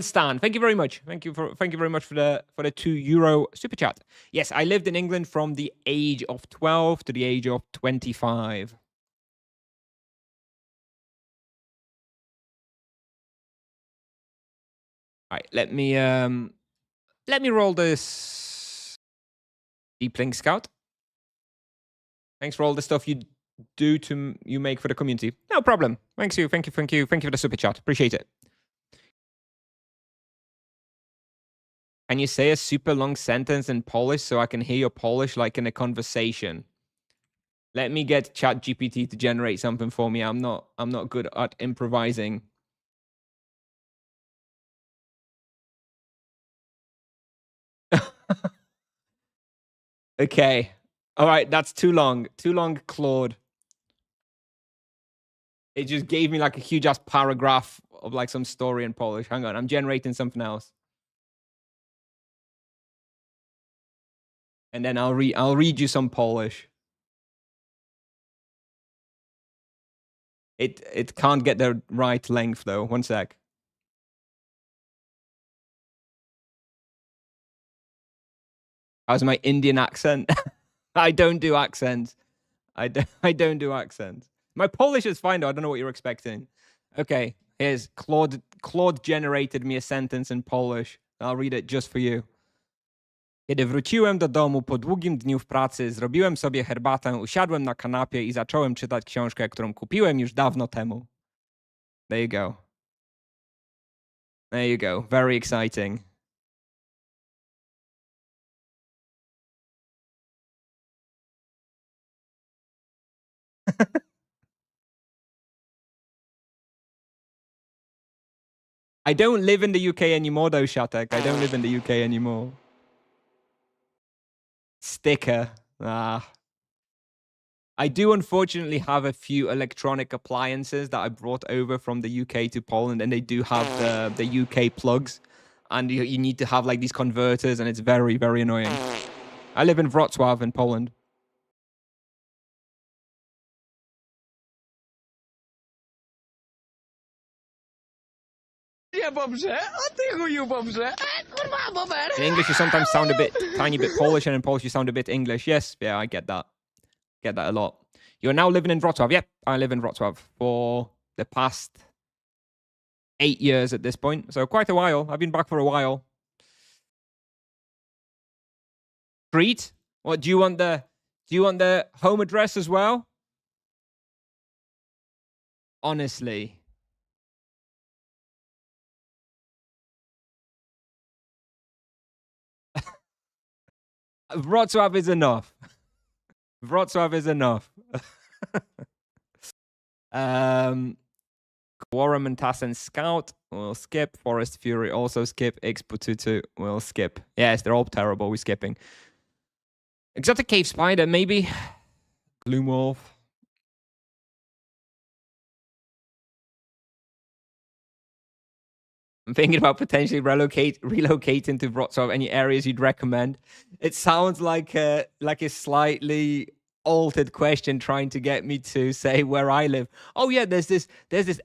Stan. Thank you very much. Thank you very much for the €2 super chat. Yes, I lived in England from the age of 12 to the age of 25. All right, let me roll this Deep Link Scout. Thanks for all the stuff you make for the community. No problem. Thank you for the super chat. Appreciate it. Can you say a super long sentence in Polish so I can hear your Polish like in a conversation? Let me get ChatGPT to generate something for me. I'm not good at improvising. Okay. All right, that's too long. Too long, Claude. It just gave me like a huge ass paragraph of like some story in Polish. Hang on, I'm generating something else. And then I'll read you some Polish. It can't get the right length though. One sec. How's my Indian accent? I don't do accents. I don't do accents. My Polish is fine though. I don't know what you're expecting. Okay, here's Claude. Claude generated me a sentence in Polish. I'll read it just for you. Kiedy wróciłem do domu po długim dniu w pracy, zrobiłem sobie herbatę, usiadłem na kanapie i zacząłem czytać książkę, którą kupiłem już dawno temu. There you go. There you go. Very exciting. I don't live in the UK anymore though, Shatek. I don't live in the UK anymore. Sticker. Ah. I do unfortunately have a few electronic appliances that I brought over from the UK to Poland, and they do have the UK plugs, and you need to have like these converters, and it's very, very annoying. I live in Wrocław in Poland. In English, you sometimes sound a tiny bit Polish, and in Polish, you sound a bit English. Yes, yeah, I get that. Get that a lot. You're now living in Wrocław. Yep, I live in Wrocław for the past 8 years at this point. So quite a while. I've been back for a while. Street? What do you want the home address as well? Honestly. Wrocław is enough. Wrocław is enough. Quorum and Tassin Scout will skip. Forest Fury also skip. Xpututu will skip. Yes, they're all terrible. We're skipping. Except the Cave Spider, maybe. Gloomwolf. I'm thinking about potentially relocating to Wrocław. Any areas you'd recommend? It sounds like a slightly altered question trying to get me to say where I live. Oh yeah, there's this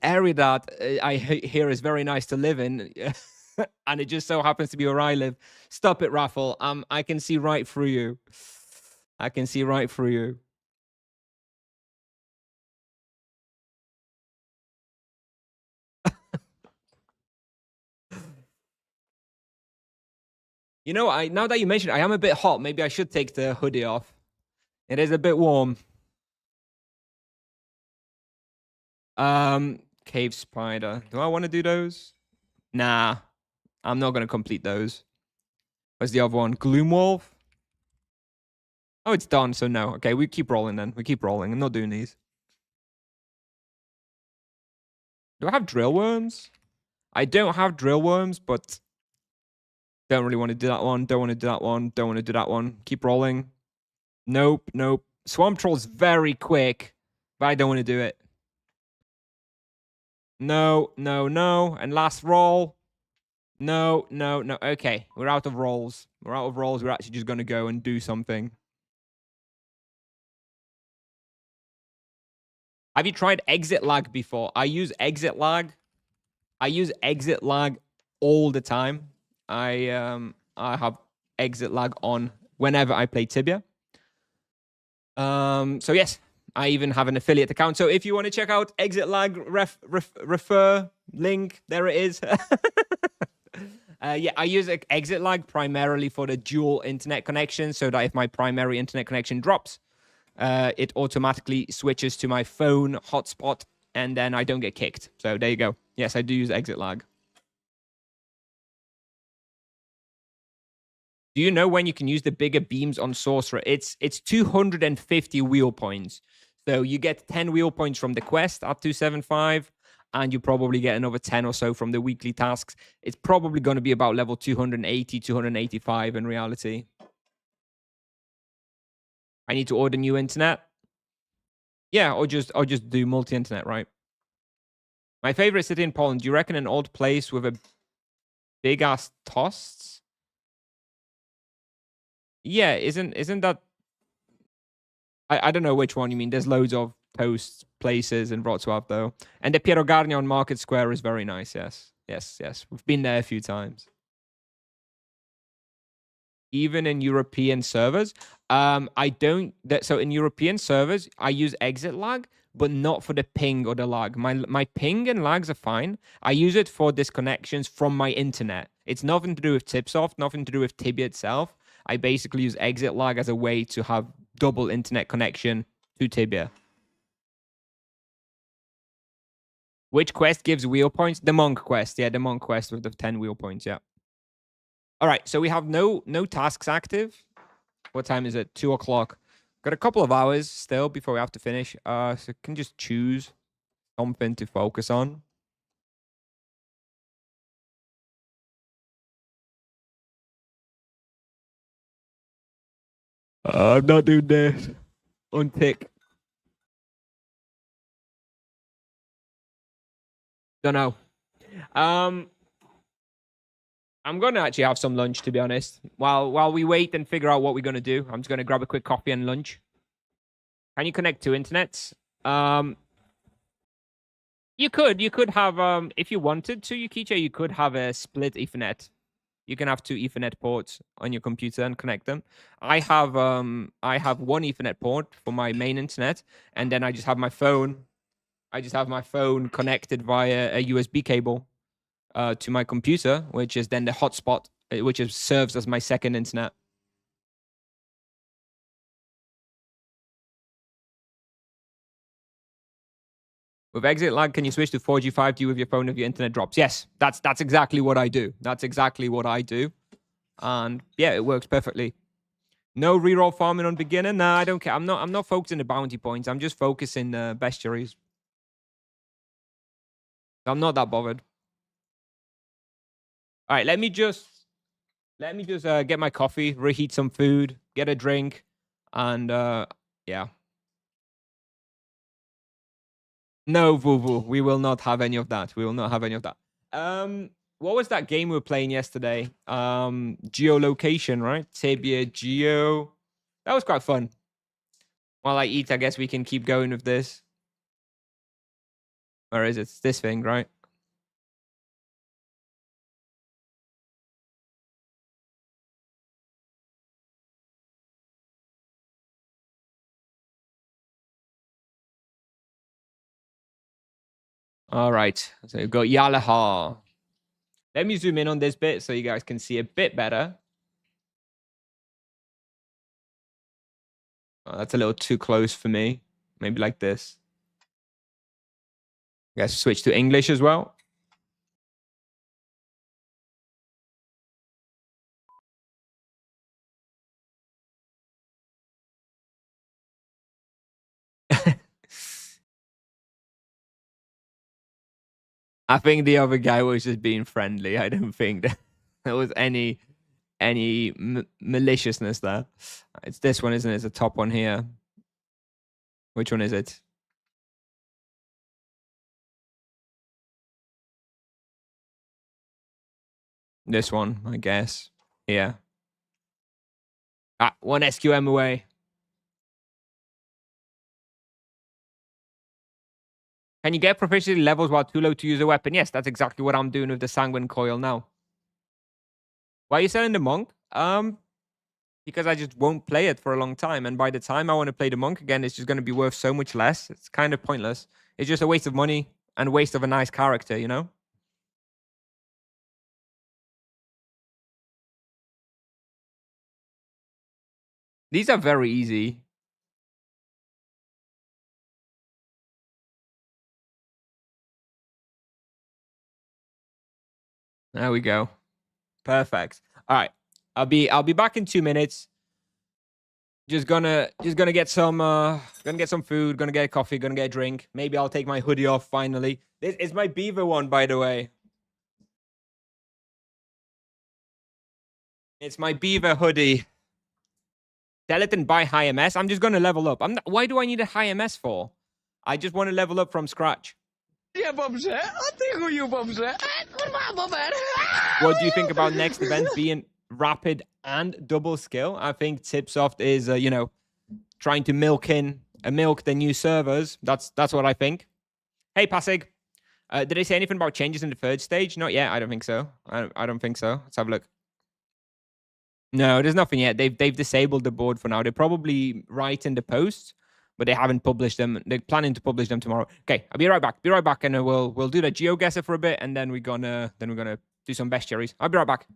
area that I hear is very nice to live in, and it just so happens to be where I live. Stop it, Raffle. I can see right through you. I can see right through you. You know, now that you mention it, I am a bit hot. Maybe I should take the hoodie off. It is a bit warm. Cave Spider. Do I want to do those? Nah, I'm not going to complete those. Where's the other one? Gloomwolf? Oh, it's done, so no. Okay, we keep rolling then. We keep rolling. I'm not doing these. Do I have drill worms? I don't have drill worms, but don't really want to do that one. Don't want to do that one. Don't want to do that one. Keep rolling. Nope, nope. Swamp Troll's very quick, but I don't want to do it. No, no, no. And last roll. No, no, no. Okay, we're out of rolls. We're out of rolls. We're actually just going to go and do something. Have you tried exit lag before? I use exit lag. I use exit lag all the time. I have exit lag on whenever I play Tibia. So yes, I even have an affiliate account. So if you want to check out exit lag, refer link, there it is. Yeah, I use exit lag primarily for the dual internet connection, so that if my primary internet connection drops, it automatically switches to my phone hotspot, and then I don't get kicked. So there you go. Yes, I do use exit lag. Do you know when you can use the bigger beams on Sorcerer? It's 250 wheel points. So you get 10 wheel points from the quest at 275, and you probably get another 10 or so from the weekly tasks. It's probably going to be about level 280, 285 in reality. I need to order new internet. Yeah, or just do multi-internet, right? My favorite city in Poland. Do you reckon an old place with a big ass toasts? Yeah, isn't that? I don't know which one you mean. There's loads of toast places in Wrocław though, and the pierogarnia on Market Square is very nice. Yes, yes, yes. We've been there a few times. Even in European servers, I don't. So in European servers, I use exit lag, but not for the ping or the lag. My ping and lags are fine. I use it for disconnections from my internet. It's nothing to do with Tipsoft, nothing to do with Tibia itself. I basically use exit lag as a way to have double internet connection to Tibia. Which quest gives wheel points? The monk quest. Yeah, the monk quest with the 10 wheel points. Yeah. All right. So we have no tasks active. What time is it? 2 o'clock. Got a couple of hours still before we have to finish. So you can just choose something to focus on. I'm not doing this. Untick. Don't know. I'm gonna actually have some lunch, to be honest. While we wait and figure out what we're gonna do, I'm just gonna grab a quick coffee and lunch. Can you connect to internets? You could have if you wanted to, Yukicha, you could have a split Ethernet. You can have 2 Ethernet ports on your computer and connect them. I have one Ethernet port for my main internet, and then I just have my phone. I just have my phone connected via a USB cable to my computer, which is then the hotspot, which serves as my second internet. With exit lag, can you switch to 4G, 5G with your phone if your internet drops? Yes, that's exactly what I do. That's exactly what I do. And yeah, it works perfectly. No reroll farming on beginner. No, I don't care. I'm not focusing the bounty points. I'm just focusing bestiaries. I'm not that bothered. All right, let me just get my coffee, reheat some food, get a drink, and yeah. No, Vuvu, we will not have any of that. We will not have any of that. What was that game we were playing yesterday? Geolocation, right? Tibia Geo. That was quite fun. While I eat, I guess we can keep going with this. Or is it? It's this thing, right? All right. So we've got Yalaha. Let me zoom in on this bit so you guys can see a bit better. Oh, that's a little too close for me. Maybe like this. I guess switch to English as well. I think the other guy was just being friendly. I don't think that there was any maliciousness there. It's this one, isn't it? It's the top one here. Which one is it? This one, I guess. Yeah. Ah, one SQM away. Can you get proficiency levels while too low to use a weapon? Yes, that's exactly what I'm doing with the Sanguine Coil now. Why are you selling the monk? Because I just won't play it for a long time. And by the time I want to play the monk again, it's just going to be worth so much less. It's kind of pointless. It's just a waste of money and a waste of a nice character, you know? These are very easy. There we go. Perfect. All right. I'll be back in 2 minutes. Just gonna get some food, gonna get a coffee, gonna get a drink. Maybe I'll take my hoodie off finally. This is my beaver one, by the way. It's my beaver hoodie. Sell it and buy high MS. I'm just gonna level up. Why do I need a high MS for? I just want to level up from scratch. Ja, babze. Wat tegen je, babze? Normaal, babbe. What do you think about next event being rapid and double skill? I think Tipsoft is, trying to milk the new servers. That's what I think. Hey, Passig. Did they say anything about changes in the third stage? Not yet. I don't think so. I don't think so. Let's have a look. No, there's nothing yet. They've disabled the board for now. They're probably right in the post, but they haven't published them. They're planning to publish them tomorrow. Okay, I'll be right back. Be right back, and we'll do the GeoGuessr for a bit, and then we're gonna do some bestiaries. I'll be right back.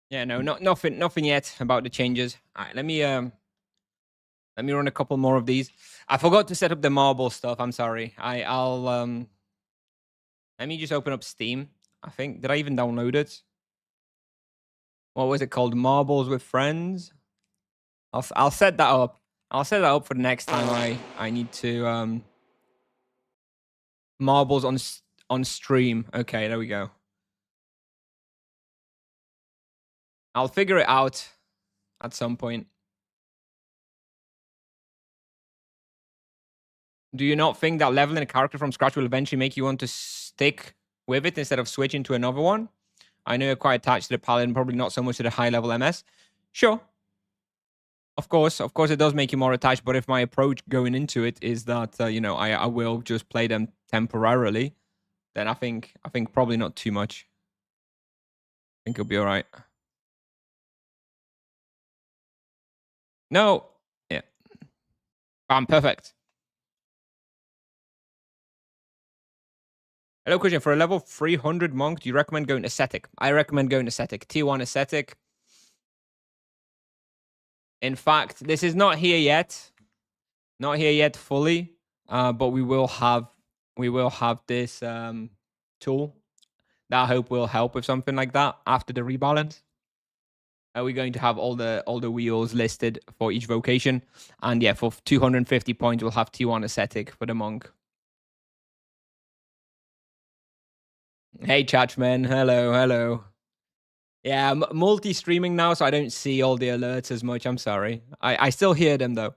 Yeah, no, nothing yet about the changes. All right, let me run a couple more of these. I forgot to set up the marble stuff. I'm sorry. I'll let me just open up Steam. I think, did I even download it? What was it called? Marbles with Friends. I'll set that up. I'll set that up for the next time I need to marbles on stream. Okay, there we go. I'll figure it out at some point. Do you not think that leveling a character from scratch will eventually make you want to stick with it instead of switching to another one? I know you're quite attached to the paladin, probably not so much to the high level MS. Sure. Of course, it does make you more attached. But if my approach going into it is that I will just play them temporarily, then I think probably not too much. I think it'll be all right. No, yeah, perfect. Hello, question. For a level 300 monk, do you recommend going ascetic? I recommend going ascetic. T1 ascetic. In fact, this is not here yet. Not here yet fully. But we will have this tool that I hope will help with something like that after the rebalance. We're going to have all the wheels listed for each vocation. And yeah, for 250 points, we'll have T1 ascetic for the monk. Hey, Chachman. Hello. Yeah, I'm multi-streaming now, so I don't see all the alerts as much. I'm sorry. I still hear them, though.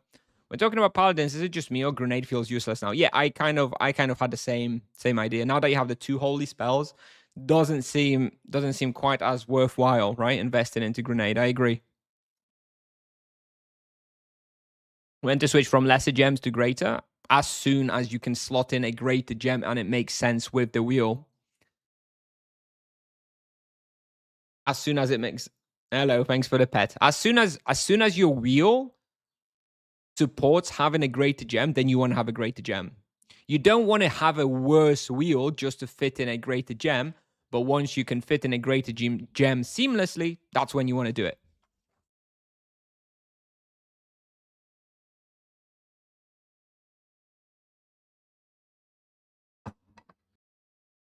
We're talking about paladins. Is it just me or grenade feels useless now? Yeah, I kind of had the same idea. Now that you have the 2 holy spells, doesn't seem quite as worthwhile, right? Investing into grenade. I agree. When to switch from lesser gems to greater? As soon as you can slot in a greater gem and it makes sense with the wheel. As soon as it makes... Hello, thanks for the pet. As soon as your wheel supports having a greater gem, then you want to have a greater gem. You don't want to have a worse wheel just to fit in a greater gem, but once you can fit in a greater gem seamlessly, that's when you want to do it.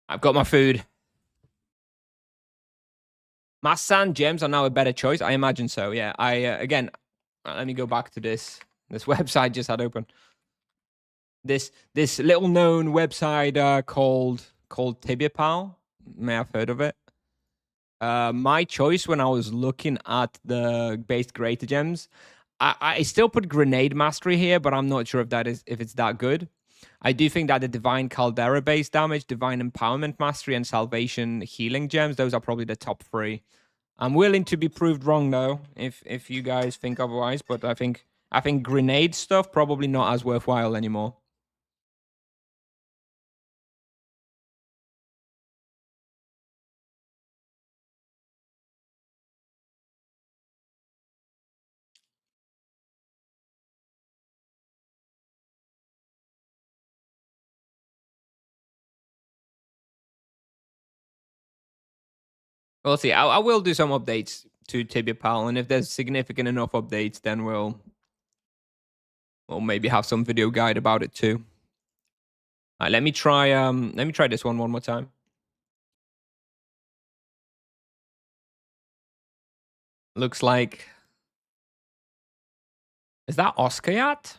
I've got my food. Mass sand gems are now a better choice. I imagine so. Yeah. Again, let me go back to this website just had open. This little known website called Tibia Pal. May have heard of it. My choice when I was looking at the base greater gems, I still put Grenade Mastery here, but I'm not sure if it's that good. I do think that the Divine Caldera base damage, Divine Empowerment Mastery, and Salvation Healing gems, those are probably the top 3. I'm willing to be proved wrong though, if you guys think otherwise. But I think grenade stuff probably not as worthwhile anymore. We'll see. I will do some updates to Tibia Pal, and if there's significant enough updates, then we'll maybe have some video guide about it too. All right, let me try this one more time. Looks like, is that Oskayat?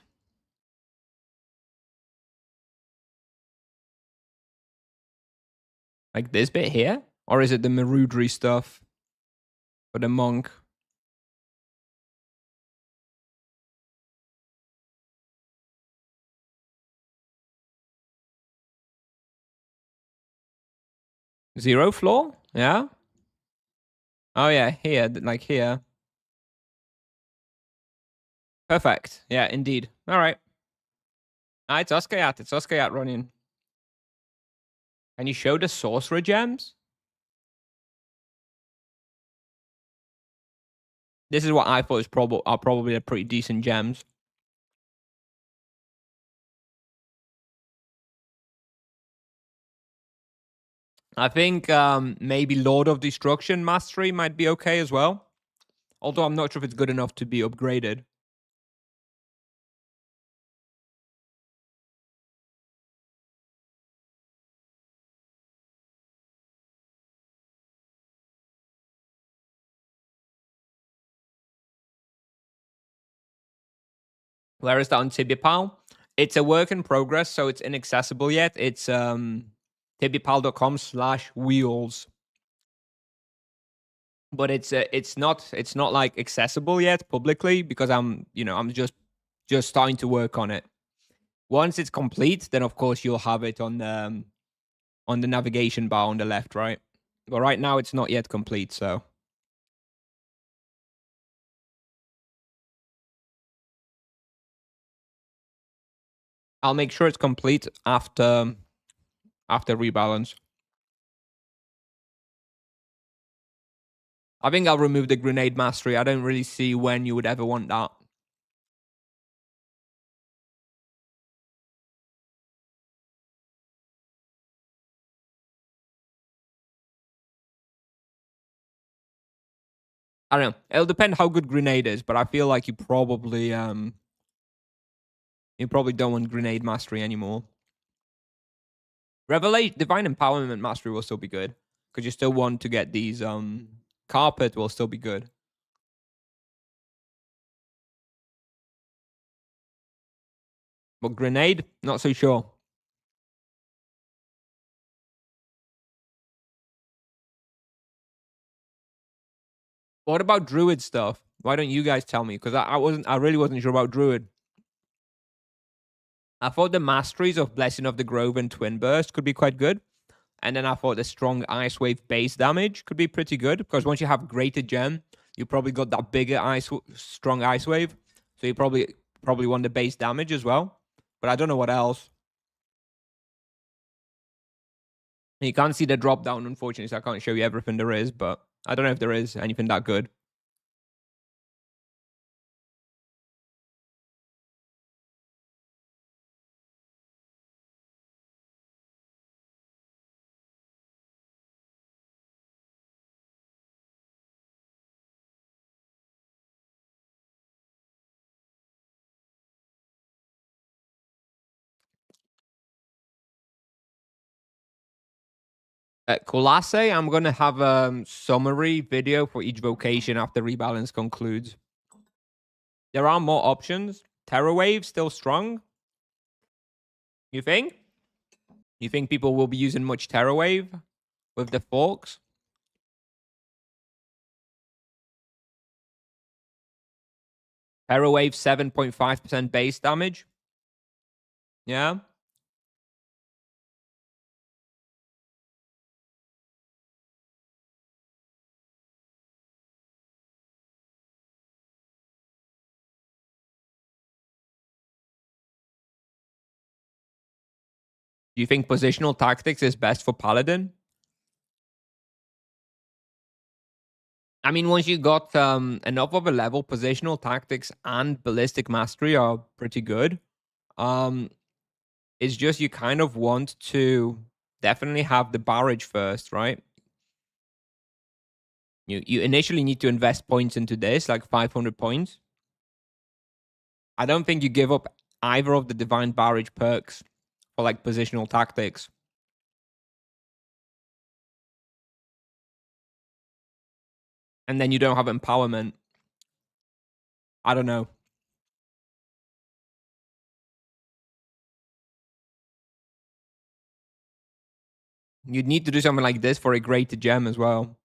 Like this bit here? Or is it the Marudri stuff for the monk? Zero floor? Yeah? Oh yeah, here, like here. Perfect. Yeah, indeed. All right. It's Oskayat. It's Oskayat running. Can you show the sorcerer gems? This is what I thought is probably a pretty decent gems. I think maybe Lord of Destruction Mastery might be okay as well. Although I'm not sure if it's good enough to be upgraded. Where is that on Tibia? It's a work in progress, so it's inaccessible yet. It's tibiapal.com/wheels. But it's not like accessible yet publicly because I'm just starting to work on it. Once it's complete, then of course you'll have it on the navigation bar on the left, right? But right now it's not yet complete, so I'll make sure it's complete after rebalance. I think I'll remove the grenade mastery. I don't really see when you would ever want that. I don't know. It'll depend how good grenade is, but I feel like you probably don't want grenade mastery anymore. Revelation Divine Empowerment mastery will still be good because you still want to get these carpet will still be good. But grenade, not so sure. What about druid stuff? Why don't you guys tell me? Because I really wasn't sure about druid. I thought the masteries of Blessing of the Grove and Twin Burst could be quite good. And then I thought the strong ice wave base damage could be pretty good. Because once you have greater gem, you probably got that bigger strong ice wave. So you probably want the base damage as well. But I don't know what else. You can't see the drop down, unfortunately, so I can't show you everything there is. But I don't know if there is anything that good. At Colase, I'm going to have a summary video for each vocation after rebalance concludes. There are more options. Terror Wave still strong? You think? You think people will be using much Terror Wave with the forks? Terror Wave 7.5% base damage. Yeah. Do you think positional tactics is best for Paladin? I mean, once you got enough of a level, positional tactics and ballistic mastery are pretty good. It's just you kind of want to definitely have the barrage first, right? You initially need to invest points into this, like 500 points. I don't think you give up either of the divine barrage perks for like positional tactics. And then you don't have empowerment. I don't know. You'd need to do something like this for a greater gem as well.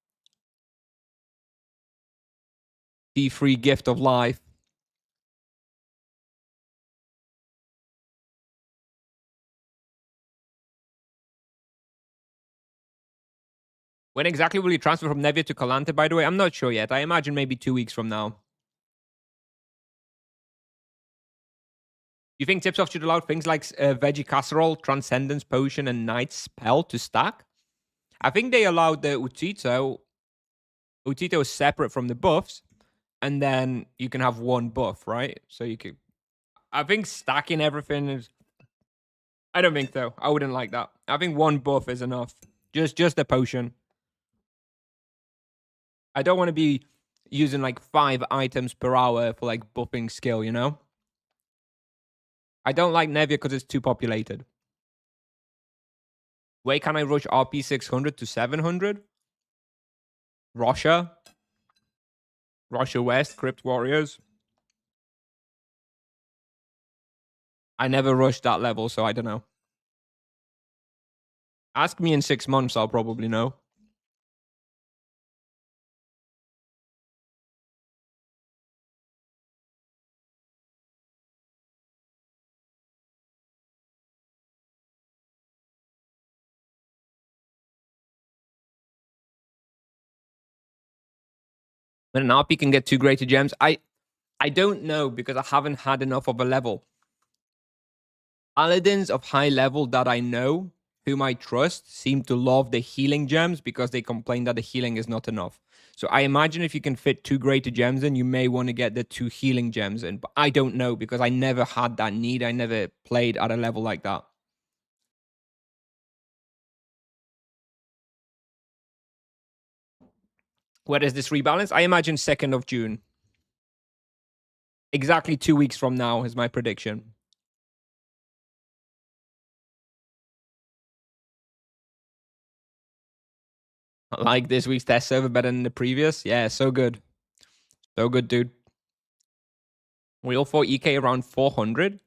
The free gift of life. When exactly will you transfer from Nevia to Kalante, by the way? I'm not sure yet. I imagine maybe 2 weeks from now. You think Tipsoft should allow things like Veggie Casserole, Transcendence Potion, and Night Spell to stack? I think they allowed the Utito. Utito is separate from the buffs, and then you can have one buff, right? So you could. I think stacking everything is. I don't think so. I wouldn't like that. I think one buff is enough. Just a potion. I don't want to be using like 5 items per hour for like buffing skill, you know? I don't like Nevia because it's too populated. Where can I rush RP 600 to 700? Russia. Russia West, Crypt Warriors. I never rushed that level, so I don't know. Ask me in 6 months, I'll probably know. When an RP can get 2 greater gems, I don't know because I haven't had enough of a level. Paladins of high level that I know, whom I trust, seem to love the healing gems because they complain that the healing is not enough. So I imagine if you can fit 2 greater gems in, you may want to get the 2 healing gems in. But I don't know because I never had that need. I never played at a level like that. Where is this rebalance? I imagine 2nd of June. Exactly 2 weeks from now is my prediction. I like this week's test server better than the previous. Yeah, so good. So good, dude. We all fought EK around 400.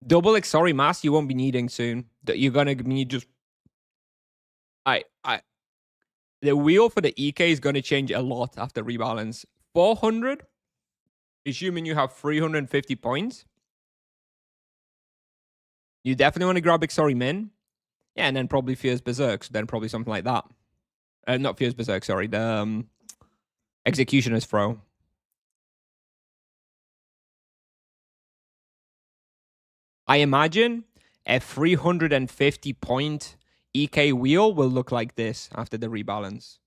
Double Exori mass you won't be needing soon. You're gonna need just the wheel for the EK is gonna change a lot after rebalance. 400, assuming you have 350 points. You definitely want to grab Exori Min. Yeah, and then probably Fierce Berserk. So then probably something like that. Not Fierce Berserk, sorry. The Executioner's Throw. I imagine a 350 point EK wheel will look like this after the rebalance.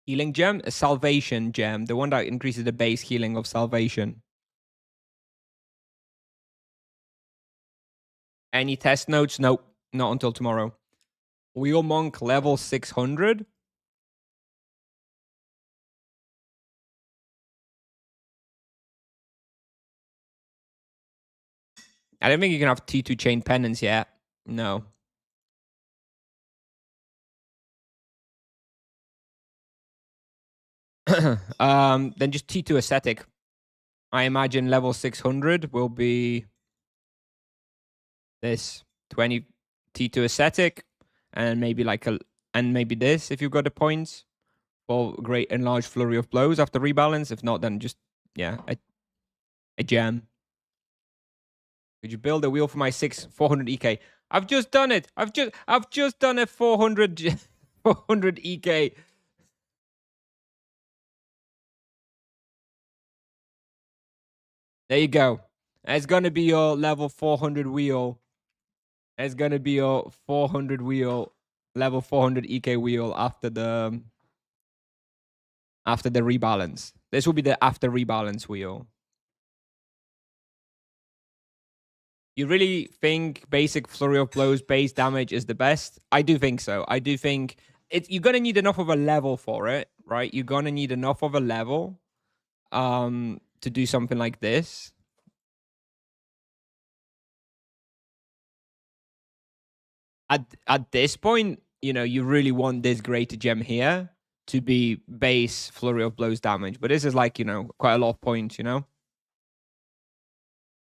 Healing gem, a salvation gem, the one that increases the base healing of salvation. Any test notes? Nope, not until tomorrow. Wheel Monk level 600. I don't think you can have T2 chain penance yet. No. Then just T2 ascetic. I imagine level 600 will be this 20 T2 ascetic, and maybe maybe this if you've got the points for great enlarged flurry of blows after rebalance. If not, then just a gem. Could you build a wheel for my 400 EK? I've just done it. I've just done a 400 400 EK. There you go. It's gonna be your level 400 wheel. It's gonna be your 400 wheel, level 400 EK wheel after the rebalance. This will be the after rebalance wheel. You really think basic flurry of blows base damage is the best? I do think so. I do think you're gonna need enough of a level for it, right? You're gonna need enough of a level to do something like this. At this point, you know, you really want this greater gem here to be base flurry of blows damage. But this is like, you know, quite a lot of points, you know?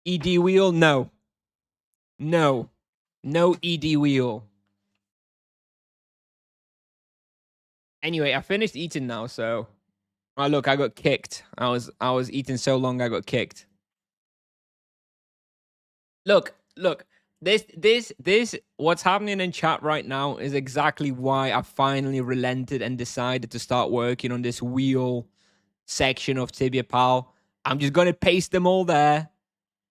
ED wheel? No. No. No ED wheel. Anyway, I finished eating now, so oh look, I got kicked. I was eating so long I got kicked. Look. This what's happening in chat right now is exactly why I finally relented and decided to start working on this wheel section of Tibia Pal. I'm just gonna paste them all there,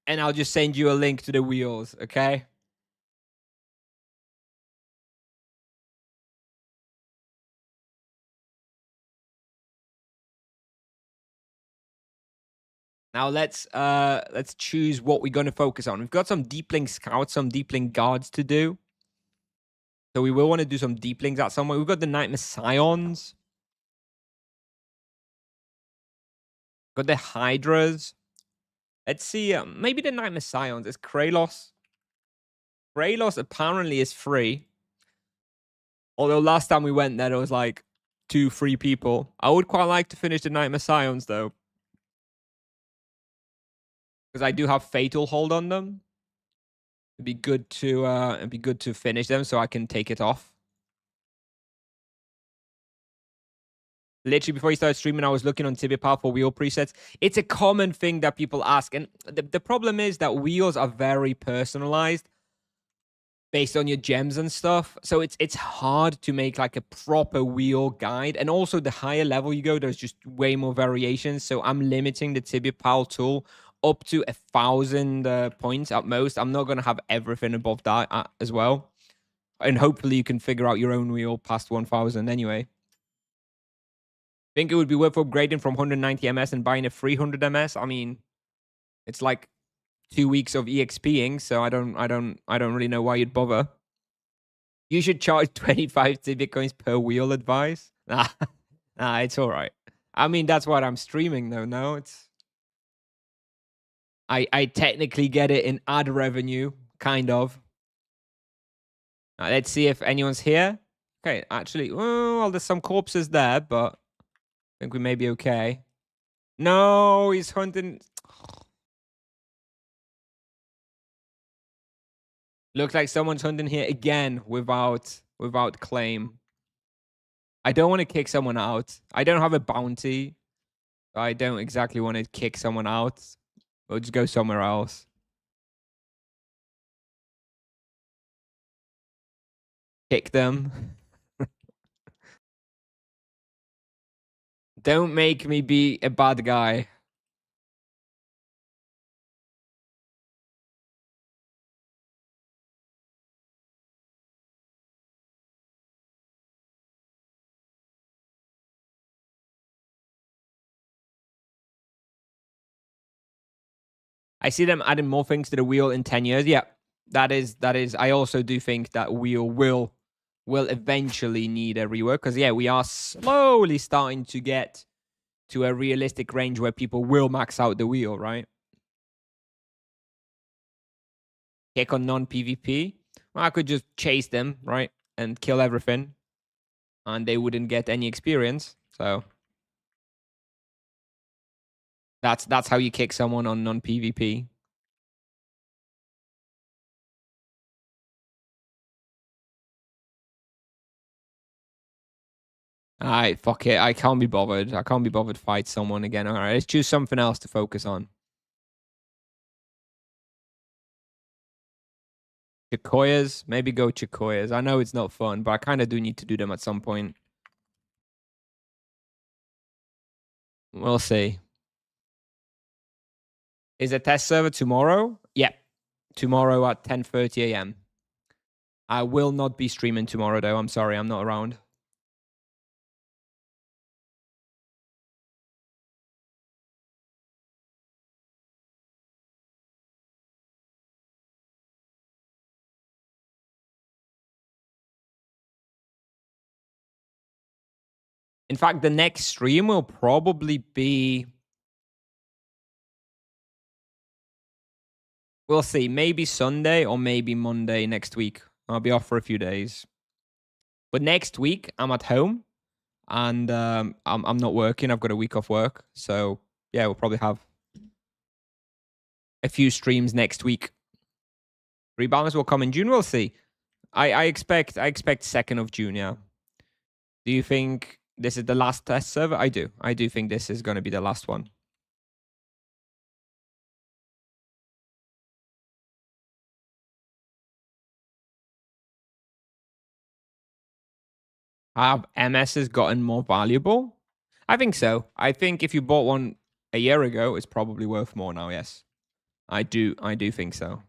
and I'll just send you a link to the wheels, okay? Now let's choose what we're going to focus on. We've got some deepling scouts, some deepling guards to do. So we will want to do some deeplings at some point. We've got the Nightmare Scions. Got the Hydras. Let's see. Maybe the Nightmare Scions. Is Kralos. Kralos apparently is free. Although last time we went there was like 2 free people. I would quite like to finish the Nightmare Scions though. Because I do have Fatal Hold on them. It'd be good to finish them so I can take it off. Literally before you started streaming, I was looking on Tibia for wheel presets. It's a common thing that people ask. And the problem is that wheels are very personalized based on your gems and stuff. So it's hard to make like a proper wheel guide. And also the higher level you go, there's just way more variations. So I'm limiting the Tibia Pal tool up to 1,000 points at most. I'm not going to have everything above that as well. And hopefully you can figure out your own wheel past 1,000 anyway. Think it would be worth upgrading from 190 MS and buying a 300 MS? I mean, it's like 2 weeks of EXPing, so I don't really know why you'd bother. You should charge 25 Bitcoins per wheel advice. Nah, it's all right. I mean, that's what I'm streaming though. No, it's I technically get it in ad revenue, kind of. Let's see if anyone's here. Okay, actually, well, there's some corpses there, but I think we may be okay. No, he's hunting. Looks like someone's hunting here again without claim. I don't want to kick someone out. I don't have a bounty. I don't exactly want to kick someone out. We'll just go somewhere else. Kick them. Don't make me be a bad guy. I see them adding more things to the wheel in 10 years. Yeah, that is. I also do think that wheel will eventually need a rework because, yeah, we are slowly starting to get to a realistic range where people will max out the wheel, right? Kick on non-PvP. Well, I could just chase them, right? And kill everything. And they wouldn't get any experience. So that's how you kick someone on non-PvP. Alright, fuck it. I can't be bothered. I can't be bothered to fight someone again. Alright, let's choose something else to focus on. Chicoyas. Maybe go Chicoyas. I know it's not fun, but I kind of do need to do them at some point. We'll see. Is a test server tomorrow? Yeah. Tomorrow at 10:30 a.m. I will not be streaming tomorrow, though. I'm sorry. I'm not around. In fact, the next stream will probably be... We'll see. Maybe Sunday or maybe Monday next week. I'll be off for a few days. But next week, I'm at home. And I'm not working. I've got a week off work. So, yeah, we'll probably have a few streams next week. Rebalance will come in June. We'll see. I expect 2nd of June, yeah. Do you think this is the last test server? I do. I do think this is going to be the last one. Have MSs gotten more valuable? I think so. I think if you bought one a year ago, it's probably worth more now, yes. I do think so.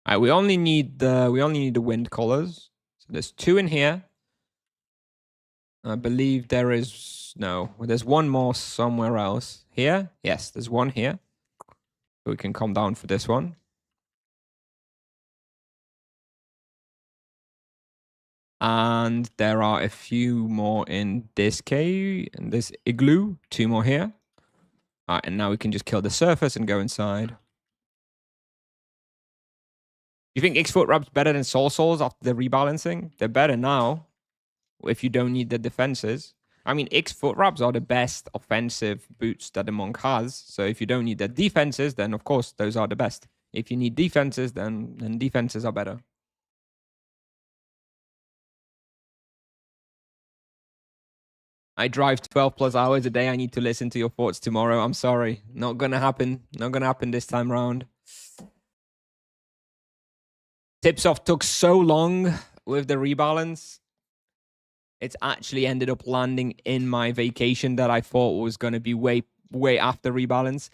All right, we only need the wind colors. There's 2 in here. I believe there is... No, there's 1 more somewhere else. Here? Yes, there's 1 here. We can come down for this one. And there are a few more in this cave, in this igloo. 2 more here. All right, and now we can just kill the surface and go inside. You think X-Foot Wrap's better than Soul Souls after the rebalancing? They're better now if you don't need the defenses. I mean, X-Foot Wraps are the best offensive boots that the Monk has. So if you don't need the defenses, then of course those are the best. If you need defenses, then defenses are better. I drive 12 plus hours a day. I need to listen to your thoughts tomorrow. I'm sorry. Not going to happen. Not going to happen this time around. Tipsoft took so long with the rebalance. It's actually ended up landing in my vacation that I thought was going to be way after rebalance.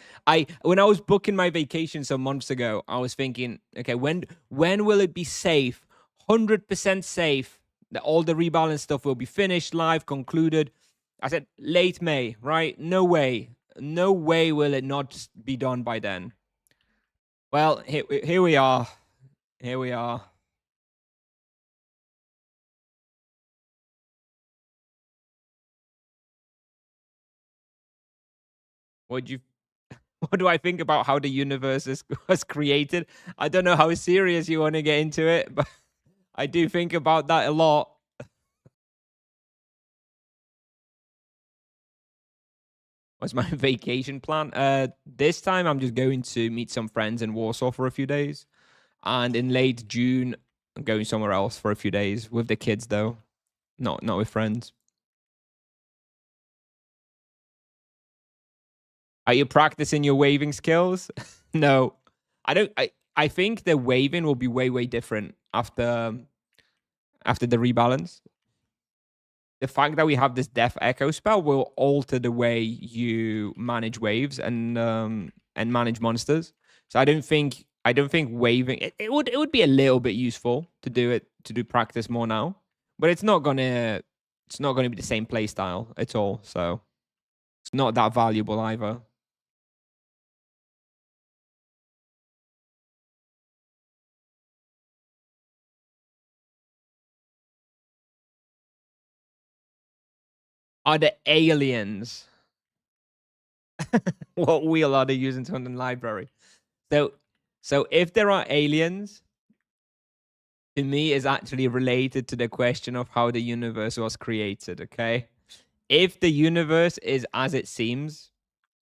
When I was booking my vacation some months ago, I was thinking, okay, when will it be safe, 100% safe, that all the rebalance stuff will be finished, live, concluded? I said late May, right? No way will it not be done by then. Well, here we are. Here we are. What do I think about how the universe was created? I don't know how serious you want to get into it, but I do think about that a lot. What's my vacation plan? This time I'm just going to meet some friends in Warsaw for a few days. And in late June, I'm going somewhere else for a few days with the kids, though. Not with friends. Are you practicing your waving skills? No, I don't. I think the waving will be way different after the rebalance. The fact that we have this Death Echo spell will alter the way you manage waves and manage monsters. So I don't think waving it would be a little bit useful to do practice more now, but it's not gonna be the same play style at all. So it's not that valuable either. Are the aliens? What wheel are they using to run the library? So if there are aliens, to me is actually related to the question of how the universe was created, okay? If the universe is as it seems,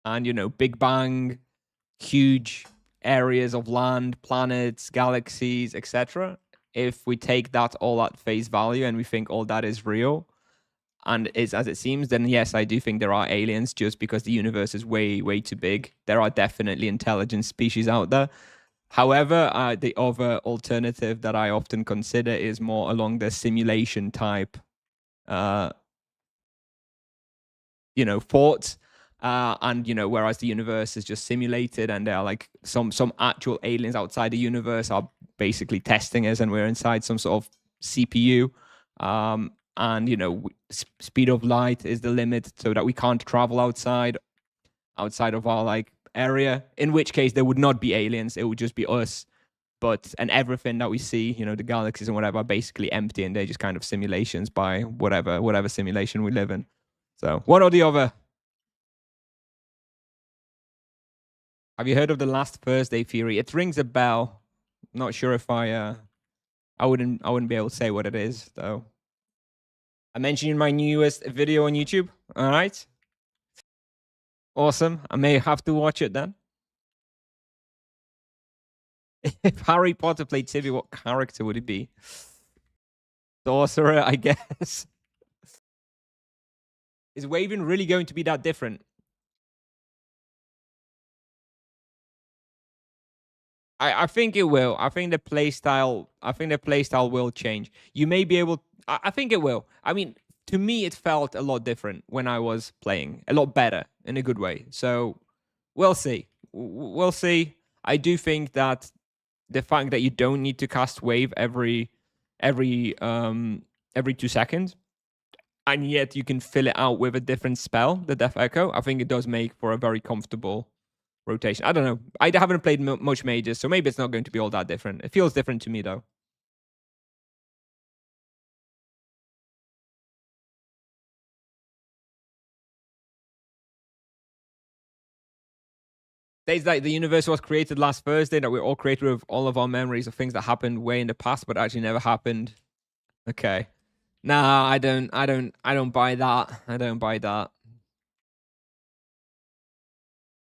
and Big Bang, huge areas of land, planets, galaxies, etc., if we take that all at face value and we think all that is real and is as it seems, then yes, I do think there are aliens, just because the universe is way too big. There are definitely intelligent species out there. However, the other alternative that I often consider is more along the simulation type, thoughts. And whereas the universe is just simulated, and there are like some actual aliens outside the universe are basically testing us, and we're inside some sort of CPU. And speed of light is the limit, so that we can't travel outside of our area, in which case there would not be aliens, it would just be us. And everything that we see, the galaxies and whatever, are basically empty, and they're just kind of simulations by whatever simulation we live in. So one or the other. Have you heard of the last Thursday theory? It rings a bell. Not sure if I wouldn't be able to say what it is, though. I mentioned in my newest video on YouTube. All right. Awesome. I may have to watch it then. If Harry Potter played Tibia, what character would it be? Sorcerer, I guess. Is waving really going to be that different? I think it will. I think the playstyle will change. You may be able. I think it will. I mean, to me, it felt a lot different when I was playing. A lot better in a good way. So we'll see. We'll see. I do think that the fact that you don't need to cast wave every every 2 seconds, and yet you can fill it out with a different spell, the Death Echo. I think it does make for a very comfortable rotation. I don't know. I haven't played much mages, so maybe it's not going to be all that different. It feels different to me, though. Days like the universe was created last Thursday, that we're all created with all of our memories of things that happened way in the past, but actually never happened. Okay. Nah, I don't buy that. I don't buy that.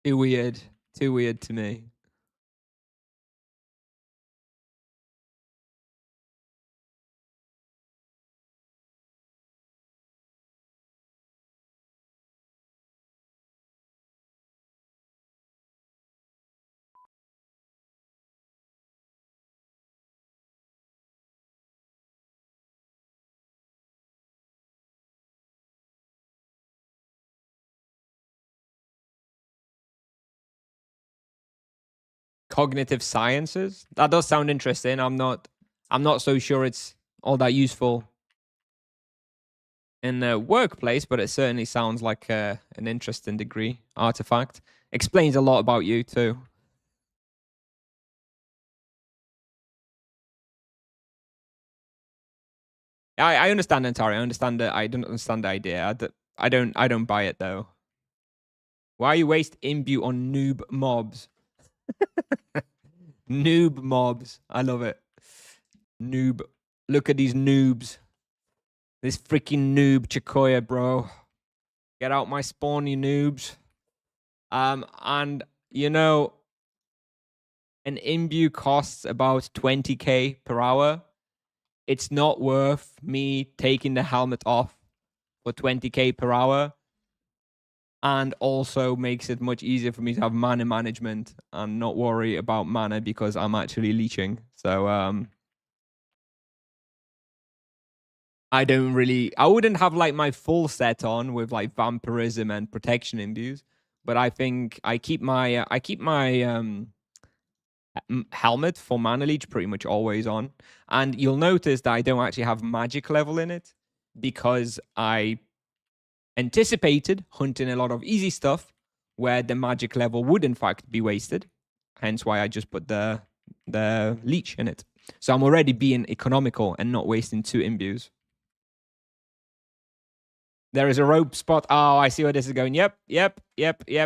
Too weird. Too weird to me. Cognitive sciences? That does sound interesting. I'm not so sure it's all that useful in the workplace, but it certainly sounds like an interesting degree artifact. Explains a lot about you too. I understand, Antari. I understand that. I don't understand the idea. I don't buy it though. Why you waste imbue on noob mobs? Noob mobs. I love it. Noob. Look at these noobs. This freaking noob Chikoya, bro. Get out my spawn, you noobs. And you know, an imbue costs about 20k per hour. It's not worth me taking the helmet off for 20k per hour. And also makes it much easier for me to have mana management and not worry about mana because I'm actually leeching. So I wouldn't have like my full set on with like vampirism and protection imbues, but I think I keep my helmet for mana leech pretty much always on. And you'll notice that I don't actually have magic level in it because I anticipated hunting a lot of easy stuff where the magic level would in fact be wasted. Hence why I just put the leech in it. So I'm already being economical and not wasting 2 imbues. There is a rope spot. Oh, I see where this is going. Yep.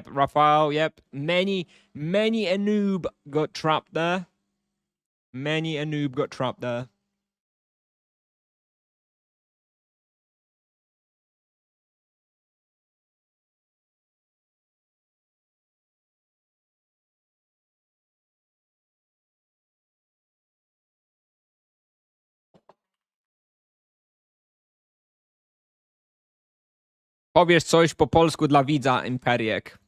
Raphael, yep. Many a noob got trapped there. Many a noob got trapped there. Powiesz coś po polsku dla widza, Imperiek.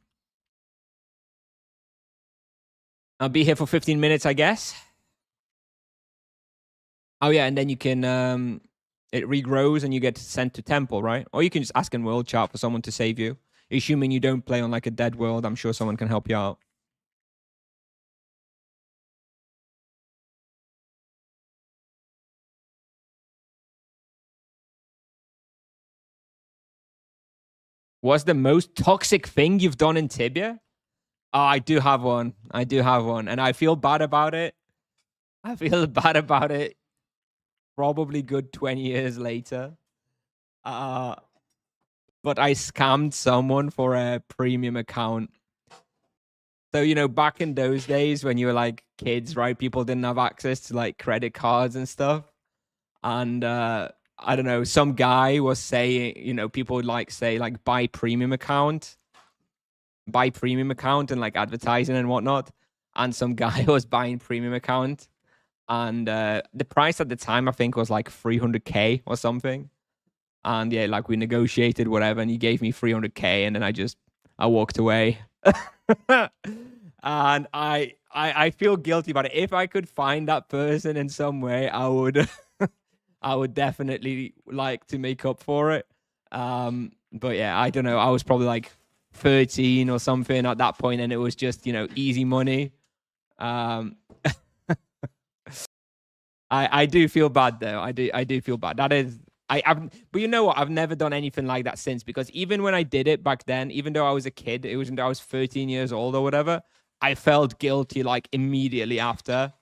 I'll be here for 15 minutes, I guess. Oh, yeah, and then you can, it regrows and you get sent to temple, right? Or you can just ask in world chat for someone to save you. Assuming you don't play on like a dead world, I'm sure someone can help you out. What's the most toxic thing you've done in Tibia? Oh, I do have one. And I feel bad about it. Probably good 20 years later. But I scammed someone for a premium account. So, you know, back in those days when you were like kids, right? People didn't have access to like credit cards and stuff. And I don't know, some guy was saying, you know, people would like say like buy premium account and like advertising and whatnot. And some guy was buying premium account. And the price at the time, I think, was like 300k or something. And yeah, like we negotiated whatever, and he gave me 300k, and then I walked away. And I feel guilty about it. If I could find that person in some way, I would I would definitely like to make up for it. But yeah, I don't know. I was probably like 13 or something at that point, and it was just, you know, easy money. I do feel bad though. I do feel bad. That is but you know what? I've never done anything like that since, because even when I did it back then, even though I was a kid, it was when I was 13 years old or whatever, I felt guilty like immediately after.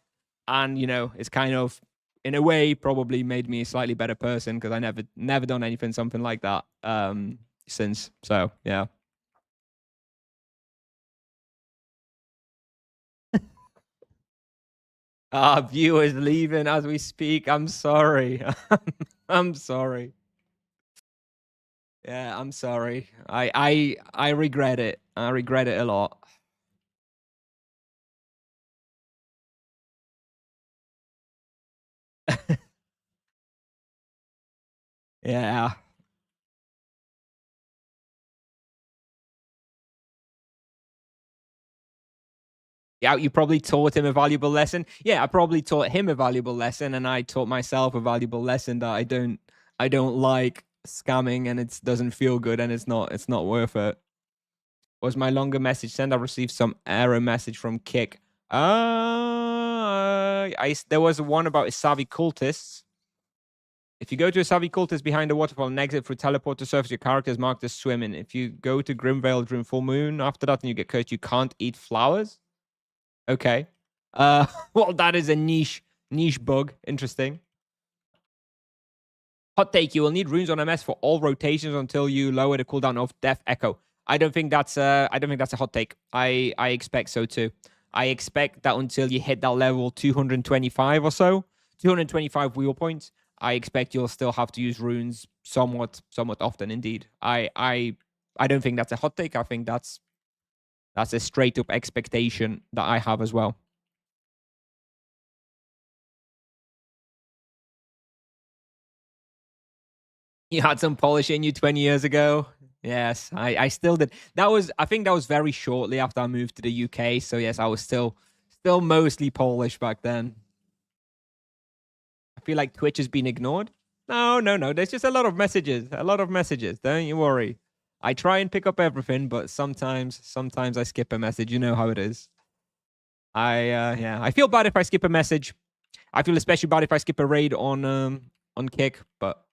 And you know, it's kind of in a way probably made me a slightly better person, because I never done anything something like that since. So yeah. Viewers leaving as we speak. I'm sorry. I'm sorry. Yeah, I'm sorry. I regret it. I regret it a lot. Yeah. Yeah, you probably taught him a valuable lesson. Yeah, I probably taught him a valuable lesson, and I taught myself a valuable lesson that I don't like scamming, and it doesn't feel good, and it's not worth it. Was my longer message sent? I received some error message from Kick. There was one about savvy cultists. If you go to a savvy cultist behind a waterfall and exit through teleport to surface, your character is marked as swimming. If you go to Grimvale during full moon after that and you get cursed, you can't eat flowers. Okay. Well, that is a niche bug. Interesting. Hot take: you will need runes on MS for all rotations until you lower the cooldown of Death Echo. I don't think that's a hot take. I expect so too. I expect that until you hit that level 225 or so, 225 wheel points, I expect you'll still have to use runes somewhat often indeed. I don't think that's a hot take. I think that's a straight up expectation that I have as well. You had some polish in you 20 years ago. Yes, I still did. I think that was very shortly after I moved to the UK. So yes, I was still mostly Polish back then. I feel like Twitch has been ignored. No. There's just a lot of messages. Don't you worry. I try and pick up everything, but sometimes I skip a message. You know how it is. I feel bad if I skip a message. I feel especially bad if I skip a raid on Kick, but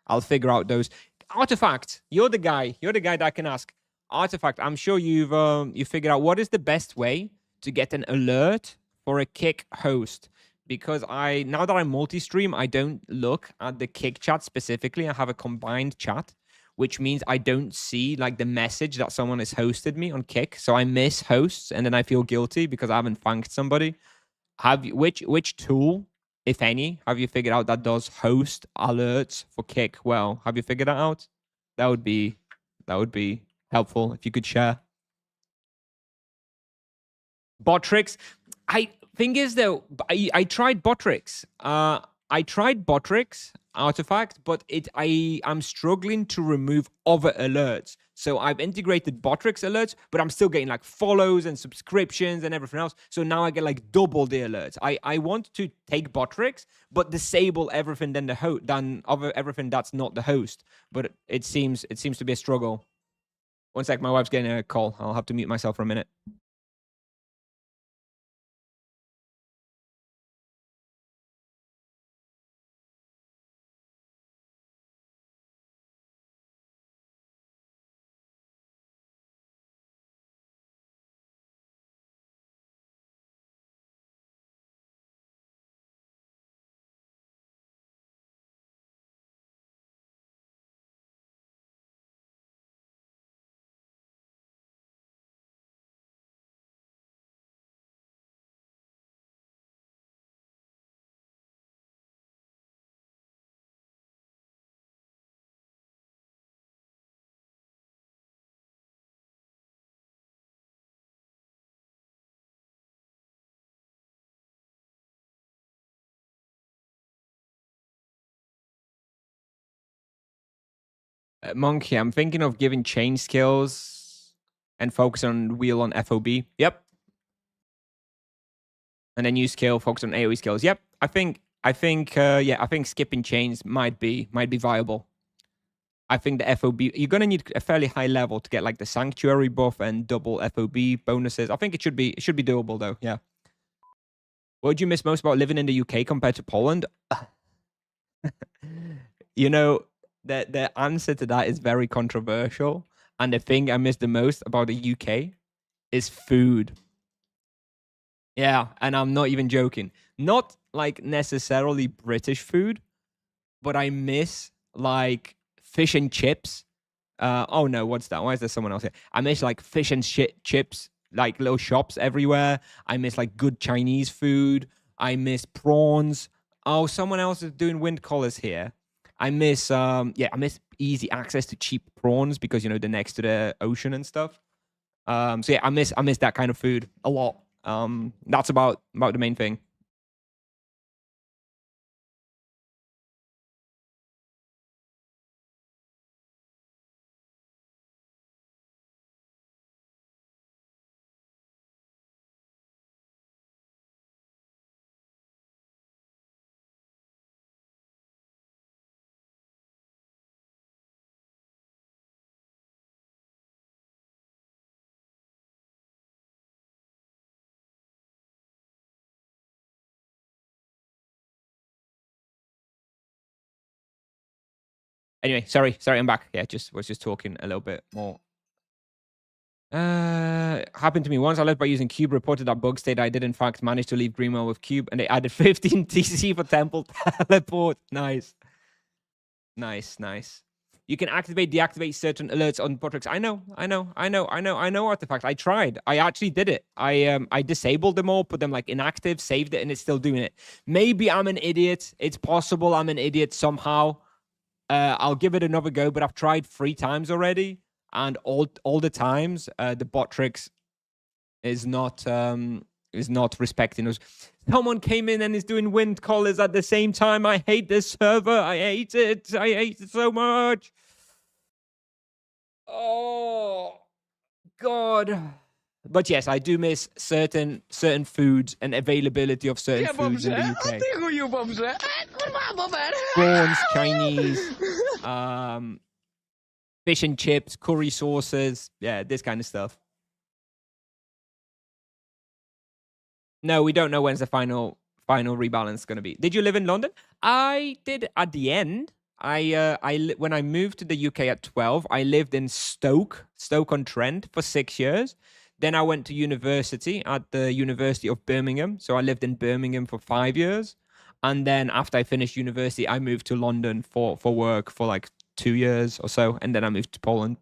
I'll figure out those. Artifact, you're the guy that can ask. Artifact, I'm sure you figured out what is the best way to get an alert for a Kick host. Because now that I'm multi-stream, I don't look at the Kick chat specifically. I have a combined chat, which means I don't see like the message that someone has hosted me on Kick. So I miss hosts, and then I feel guilty because I haven't thanked somebody. Which tool, if any, have you figured out that does host alerts for Kick well? Have you figured that out? That would be helpful if you could share. Botrix. Thing is though, I tried Botrix. I tried Botrix Artifact, but I'm struggling to remove other alerts. So I've integrated Botrix alerts, but I'm still getting like follows and subscriptions and everything else. So now I get like double the alerts. I want to take Botrix, but disable everything everything that's not the host. But it seems to be a struggle. One sec, my wife's getting a call. I'll have to mute myself for a minute. Monkey, I'm thinking of giving chain skills and focus on wheel on FOB. Yep. And then use skill, focus on AoE skills. Yep. I think skipping chains might be viable. I think the FOB, you're gonna need a fairly high level to get like the sanctuary buff and double FOB bonuses. I think it should be doable though. Yeah. What do you miss most about living in the UK compared to Poland? You know, the answer to that is very controversial. And the thing I miss the most about the UK is food. Yeah, and I'm not even joking. Not like necessarily British food, but I miss like fish and chips. Oh no, what's that? Why is there someone else here? I miss like fish and chips, like little shops everywhere. I miss like good Chinese food. I miss prawns. Oh, someone else is doing wind collars here. I miss I miss easy access to cheap prawns because you know they're next to the ocean and stuff. So yeah, I miss that kind of food a lot. That's about the main thing. Anyway, sorry, I'm back. Yeah, just was just talking a little bit more. Happened to me once. I left by using Cube. Reported that bug state. I did in fact manage to leave Greenwell with Cube, and they added 15 TC for Temple teleport. Nice. You can activate, deactivate certain alerts on Botrix. I know artifacts. I tried. I actually did it. I disabled them all, put them like inactive, saved it, and it's still doing it. Maybe I'm an idiot. It's possible I'm an idiot somehow. I'll give it another go, but I've tried 3 times already, and all the times the Botrix is not respecting us. Someone came in and is doing wind collars at the same time. I hate this server. I hate it so much. Oh God. But yes, I do miss certain foods and availability of certain foods in the UK. Prawns, Chinese, fish and chips, curry sauces, yeah, this kind of stuff. No, we don't know when's the final rebalance going to be. Did you live in London? I did at the end. When I moved to the UK at 12, I lived in Stoke-on-Trent for 6 years. Then I went to university at the University of Birmingham. So I lived in Birmingham for 5 years. And then after I finished university, I moved to London for work for like 2 years or so. And then I moved to Poland.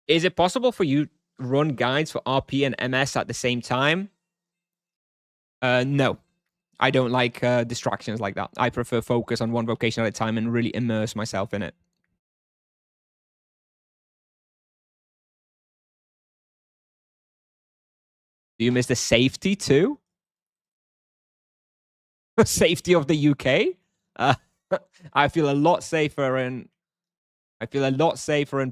Is it possible for you run guides for RP and MS at the same time? No, I don't like distractions like that. I prefer focus on one vocation at a time and really immerse myself in it. Do you miss the safety too? Safety of the UK? I feel a lot safer in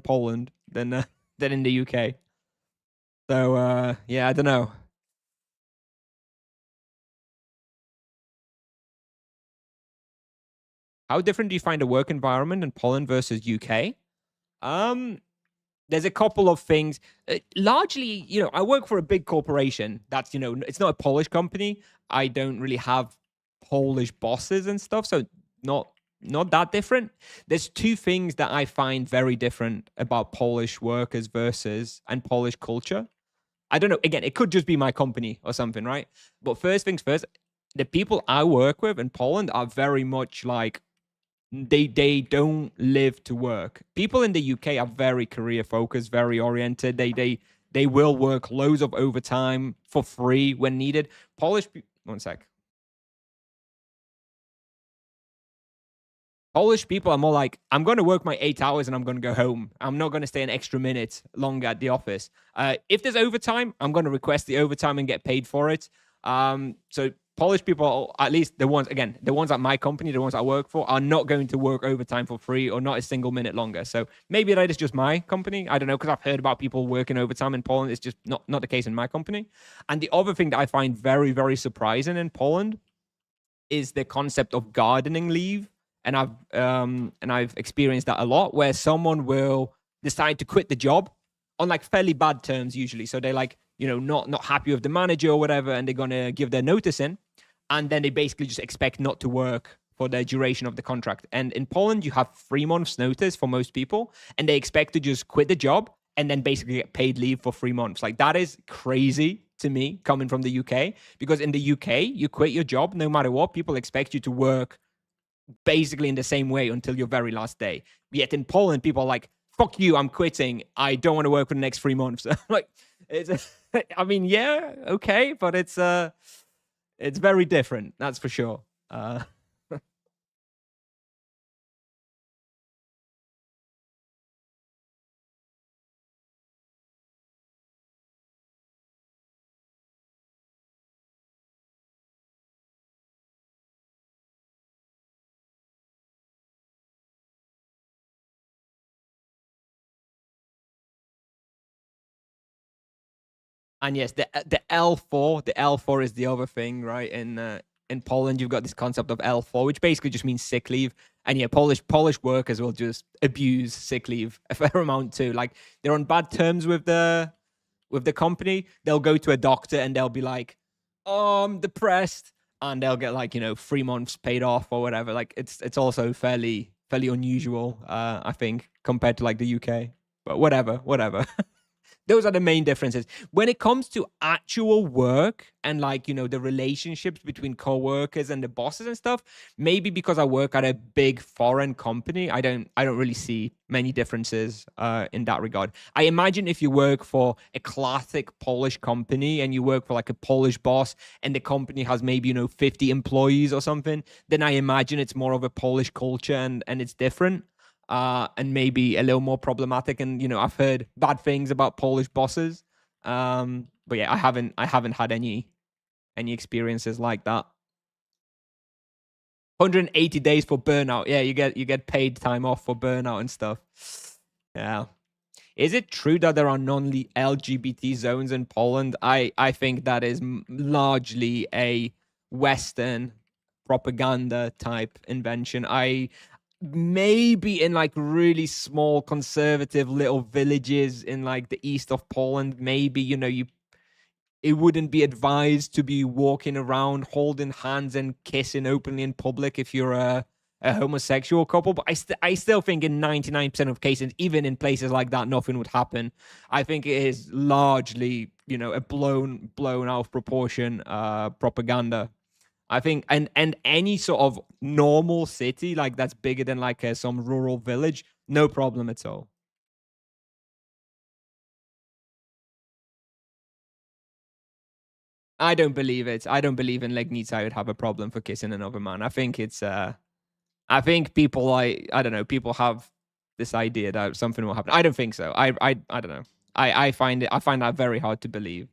Poland than in the UK. So yeah, I don't know. How different do you find a work environment in Poland versus UK? There's a couple of things. Largely, you know, I work for a big corporation. That's, you know, it's not a Polish company. I don't really have Polish bosses and stuff, so not that different. There's 2 things that I find very different about Polish workers and Polish culture. I don't know. Again, it could just be my company or something, right? But first things first, the people I work with in Poland are very much like they don't live to work. People in the UK are very career focused, very oriented. They will work loads of overtime for free when needed. One sec. Polish people are more like, I'm going to work my 8 hours and I'm going to go home. I'm not going to stay an extra minute longer at the office. If there's overtime, I'm going to request the overtime and get paid for it. So Polish people, at least the ones at my company, the ones I work for, are not going to work overtime for free or not a single minute longer. So maybe that is just my company. I don't know, because I've heard about people working overtime in Poland. It's just not the case in my company. And the other thing that I find very, very surprising in Poland is the concept of gardening leave. And I've experienced that a lot, where someone will decide to quit the job on like fairly bad terms usually. So they like not happy with the manager or whatever, and they're gonna give their notice in, and then they basically just expect not to work for the duration of the contract. And in Poland, you have 3 months notice for most people, and they expect to just quit the job and then basically get paid leave for 3 months. Like, that is crazy to me coming from the UK, because in the UK, you quit your job no matter what, people expect you to work basically in the same way until your very last day. Yet in Poland, people are like, fuck you, I'm quitting. I don't want to work for the next 3 months. Like, I mean, yeah, okay, but it's very different, that's for sure. And yes, the L4 is the other thing, right? In Poland, you've got this concept of L4, which basically just means sick leave. And yeah, Polish workers will just abuse sick leave a fair amount too. Like, they're on bad terms with the company. They'll go to a doctor and they'll be like, "Oh, I'm depressed," and they'll get like 3 months paid off or whatever. Like, it's also fairly unusual, I think, compared to like the UK. But whatever. Those are the main differences. When it comes to actual work and like, the relationships between coworkers and the bosses and stuff, maybe because I work at a big foreign company, I don't really see many differences in that regard. I imagine if you work for a classic Polish company and you work for like a Polish boss and the company has maybe, 50 employees or something, then I imagine it's more of a Polish culture and it's different. And maybe a little more problematic. And I've heard bad things about Polish bosses. But yeah, I haven't had any experiences like that. 180 days for burnout. Yeah, you get paid time off for burnout and stuff. Yeah. Is it true that there are non-LGBT zones in Poland? I think that is largely a Western propaganda type invention. Maybe in like really small conservative little villages in like the east of Poland, maybe it wouldn't be advised to be walking around holding hands and kissing openly in public if you're a homosexual couple. But I still think in 99% of cases, even in places like that, nothing would happen. I think it is largely a blown out of proportion propaganda. I think, and any sort of normal city like that's bigger than like some rural village, no problem at all. I don't believe it. I don't believe in Legnica would have a problem for kissing another man. I think it's I think people I don't know, people have this idea that something will happen. I don't think so. I don't know. I find that very hard to believe.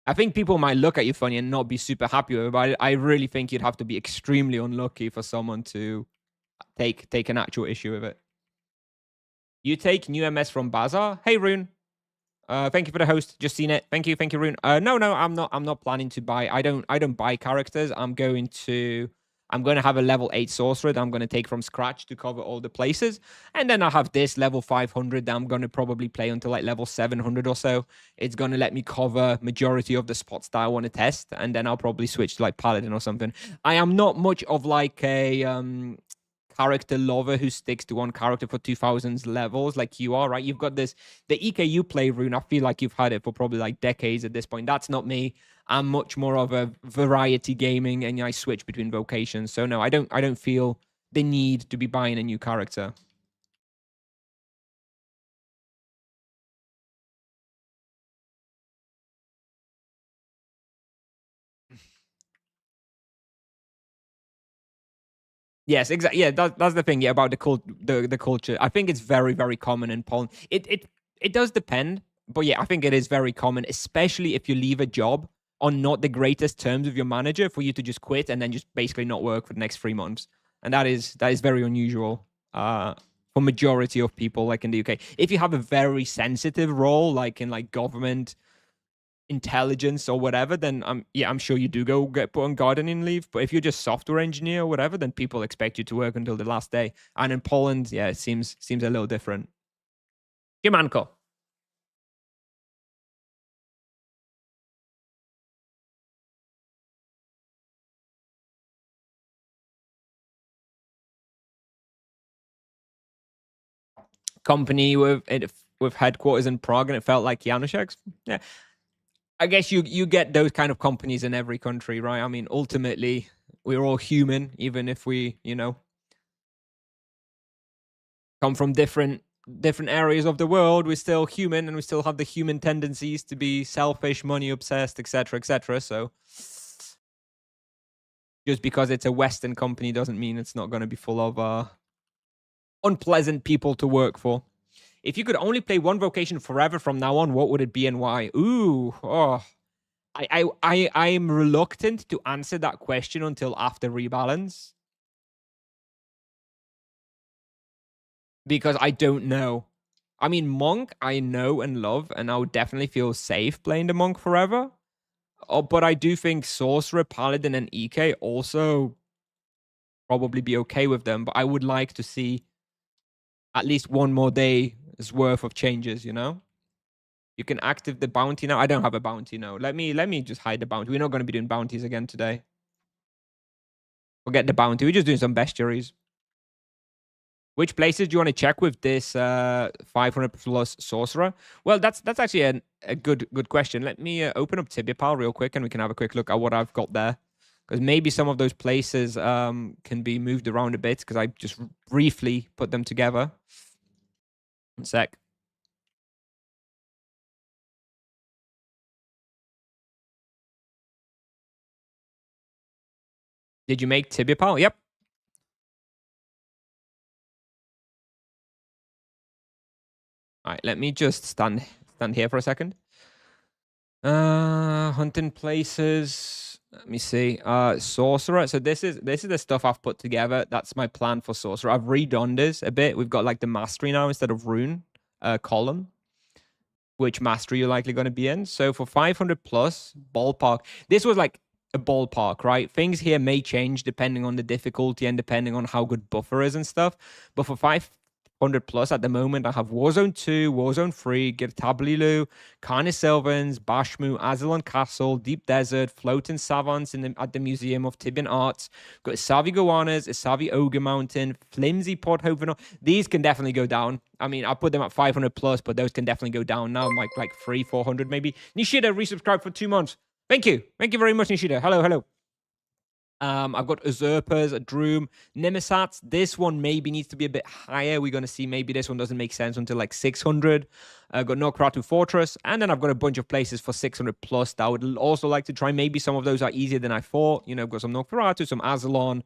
I think people might look at you funny and not be super happy with it, but I really think you'd have to be extremely unlucky for someone to take an actual issue with it. You take new MS from Bazaar? Hey, Rune. Thank you for the host. Just seen it. Thank you, Rune. No, I'm not planning to buy. I don't buy characters. I'm going to have a level 8 sorcerer that I'm going to take from scratch to cover all the places. And then I have this level 500 that I'm going to probably play until like level 700 or so. It's going to let me cover majority of the spots that I want to test. And then I'll probably switch to like Paladin or something. I am not much of like a character lover who sticks to one character for 2000s levels like you are, right? You've got the EKU play, Rune. I feel like you've had it for probably like decades at this point. That's not me. I'm much more of a variety gaming, and I switch between vocations. So no, I don't feel the need to be buying a new character. Yes, exactly. Yeah, that's the thing. Yeah, about the culture. I think it's very, very common in Poland. It does depend, but yeah, I think it is very common, especially if you leave a job on not the greatest terms with your manager, for you to just quit and then just basically not work for the next 3 months. And that is very unusual for majority of people, like in the UK. If you have a very sensitive role, like in like government, intelligence or whatever, then I'm sure you do get put on gardening leave. But if you're just software engineer or whatever, then people expect you to work until the last day. And in Poland, yeah, it seems a little different. Siemanko. Company with headquarters in Prague, and it felt like Januszek's. Yeah, I guess you get those kind of companies in every country, right? I mean, ultimately, we're all human, even if we, come from different areas of the world. We're still human, and we still have the human tendencies to be selfish, money obsessed, etc., etc. So, just because it's a Western company doesn't mean it's not going to be full of unpleasant people to work for. If you could only play one vocation forever from now on, what would it be and why? Ooh, oh. I'm reluctant to answer that question until after rebalance. Because I don't know. I mean, Monk, I know and love, and I would definitely feel safe playing the Monk forever. Oh, but I do think Sorcerer, Paladin, and EK also probably be okay with them. But I would like to see at least one more day's worth of changes, You can active the bounty now. I don't have a bounty now. Let me just hide the bounty. We're not going to be doing bounties again today. Forget the bounty. We're just doing some bestiaries. Which places do you want to check with this 500 plus sorcerer? Well, that's actually a good question. Let me open up Tibia real quick, and we can have a quick look at what I've got there. Because maybe some of those places can be moved around a bit, because I just briefly put them together. One sec. Did you make Tibia? Yep. All right, let me just stand here for a second. Hunting places. Let me see. Sorcerer. So this is the stuff I've put together. That's my plan for Sorcerer. I've redone this a bit. We've got like the mastery now instead of rune column. Which mastery you're likely going to be in. So for 500 plus ballpark, this was like a ballpark, right? Things here may change depending on the difficulty and depending on how good buffer is and stuff. But for 500 plus at the moment, I have Warzone 2, Warzone 3, Girtablilu, Carnis Sylvans, Bashmu, Azalon Castle, Deep Desert, Floating Savants at the Museum of Tibian Arts. Got Isavi Gowannas, Isavi Ogre Mountain, Flimsy Porthoven. These can definitely go down. I mean, I'll put them at 500 plus, but those can definitely go down now. Like 300-400 maybe. Nishida resubscribed for 2 months. Thank you. Thank you very much, Nishida. Hello. I've got Usurpers, Droom, Nemisats. This one maybe needs to be a bit higher. We're going to see maybe this one doesn't make sense until like 600. I've got Norkratu Fortress. And then I've got a bunch of places for 600 plus that I would also like to try. Maybe some of those are easier than I thought. I've got some Norkratu, some Azalon,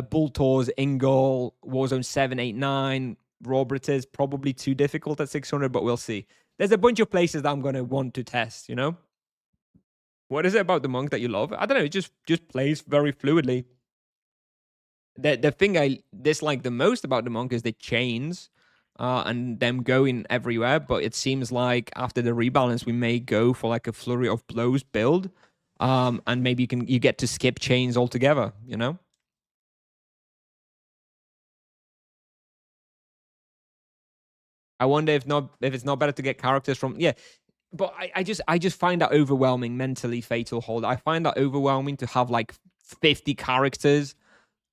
Bultors, Ingol, Warzone 7, 8, 9. Robrites, probably too difficult at 600, but we'll see. There's a bunch of places that I'm going to want to test, What is it about the Monk that you love? I don't know. It just plays very fluidly. The thing I dislike the most about the Monk is the chains and them going everywhere. But it seems like after the rebalance, we may go for like a flurry of blows build. And maybe you get to skip chains altogether, I wonder if it's not better to get characters from but I just find that overwhelming mentally. Fatal Hold. I find that overwhelming to have like 50 characters.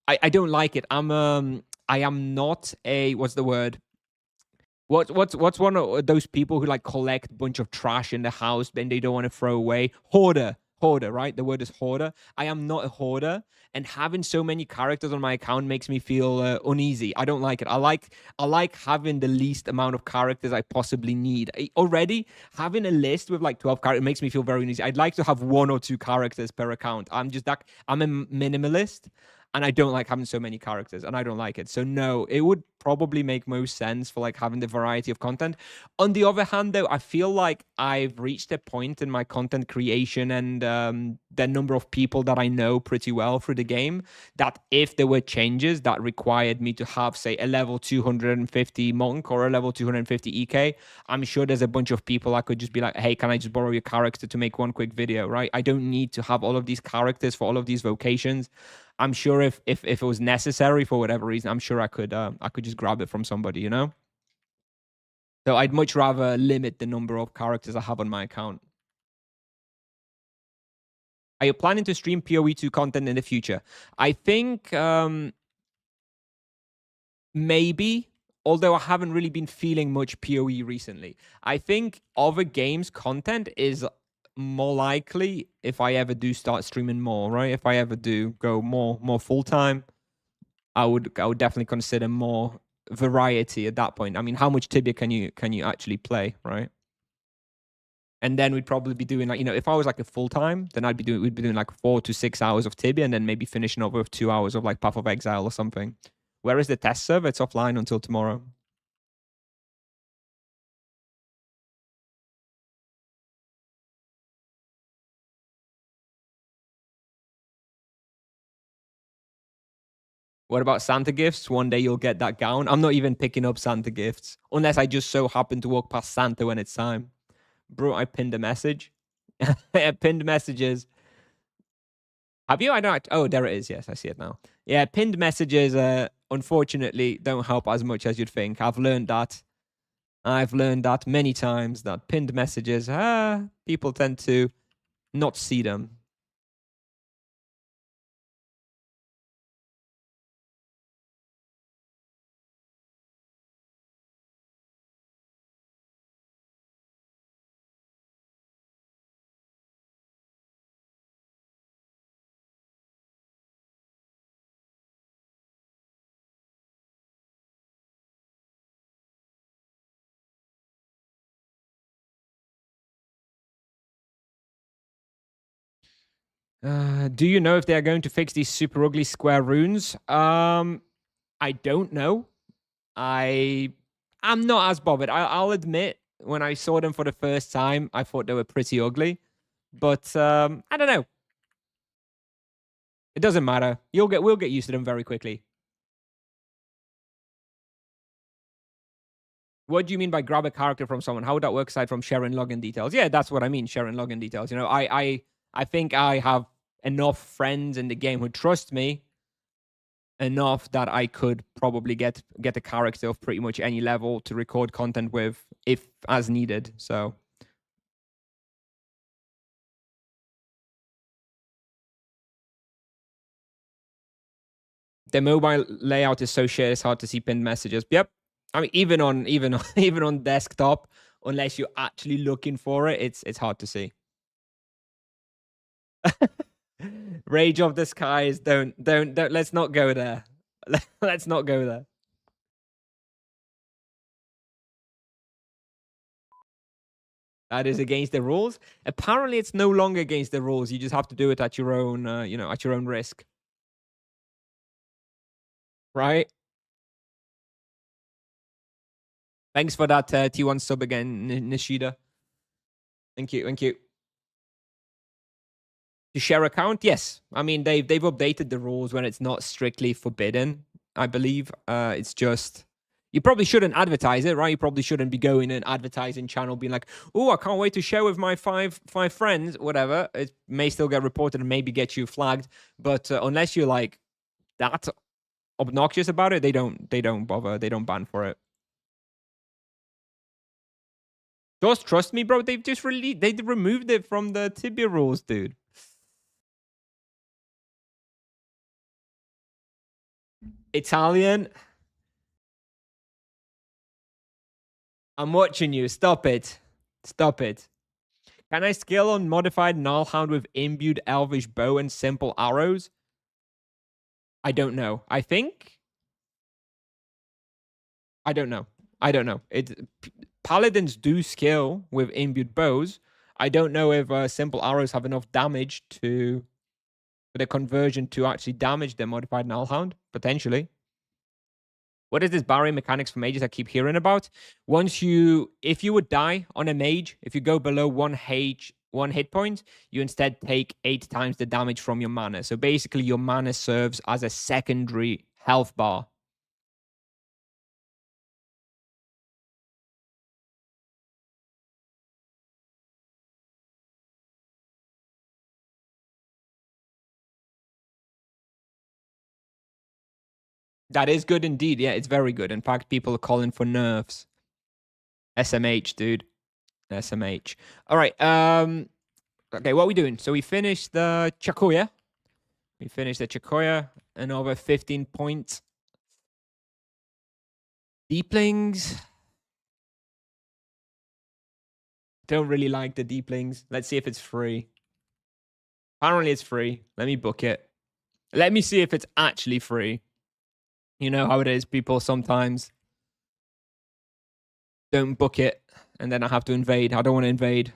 I don't like it. I am not a what's the word? What's one of those people who like collect a bunch of trash in the house and they don't want to throw away? Hoarder, right? The word is hoarder. I am not a hoarder, and having so many characters on my account makes me feel uneasy. I don't like it. I like having the least amount of characters I possibly need. Already having a list with like 12 characters makes me feel very uneasy. I'd like to have 1 or 2 characters per account. I'm a minimalist. And I don't like having so many characters, and I don't like it. So no, it would probably make most sense for like having the variety of content. On the other hand, though, I feel like I've reached a point in my content creation and the number of people that I know pretty well through the game that if there were changes that required me to have, say, a level 250 Monk or a level 250 EK, I'm sure there's a bunch of people I could just be like, hey, can I just borrow your character to make one quick video, right? I don't need to have all of these characters for all of these vocations. I'm sure if it was necessary for whatever reason, I'm sure I could just grab it from somebody, So I'd much rather limit the number of characters I have on my account. Are you planning to stream PoE2 content in the future? I think maybe, although I haven't really been feeling much PoE recently. I think other games content is more likely if I ever do start streaming more, right? If I ever do go more full time, I would definitely consider more variety at that point. I mean, how much Tibia can you actually play, right? And then we'd probably be doing like, if I was like a full time, then we'd be doing like 4 to 6 hours of Tibia and then maybe finishing over with 2 hours of like Path of Exile or something. Where is the test server? It's offline until tomorrow. What about Santa gifts? One day you'll get that gown. I'm not even picking up Santa gifts unless I just so happen to walk past Santa when it's time. Bro, I pinned a message. I pinned messages. Have you? I don't. Oh, there it is. Yes, I see it now. Yeah, pinned messages, unfortunately, don't help as much as you'd think. I've learned that. I've learned that many times that pinned messages, people tend to not see them. Do you know if they are going to fix these super ugly square runes? I don't know. I'm not as bothered. I'll admit, when I saw them for the first time, I thought they were pretty ugly. But I don't know. It doesn't matter. We'll get used to them very quickly. What do you mean by grab a character from someone? How would that work aside from sharing login details? Yeah, that's what I mean, sharing login details. I think I have enough friends in the game who trust me enough that I could probably get a character of pretty much any level to record content with if as needed. So the mobile layout is so shit, it's hard to see pinned messages. Yep. I mean, even on even on desktop, unless you're actually looking for it, it's hard to see. Rage of the Skies. Don't. Let's not go there. Let's not go there. That is against the rules. Apparently, it's no longer against the rules. You just have to do it at your own, at your own risk. Right? Thanks for that T1 sub again, Nishida. Thank you. Thank you. To share account, yes. I mean, they've updated the rules when it's not strictly forbidden. I believe it's just you probably shouldn't advertise it, right? You probably shouldn't be going and advertising channel, being like, "Oh, I can't wait to share with my five friends." Whatever. It may still get reported and maybe get you flagged, but unless you're like that obnoxious about it, they don't bother. They don't ban for it. Just trust me, bro. They've just they removed it from the Tibia rules, dude. Italian. I'm watching you. Stop it. Stop it. Can I skill on modified Nullhound with imbued Elvish bow and simple arrows? I don't know. I think. I don't know. I don't know. Paladins do skill with imbued bows. I don't know if simple arrows have enough damage for the conversion to actually damage the modified Nullhound. Potentially. What is this barrier mechanics for mages I keep hearing about? If you would die on a mage, if you go below one hit point, you instead take 8 times the damage from your mana. So basically, your mana serves as a secondary health bar. That is good indeed. Yeah, it's very good. In fact, people are calling for nerfs. SMH, dude. SMH. All right. Okay, what are we doing? So we finished the Chakoya. We finished the Chakoya and over 15 points. Deeplings. Don't really like the Deeplings. Let's see if it's free. Apparently it's free. Let me book it. Let me see if it's actually free. You know how it is. People sometimes don't book it and then I have to invade. I don't want to invade.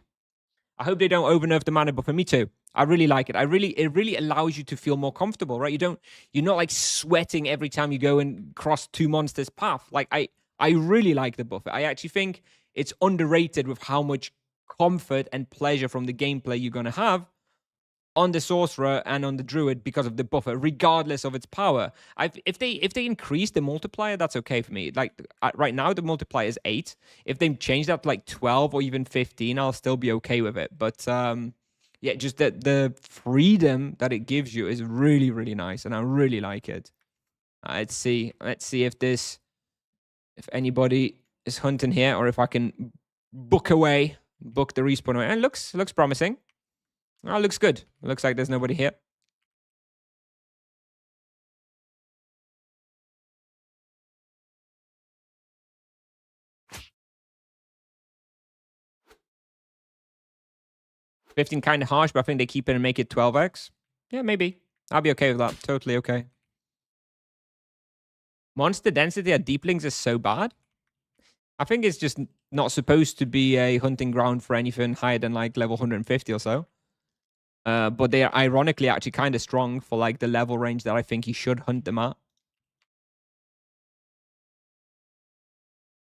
I hope they don't overnerf the mana buffer. Me too. I really like it. It really allows you to feel more comfortable, right? You're not like sweating every time you go and cross 2 monsters' path. Like I really like the buffer. I actually think it's underrated with how much comfort and pleasure from the gameplay you're gonna have on the sorcerer and on the druid because of the buffer, regardless of its power. If they increase the multiplier, that's okay for me. Like right now, the multiplier is 8. If they change that to like 12 or even 15, I'll still be okay with it. But yeah, just the freedom that it gives you is really, really nice, and I really like it. Let's see if anybody is hunting here, or if I can book the respawn away. And looks promising. Oh, looks good. Looks like there's nobody here. $15 kind of harsh, but I think they keep it and make it 12x. Yeah, maybe. I'll be okay with that. Totally okay. Monster density at Deeplings is so bad. I think it's just not supposed to be a hunting ground for anything higher than like level 150 or so. But they are ironically actually kind of strong for like the level range that I think you should hunt them at.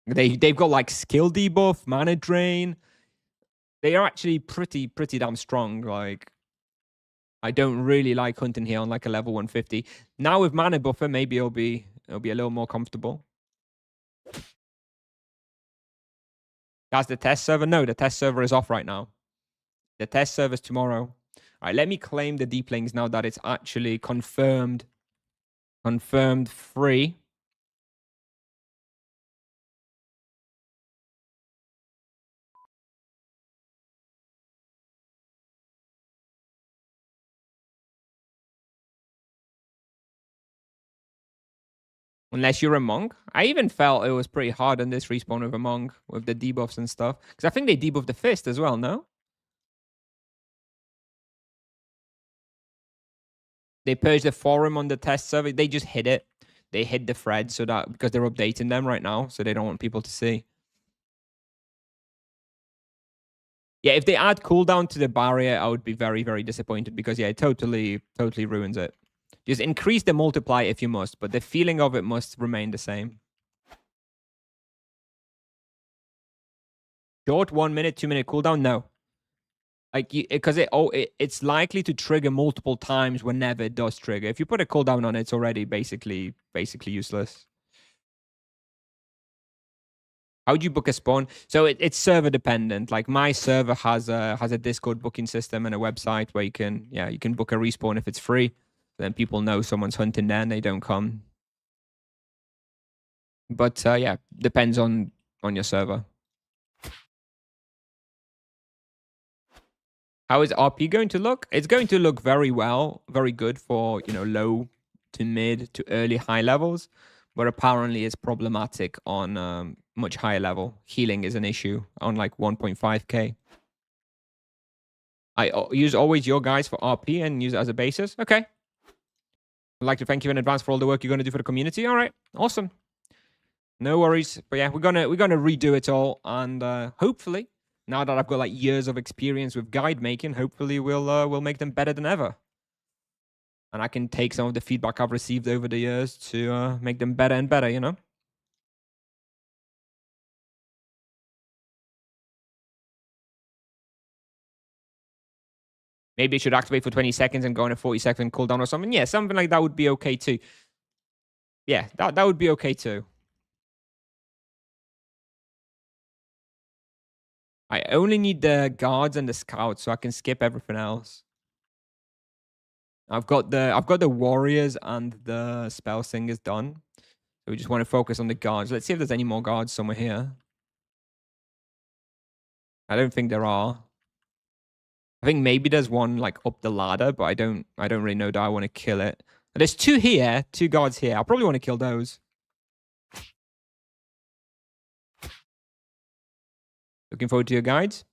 They've got like skill debuff, mana drain. They are actually pretty damn strong. Like, I don't really like hunting here on like a level 150. Now with mana buffer, maybe it'll be a little more comfortable. That's the test server. No, the test server is off right now. The test server is tomorrow. All right, let me claim the Deeplings now that it's actually confirmed free. Unless you're a monk. I even felt it was pretty hard on this respawn with a monk with the debuffs and stuff. Because I think they debuffed the fist as well, no? They purged the forum on the test server. They just hid it. They hid the thread so that because they're updating them right now, so they don't want people to see. Yeah, if they add cooldown to the barrier, I would be very, very disappointed because yeah, it totally ruins it. Just increase the multiply if you must, but the feeling of it must remain the same. Short 1 minute, 2 minute cooldown? No. Like, because it's likely to trigger multiple times whenever it does trigger. If you put a cooldown on it, it's already basically useless. How would you book a spawn? So it's server dependent. Like my server has a Discord booking system and a website where you can book a respawn if it's free. Then people know someone's hunting there and they don't come. But yeah, depends on your server. How is RP going to look? It's going to look very well, very good for, low to mid to early high levels, but apparently it's problematic on much higher level. Healing is an issue on like 1.5k. I use always your guys for RP and use it as a basis. Okay. I'd like to thank you in advance for all the work you're going to do for the community. All right. Awesome. No worries. But yeah, we're gonna redo it all, and hopefully, now that I've got like years of experience with guide making, hopefully we'll make them better than ever. And I can take some of the feedback I've received over the years to make them better and better, Maybe it should activate for 20 seconds and go on a 40-second cooldown or something. Yeah, something like that would be okay too. Yeah, that would be okay too. I only need the guards and the scouts, so I can skip everything else. I've got the warriors and the spell singers done. So we just want to focus on the guards. Let's see if there's any more guards somewhere here. I don't think there are. I think maybe there's one like up the ladder, but I don't really know that I want to kill it. There's 2 here, 2 guards here. I probably want to kill those. Looking forward to your guides.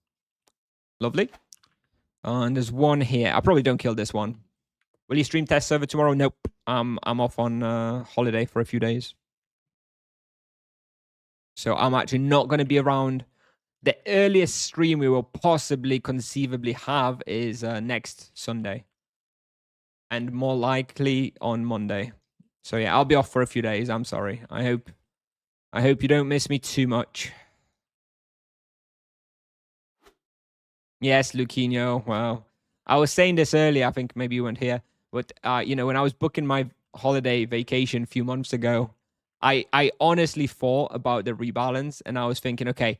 Lovely. And there's one here. I probably don't kill this one. Will you stream test server tomorrow? Nope. I'm off on holiday for a few days. So I'm actually not going to be around. The earliest stream we will possibly conceivably have is next Sunday. And more likely on Monday. So yeah, I'll be off for a few days. I'm sorry. I hope you don't miss me too much. Yes, Luquinho. Wow. I was saying this earlier. I think maybe you weren't here. But, you know, when I was booking my holiday vacation a few months ago, I honestly thought about the rebalance. And I was thinking, okay,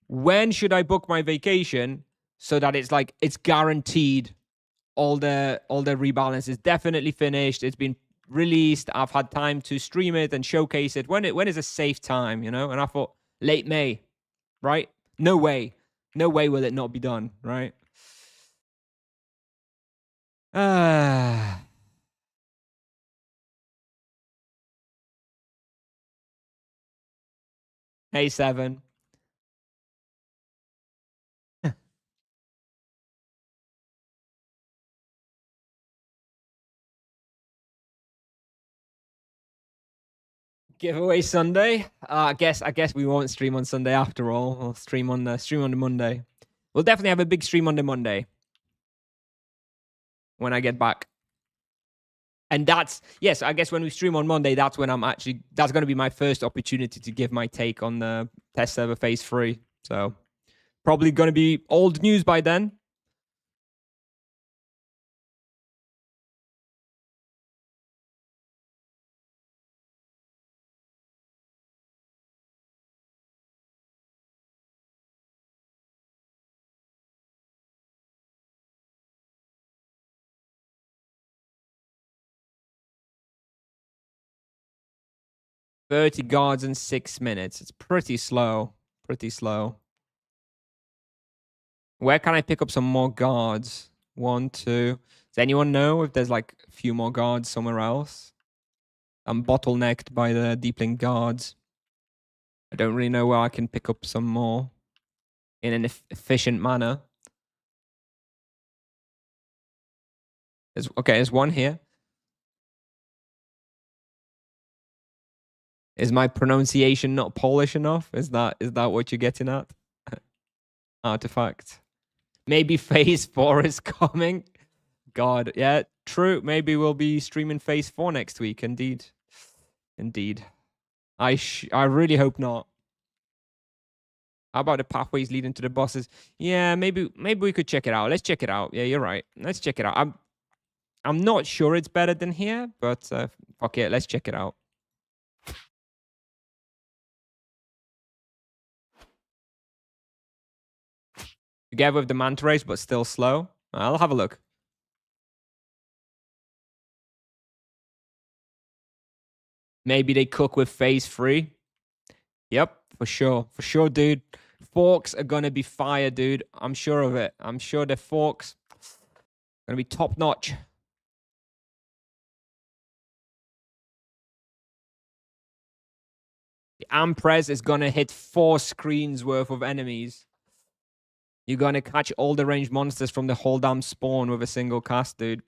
when should I book my vacation so that it's like, it's guaranteed all the rebalance is definitely finished. It's been released. I've had time to stream it and showcase it. When is a safe time, you know? And I thought late May, right? No way will it not be done, right? Hey, 7. Giveaway Sunday. I guess we won't stream on Sunday after all. We'll stream on the Monday. We'll definitely have a big stream on the Monday when I get back. And that's, yes, I guess when we stream on Monday, that's when that's going to be my first opportunity to give my take on the test server phase 3. So probably going to be old news by then. "30 guards in 6 minutes. It's pretty slow. Pretty slow. Where can I pick up some more guards? 1, 2. Does anyone know if there's like a few more guards somewhere else? I'm bottlenecked by the deep-link guards. I don't really know where I can pick up some more in an efficient manner. There's one here. Is my pronunciation not Polish enough? Is that what you're getting at? Artifact. Maybe phase 4 is coming. God, yeah, true. Maybe we'll be streaming phase 4 next week. Indeed. I really hope not. How about the pathways leading to the bosses? Yeah, maybe we could check it out. Let's check it out. Yeah, you're right. Let's check it out. I'm not sure it's better than here, but fuck it. Let's check it out. Together with the manta rays, but still slow. I'll have a look. Maybe they cook with phase 3. Yep, for sure. For sure, dude. Forks are gonna be fire, dude. I'm sure of it. I'm sure the forks gonna be top notch. The Amprez is gonna hit 4 screens worth of enemies. You're gonna catch all the ranged monsters from the whole damn spawn with a single cast, dude.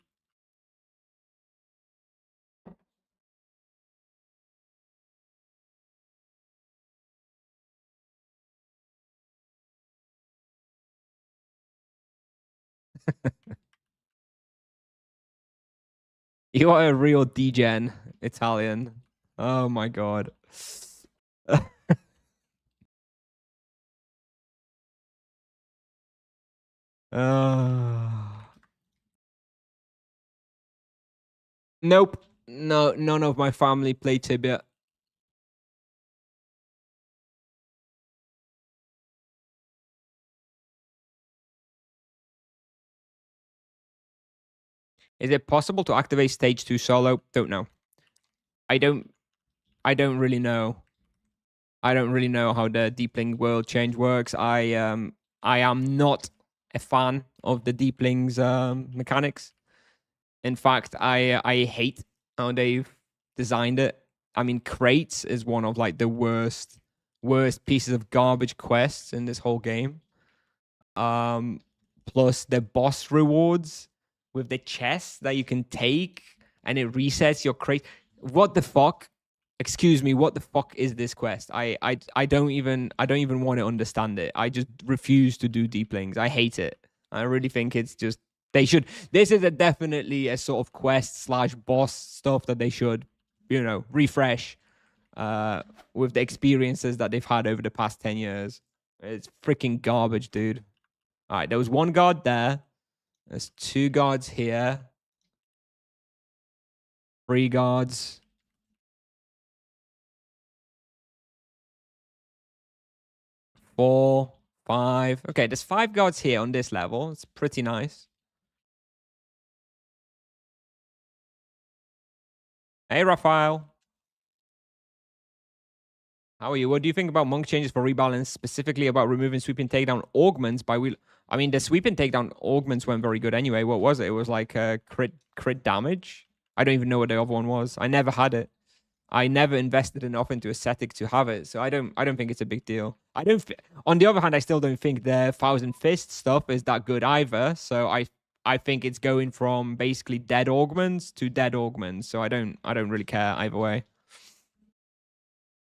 You are a real degen Italian. Oh my god. Nope. No, none of my family play Tibia. Is it possible to activate stage 2 solo? Don't know. I don't really know. I don't really know how the Deep Link world change works. I I am not a fan of the Deeplings mechanics. In fact, I hate how they've designed it. I mean, crates is one of like the worst pieces of garbage quests in this whole game. Plus the boss rewards with the chests that you can take and it resets your crate. What the fuck? Excuse me, what the fuck is this quest? I don't even want to understand it. I just refuse to do Deeplings. I hate it. I really think it's just they should. This is definitely a sort of quest / boss stuff that they should, refresh with the experiences that they've had over the past 10 years. It's freaking garbage, dude. All right, there was one guard there. There's 2 guards here. 3 guards. 4, 5. Okay, there's 5 guards here on this level. It's pretty nice. Hey, Raphael. How are you? What do you think about monk changes for rebalance, specifically about removing sweeping takedown augments by wheel? I mean, the sweeping takedown augments weren't very good anyway. What was it? It was like crit damage. I don't even know what the other one was. I never had it. I never invested enough into aesthetic to have it, so I don't think it's a big deal. On the other hand, I still don't think the Thousand Fist stuff is that good either. So I think it's going from basically dead augments to dead augments. So I don't really care either way.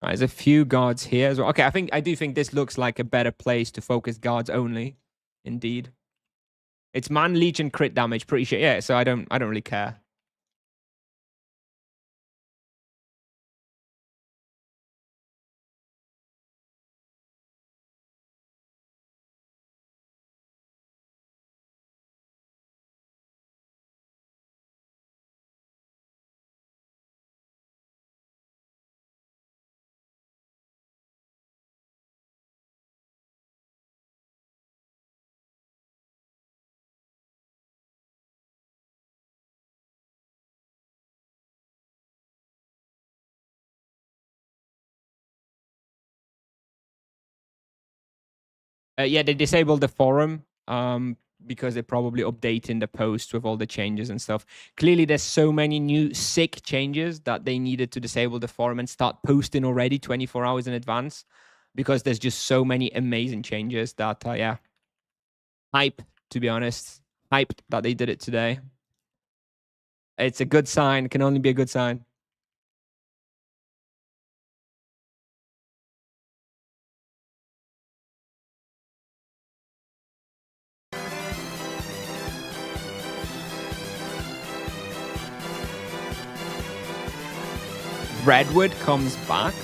Right, there's a few guards here as well. Okay, I do think this looks like a better place to focus guards only. Indeed, it's man, leech, and crit damage. Pretty sure. Yeah, so I don't really care. Yeah, they disabled the forum because they're probably updating the posts with all the changes and stuff. Clearly, there's so many new sick changes that they needed to disable the forum and start posting already 24 hours in advance because there's just so many amazing changes that, yeah, hype, to be honest. Hyped that they did it today. It's a good sign. It can only be a good sign. Redwood comes back.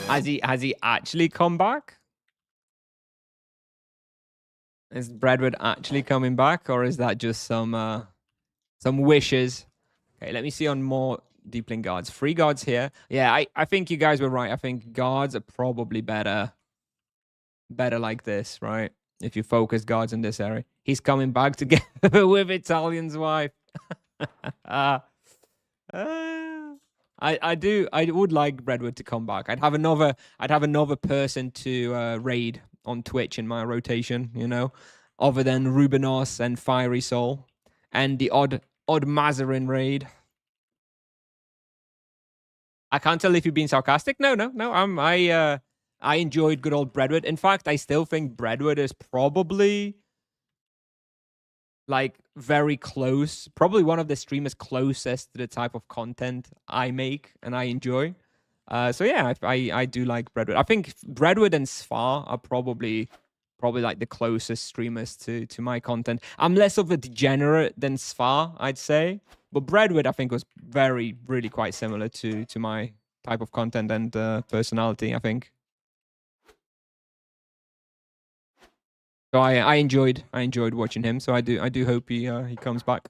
Has he actually come back? Is Redwood actually coming back, or is that just some wishes? Okay, let me see on more Deepling guards. 3 guards here. Yeah, I think you guys were right. I think guards are probably better like this, right? If you focus guards in this area. He's coming back together with Italian's wife. I would like Redwood to come back. I'd have another person to raid on Twitch in my rotation, other than Rubinos and Fiery Soul, and the odd Mazarin raid. I can't tell if you're being sarcastic. No. I enjoyed good old Breadwood. In fact, I still think Breadwood is probably like very close, probably one of the streamers closest to the type of content I make and I enjoy. So yeah, I do like Breadwood. I think Breadwood and Sfar are probably like the closest streamers to my content. I'm less of a degenerate than Sfar, I'd say, but Breadwood I think was really quite similar to my type of content and personality, I think. So I enjoyed watching him. So I do hope he comes back.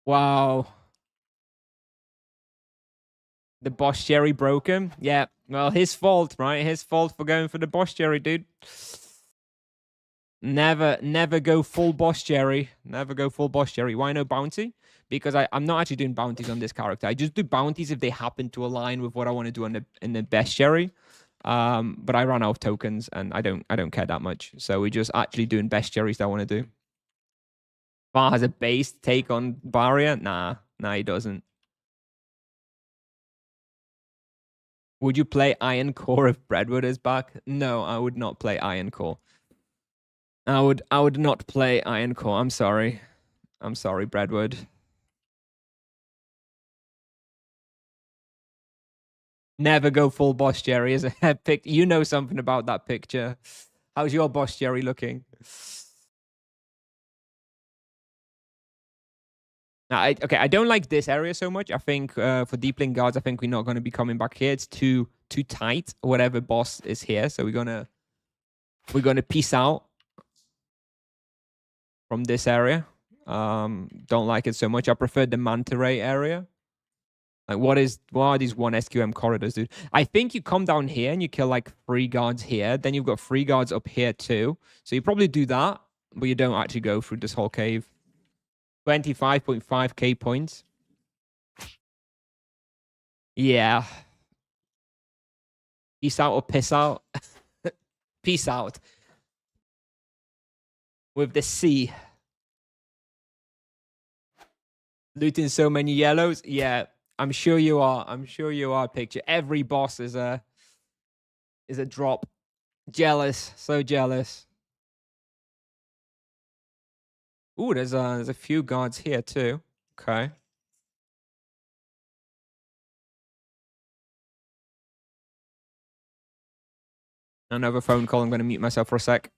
Wow. The boss Jerry broke him. Yeah. Well, his fault, right? His fault for going for the boss Jerry, dude. Never go full boss Jerry. Never go full boss Jerry. Why no bounty? Because I'm not actually doing bounties on this character. I just do bounties if they happen to align with what I want to do in the best Jerry. But I ran out of tokens, and I don't care that much. So we're just actually doing bestiaries that I want to do. Var has a base take on Barrier? Nah, he doesn't. Would you play Iron Core if Breadwood is back? No, I would not play Iron Core. I would not play Iron Core. I'm sorry. I'm sorry, Breadwood. Never go full boss Jerry as a head pick. You know something about that picture. How's your boss Jerry looking? Now, I don't like this area so much. I think for deep link guards, I think we're not going to be coming back here. It's too tight. Whatever boss is here, so we're gonna peace out from this area. Don't like it so much. I prefer the manta ray area. Like, what are these 1 SQM corridors, dude? I think you come down here and you kill like 3 guards here. Then you've got 3 guards up here too. So you probably do that, but you don't actually go through this whole cave. 25.5k points. Yeah. Peace out or piss out. Peace out. With the C. Looting so many yellows. Yeah, I'm sure you are. I'm sure you are, Picture. Every boss is a drop. Jealous. So jealous. Ooh, there's a few guards here too. Okay. Another phone call. I'm going to mute myself for a sec.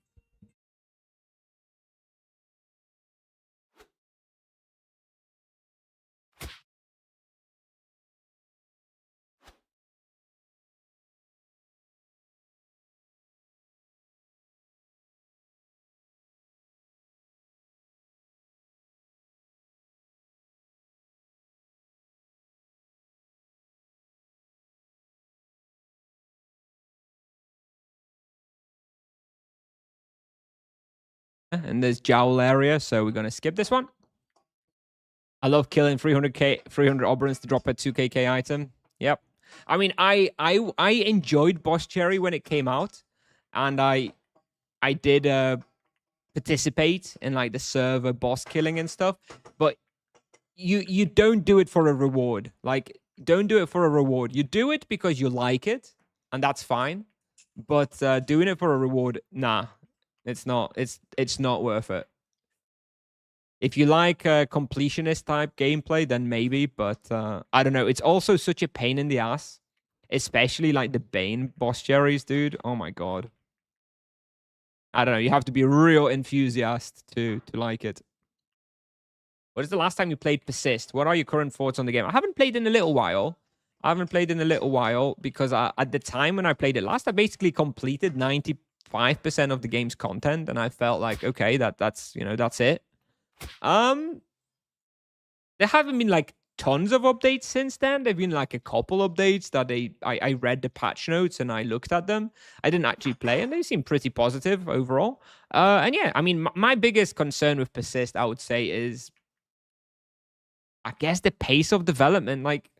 And there's Jowl area, so we're going to skip this one. I love killing 300 Oberons to drop a 2kk item. Yep. I mean, I enjoyed Boss Cherry when it came out, and I did participate in like the server boss killing and stuff, but you don't do it for a reward. Like, don't do it for a reward. You do it because you like it, and that's fine. But doing it for a reward, nah, it's not. It's not worth it. If you like completionist type gameplay, then maybe. But I don't know. It's also such a pain in the ass, especially like the Bane boss cherries, dude. Oh my god. I don't know. You have to be a real enthusiast to like it. What is the last time you played Persist? What are your current thoughts on the game? I haven't played in a little while. Because at the time when I played it last, I basically completed 95% of the game's content, and I felt like, okay, that's it. There haven't been like tons of updates since then. There've been like a couple updates that I read the patch notes and I looked at them. I didn't actually play, and they seem pretty positive overall. And yeah, I mean, my biggest concern with Persist, I would say, is I guess the pace of development. Like,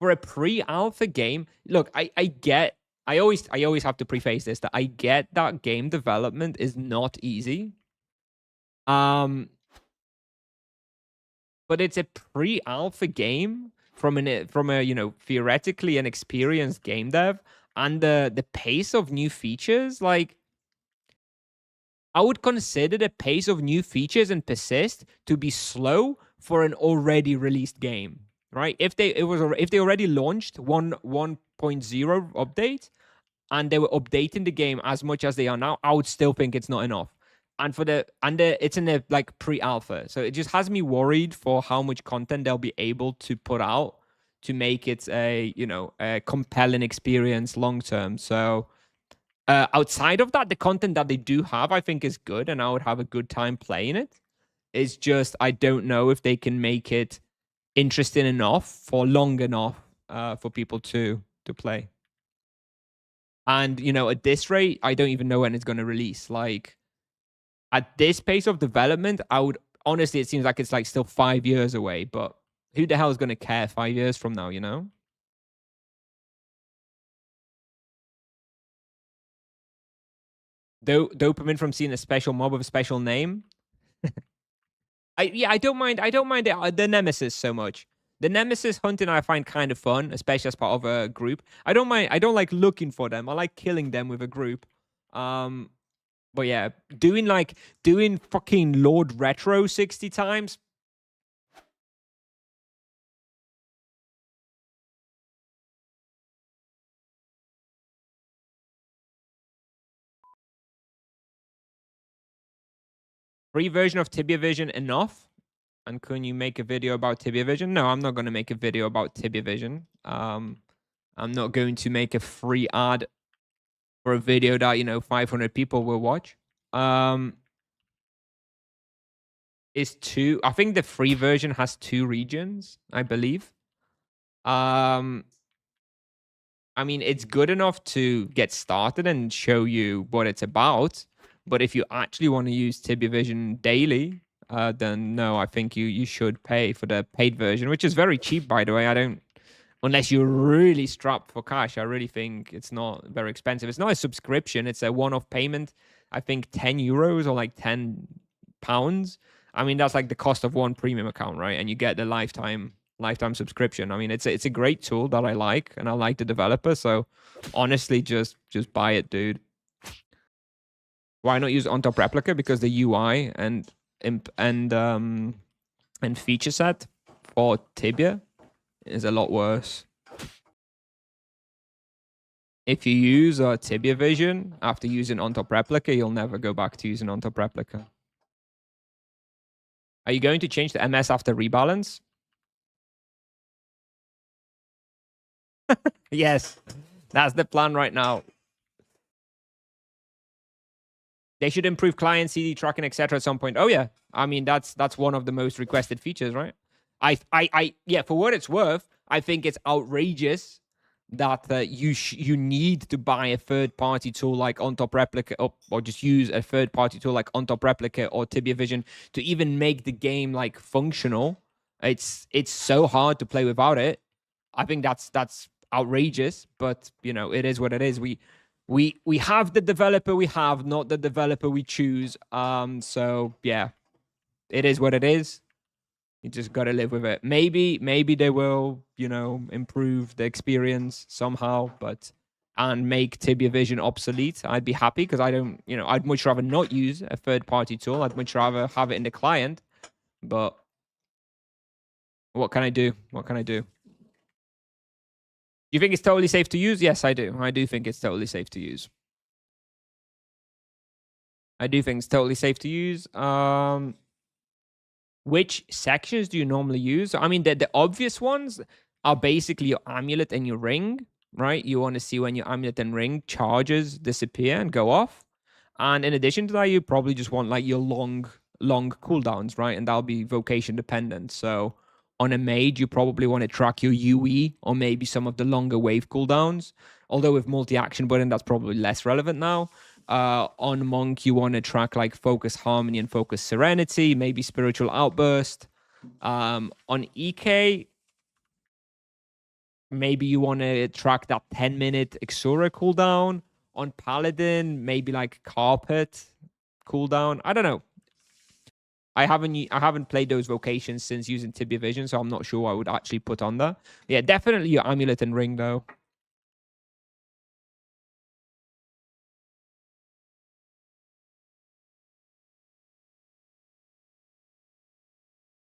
for a pre-alpha game, look, I always have to preface this, that I get that game development is not easy. But it's a pre-alpha game from a theoretically an experienced game dev, and the pace of new features, like, I would consider the pace of new features and Persist to be slow for an already released game, right? If they already launched 1.0 update and they were updating the game as much as they are now, I would still think it's not enough. And it's in a like pre-alpha, so it just has me worried for how much content they'll be able to put out to make it a compelling experience long term. So outside of that, the content that they do have, I think, is good, and I would have a good time playing it. It's just I don't know if they can make it interesting enough for long enough for people to play. And at this rate, I don't even know when it's going to release. Like, at this pace of development, I would honestly, it seems like it's like still 5 years away. But who the hell is going to care 5 years from now? Dopamine from seeing a special mob with a special name. I don't mind the nemesis so much. The nemesis hunting I find kind of fun, especially as part of a group. I don't like looking for them. I like killing them with a group. But yeah, doing fucking Lord Retro 60 times. Free version of Tibia Vision enough? And can you make a video about Tibia Vision? No, I'm not going to make a video about Tibia Vision. I'm not going to make a free ad for a video that 500 people will watch. Is two. I think the free version has 2 regions, I believe. I mean, it's good enough to get started and show you what it's about. But if you actually want to use Tibia Vision daily, then no, I think you should pay for the paid version, which is very cheap, by the way. Unless you're really strapped for cash, I really think it's not very expensive. It's not a subscription. It's a one-off payment. I think 10 euros or like 10 pounds. I mean, that's like the cost of one premium account, right? And you get the lifetime subscription. I mean, it's a great tool that I like, and I like the developer. So honestly, just buy it, dude. Why not use on-top replica? Because the UI and feature set for Tibia is a lot worse. If you use a Tibia Vision after using on-top replica, you'll never go back to using on-top replica. Are you going to change the MS after rebalance? Yes, that's the plan right now. They should improve client CD tracking, etc. at some point. Oh yeah, I mean that's one of the most requested features, right? Yeah, for what it's worth, I think it's outrageous that you need to buy a third-party tool like on-top replica or just use a third-party tool like on-top replica or Tibia Vision to even make the game like functional. It's so hard to play without it. I think that's outrageous, but it is what it is. We have the developer we have, not the developer we choose. So yeah, it is what it is. You just got to live with it. Maybe they will, improve the experience somehow, and make Tibia Vision obsolete. I'd be happy because I'd much rather not use a third-party tool. I'd much rather have it in the client. But what can I do? What can I do? You think it's totally safe to use? Yes, I do. I do think it's totally safe to use. I do think it's totally safe to use. Which sections do you normally use? I mean, the obvious ones are basically your amulet and your ring, right? You want to see when your amulet and ring charges disappear and go off. And in addition to that, you probably just want like your long cooldowns, right? And that'll be vocation dependent. So on a mage, you probably want to track your UE or maybe some of the longer wave cooldowns. Although with multi-action button, that's probably less relevant now. On Monk, you want to track like Focus Harmony and Focus Serenity, maybe Spiritual Outburst. On EK, maybe you want to track that 10-minute Exura cooldown. On Paladin, maybe like Carpet cooldown. I don't know. I haven't played those vocations since using Tibia Vision, so I'm not sure what I would actually put on there. Yeah, definitely your amulet and ring though.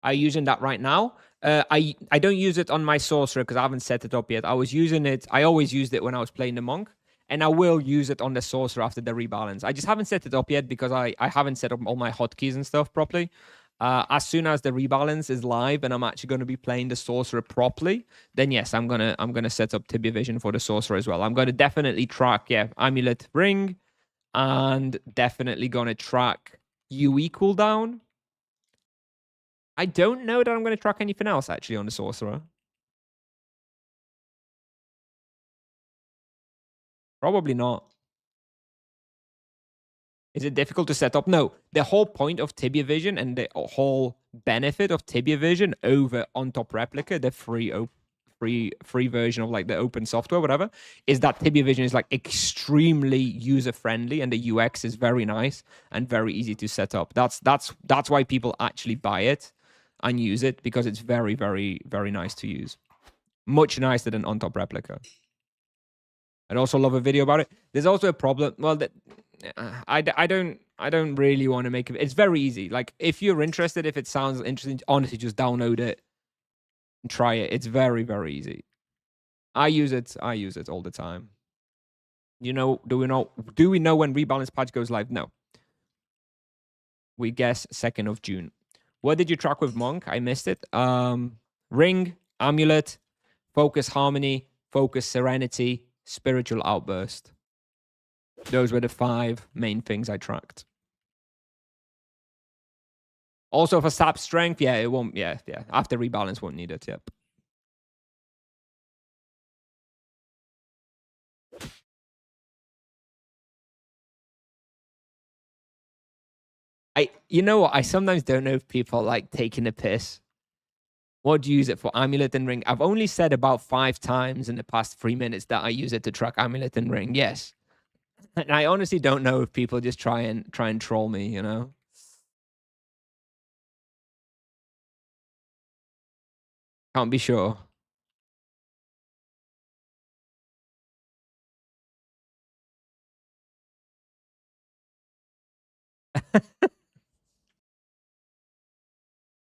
Are you using that right now? I don't use it on my sorcerer because I haven't set it up yet. I always used it when I was playing the monk, and I will use it on the sorcerer after the rebalance. I just haven't set it up yet because I haven't set up all my hotkeys and stuff properly. As soon as the rebalance is live and I'm actually going to be playing the sorcerer properly, then yes, I'm gonna set up Tibia Vision for the sorcerer as well. I'm gonna definitely track amulet ring, and definitely gonna track UE cooldown. I don't know that I'm going to track anything else, actually, on the Sorcerer. Probably not. Is it difficult to set up? No. The whole point of Tibia Vision and the whole benefit of Tibia Vision over on-top replica, the free free version of like the open software, whatever, is that Tibia Vision is like extremely user friendly and the UX is very nice and very easy to set up. That's why people actually buy it and use it, because it's very, very, very nice to use. Much nicer than on top replica. I'd also love a video about it. There's also a problem. Well, I don't really want to make it. It's very easy. Like if you're interested, if it sounds interesting, honestly, just download it and try it. It's very, very easy. I use it all the time. You know, do we know when Rebalance patch goes live? No. We guess 2nd of June. What did you track with Monk? I missed it. Ring, Amulet, Focus Harmony, Focus Serenity, Spiritual Outburst. Those were the 5 main things I tracked. Also for sap strength, yeah, it won't, yeah. After Rebalance, won't need it, yep. You know what? I sometimes don't know if people like taking a piss. What do you use it for? Amulet and Ring. I've only said about 5 times in the past 3 minutes that I use it to track Amulet and Ring. Yes. And I honestly don't know if people just try and troll me, you know? Can't be sure.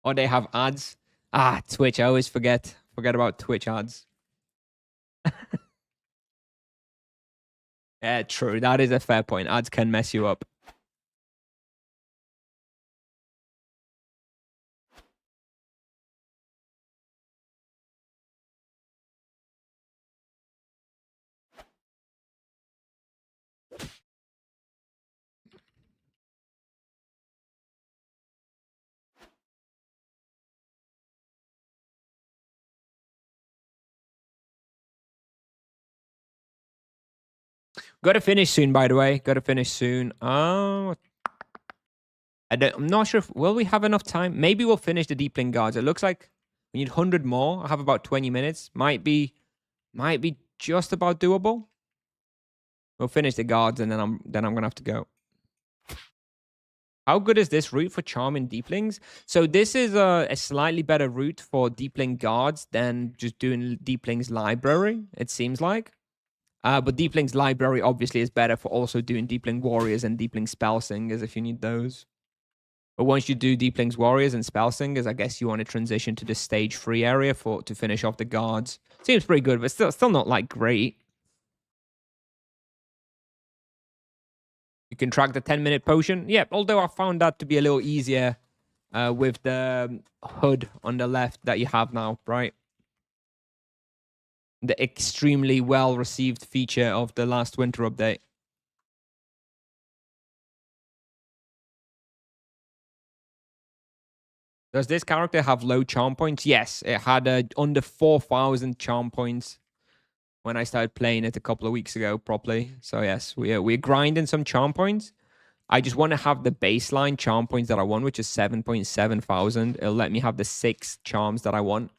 Or they have ads. Ah, Twitch. I always forget about Twitch ads. Yeah, true. That is a fair point. Ads can mess you up. Got to finish soon, by the way. Got to finish soon. I'm not sure if will we have enough time. Maybe we'll finish the deep link guards. It looks like we need 100 more. I have about 20 minutes. Might be just about doable. We'll finish the guards and then I'm gonna have to go. How good is this route for charming deeplings? So this is a slightly better route for deepling guards than just doing deeplings library, it seems like. But deeplings library obviously is better for also doing deepling warriors and deepling spell singers if you need those. But once you do deeplings warriors and spell singers, I guess you want to transition to the stage 3 area to finish off the guards. Seems pretty good, but still not like great. You can track the 10-minute potion. Yeah, although I found that to be a little easier with the HUD on the left that you have now, right? The extremely well-received feature of the last winter update. Does this character have low charm points? Yes, it had under 4,000 charm points when I started playing it a couple of weeks ago properly. So yes, we're grinding some charm points. I just want to have the baseline charm points that I want, which is 7.7 thousand. It'll let me have the 6 charms that I want.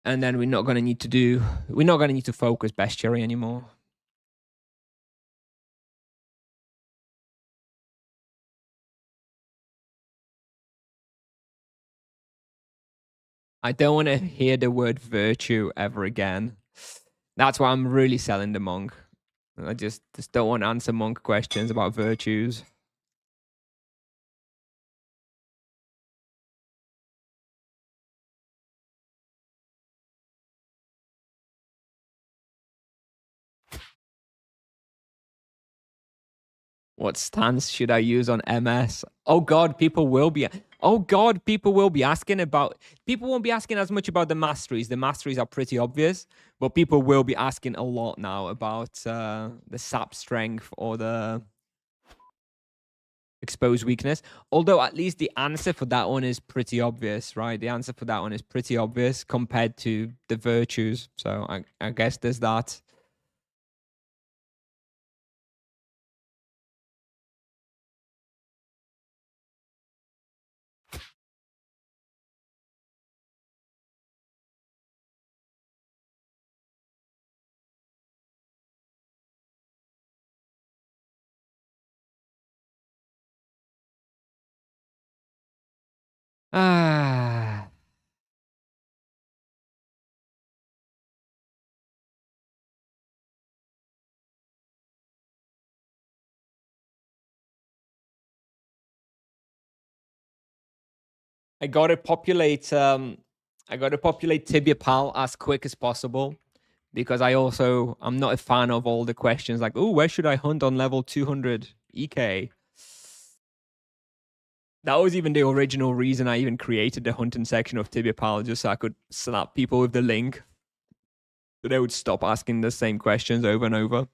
And then we're not going to need to focus bestiary anymore. I don't want to hear the word virtue ever again. That's why I'm really selling the monk. I just don't want to answer monk questions about virtues. What stance should I use on MS? Oh God, people will be. Oh God, people will be asking about. People won't be asking as much about the masteries. The masteries are pretty obvious, but people will be asking a lot now about the sap strength or the exposed weakness. Although at least the answer for that one is pretty obvious, right? The answer for that one is pretty obvious compared to the virtues. So I guess there's that. I gotta populate Tibia Pal as quick as possible because I'm not a fan of all the questions like, oh, where should I hunt on level 200 EK? That was even the original reason I even created the hunting section of Tibia Pal, just so I could slap people with the link. So they would stop asking the same questions over and over.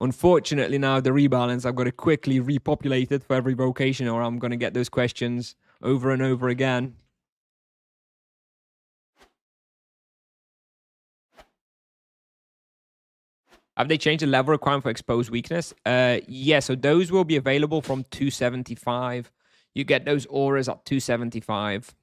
Unfortunately, now the rebalance, I've got to quickly repopulate it for every vocation, or I'm going to get those questions over and over again. Have they changed the level requirement for exposed weakness? Yeah, so those will be available from 275. You get those auras at 275.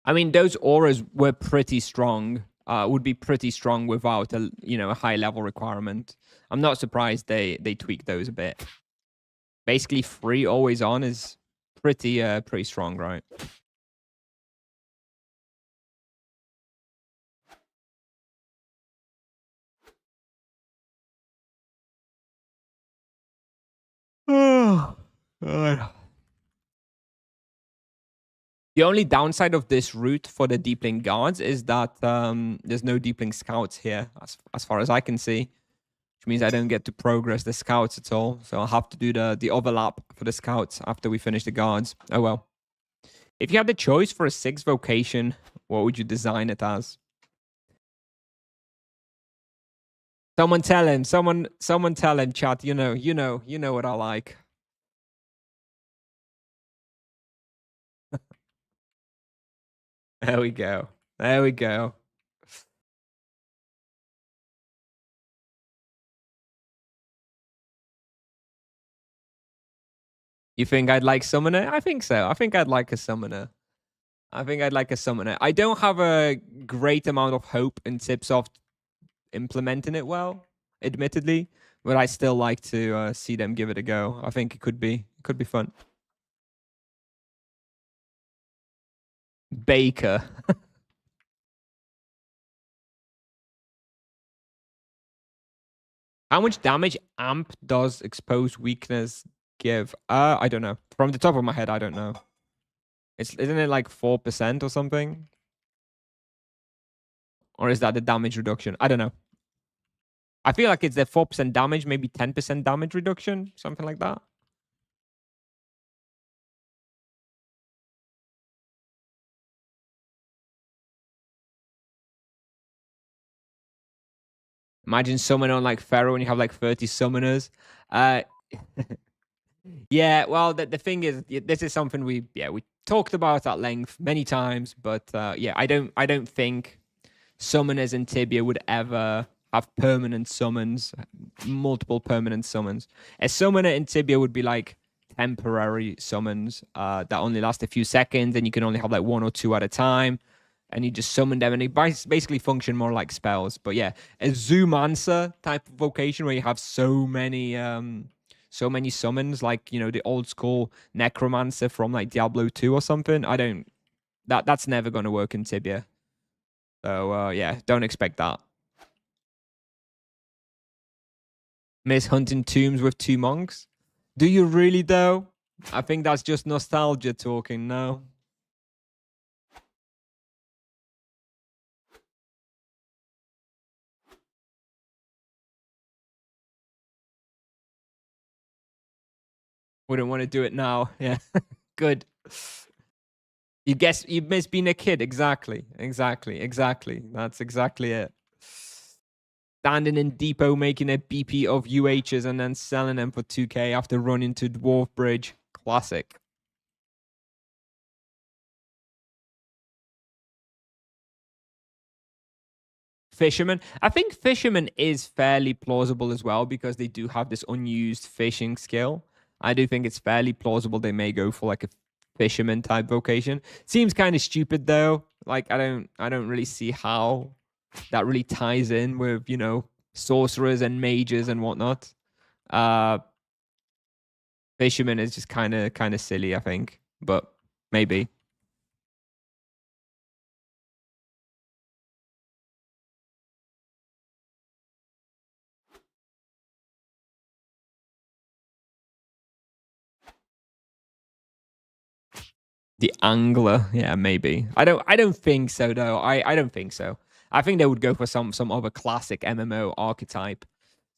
I mean, those auras were pretty strong. Would be pretty strong without a high level requirement. I'm not surprised they tweaked those a bit. Basically, free always on is pretty strong, right? Oh, God. The only downside of this route for the deepling guards is that there's no deepling scouts here, as far as I can see, which means I don't get to progress the scouts at all. So I'll have to do the overlap for the scouts after we finish the guards. Oh well. If you had the choice for a 6th vocation, what would you design it as? Someone tell him. Someone tell him, chat. You know what I like. There we go. There we go. You think I'd like summoner? I think so. I think I'd like a summoner. I don't have a great amount of hope in Tipsoft implementing it well, admittedly, but I still like to see them give it a go. I think it could be fun. Baker. How much damage amp does exposed weakness give? I don't know. From the top of my head, I don't know. Isn't it like 4% or something? Or is that the damage reduction? I don't know. I feel like it's the 4% damage, maybe 10% damage reduction, something like that. Imagine summoning on like Pharaoh and you have like 30 summoners. Yeah, well, the thing is, this is something we talked about at length many times, but yeah, I don't think summoners in Tibia would ever have permanent summons, multiple permanent summons. A summoner in Tibia would be like temporary summons that only last a few seconds, and you can only have like 1 or 2 at a time, and you just summon them, and they basically function more like spells. But yeah, a Zoomancer type of vocation where you have so many summons, like the old school Necromancer from like Diablo 2 or something. That's never going to work in Tibia. So yeah, don't expect that. Miss hunting tombs with 2 monks. Do you really though? I think that's just nostalgia talking now. Wouldn't want to do it now. Yeah. Good. You miss being a kid. Exactly. That's exactly it. Standing in depot making a BP of UHs and then selling them for 2k after running to Dwarf Bridge. Classic. Fisherman. I think Fisherman is fairly plausible as well because they do have this unused fishing skill. I do think it's fairly plausible they may go for like a fisherman type vocation. Seems kind of stupid though. Like I don't really see how that really ties in with, you know, sorcerers and mages and whatnot. Fisherman is just kind of silly, I think, but maybe. The angler, yeah, maybe. I don't think so though. I don't think so. I think they would go for some other classic MMO archetype.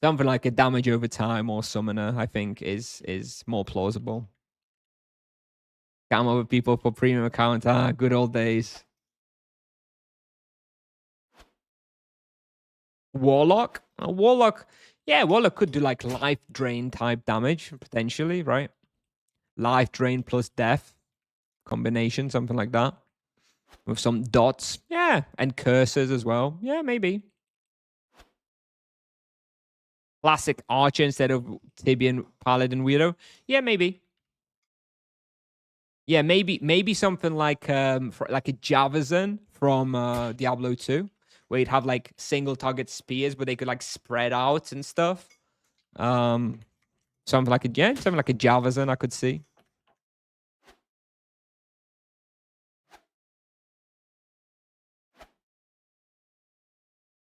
Something like a damage over time or summoner, I think is more plausible. Scam over people for premium account. Ah, good old days. Warlock? Warlock, yeah, Warlock could do like life drain type damage, potentially, right? Life drain plus death combination, something like that. With some dots. Yeah, and cursors as well. Yeah, maybe. Classic archer instead of Tibian paladin weirdo. Yeah, maybe. Yeah, maybe something like a Javazan from Diablo 2, where you'd have like single target spears, but they could like spread out and stuff. Something like a Javazan I could see.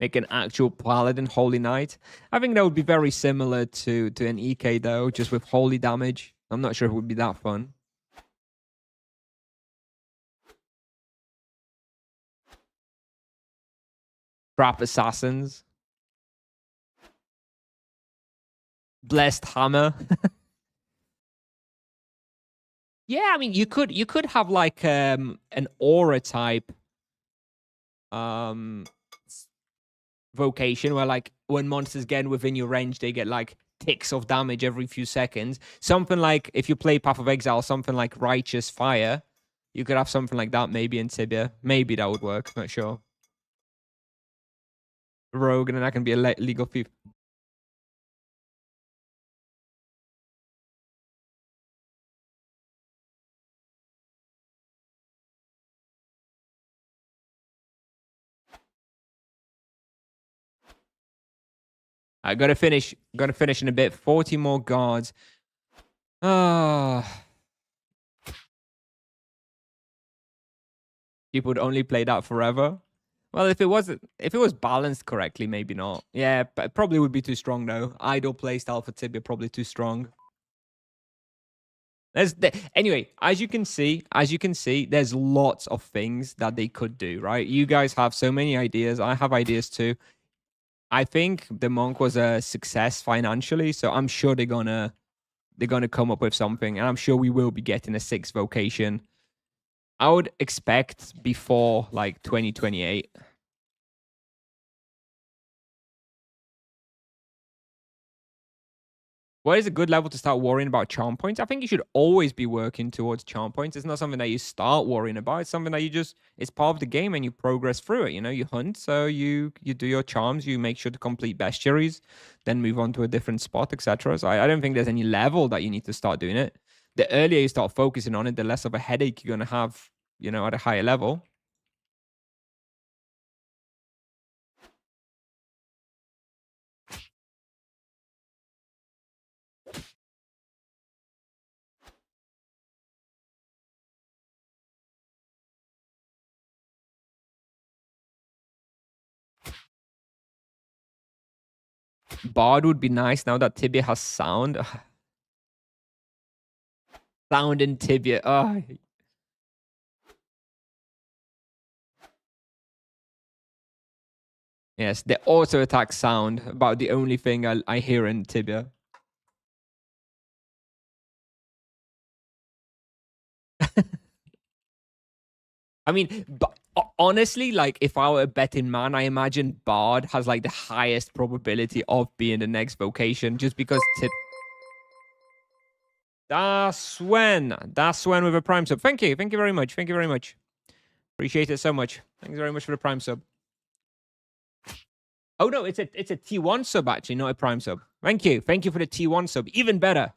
Make an actual paladin holy knight. I think that would be very similar to an EK though, just with holy damage. I'm not sure if it would be that fun. Trap assassins. Blessed hammer. Yeah, I mean you could have like an aura type vocation where like when monsters get within your range they get like ticks of damage every few seconds. Something like if you play Path of Exile, something like Righteous Fire. You could have something like that maybe in Tibia. Maybe that would work, not sure. Rogue and then I can be a legal thief. I gotta finish in a bit. 40 more guards. Ah. People would only play that forever. Well, if it was balanced correctly, maybe not. Yeah, but it probably would be too strong though. Idle playstyle for Tibia probably too strong. Anyway, as you can see, there's lots of things that they could do, right? You guys have so many ideas. I have ideas too. I think the monk was a success financially, so I'm sure they're gonna come up with something, and I'm sure we will be getting a 6th vocation. I would expect before like 2028. What is a good level to start worrying about charm points? I think you should always be working towards charm points. It's not something that you start worrying about. It's something that it's part of the game and you progress through it. You know, you hunt, so you do your charms, you make sure to complete bestiaries, then move on to a different spot, etc. So I don't think there's any level that you need to start doing it. The earlier you start focusing on it, the less of a headache you're going to have, you know, at a higher level. Bard would be nice now that Tibia has sound. Sound in Tibia. Oh. Yes, the auto attack sound, about the only thing I hear in Tibia. I mean, honestly, like if I were a betting man, I imagine Bard has like the highest probability of being the next vocation, just because That's when with a prime sub. Thank you very much. Appreciate it so much. Thanks very much for the prime sub. Oh no, it's a T1 sub actually, not a Prime sub. Thank you for the T1 sub. Even better.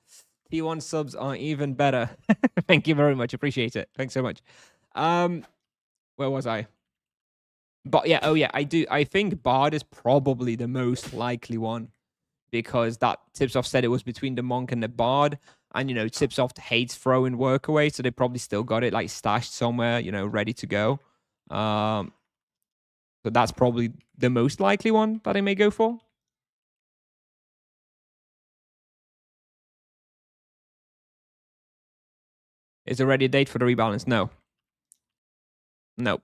T1 subs are even better. Thank you very much. Appreciate it. Thanks so much. Where was I? But yeah, oh yeah, I think Bard is probably the most likely one because that Tipsoft said it was between the Monk and the Bard. And, you know, Tipsoft hates throwing work away, so they probably still got it like stashed somewhere, you know, ready to go. So that's probably the most likely one that I may go for. Is there already a date for the rebalance? No. Nope.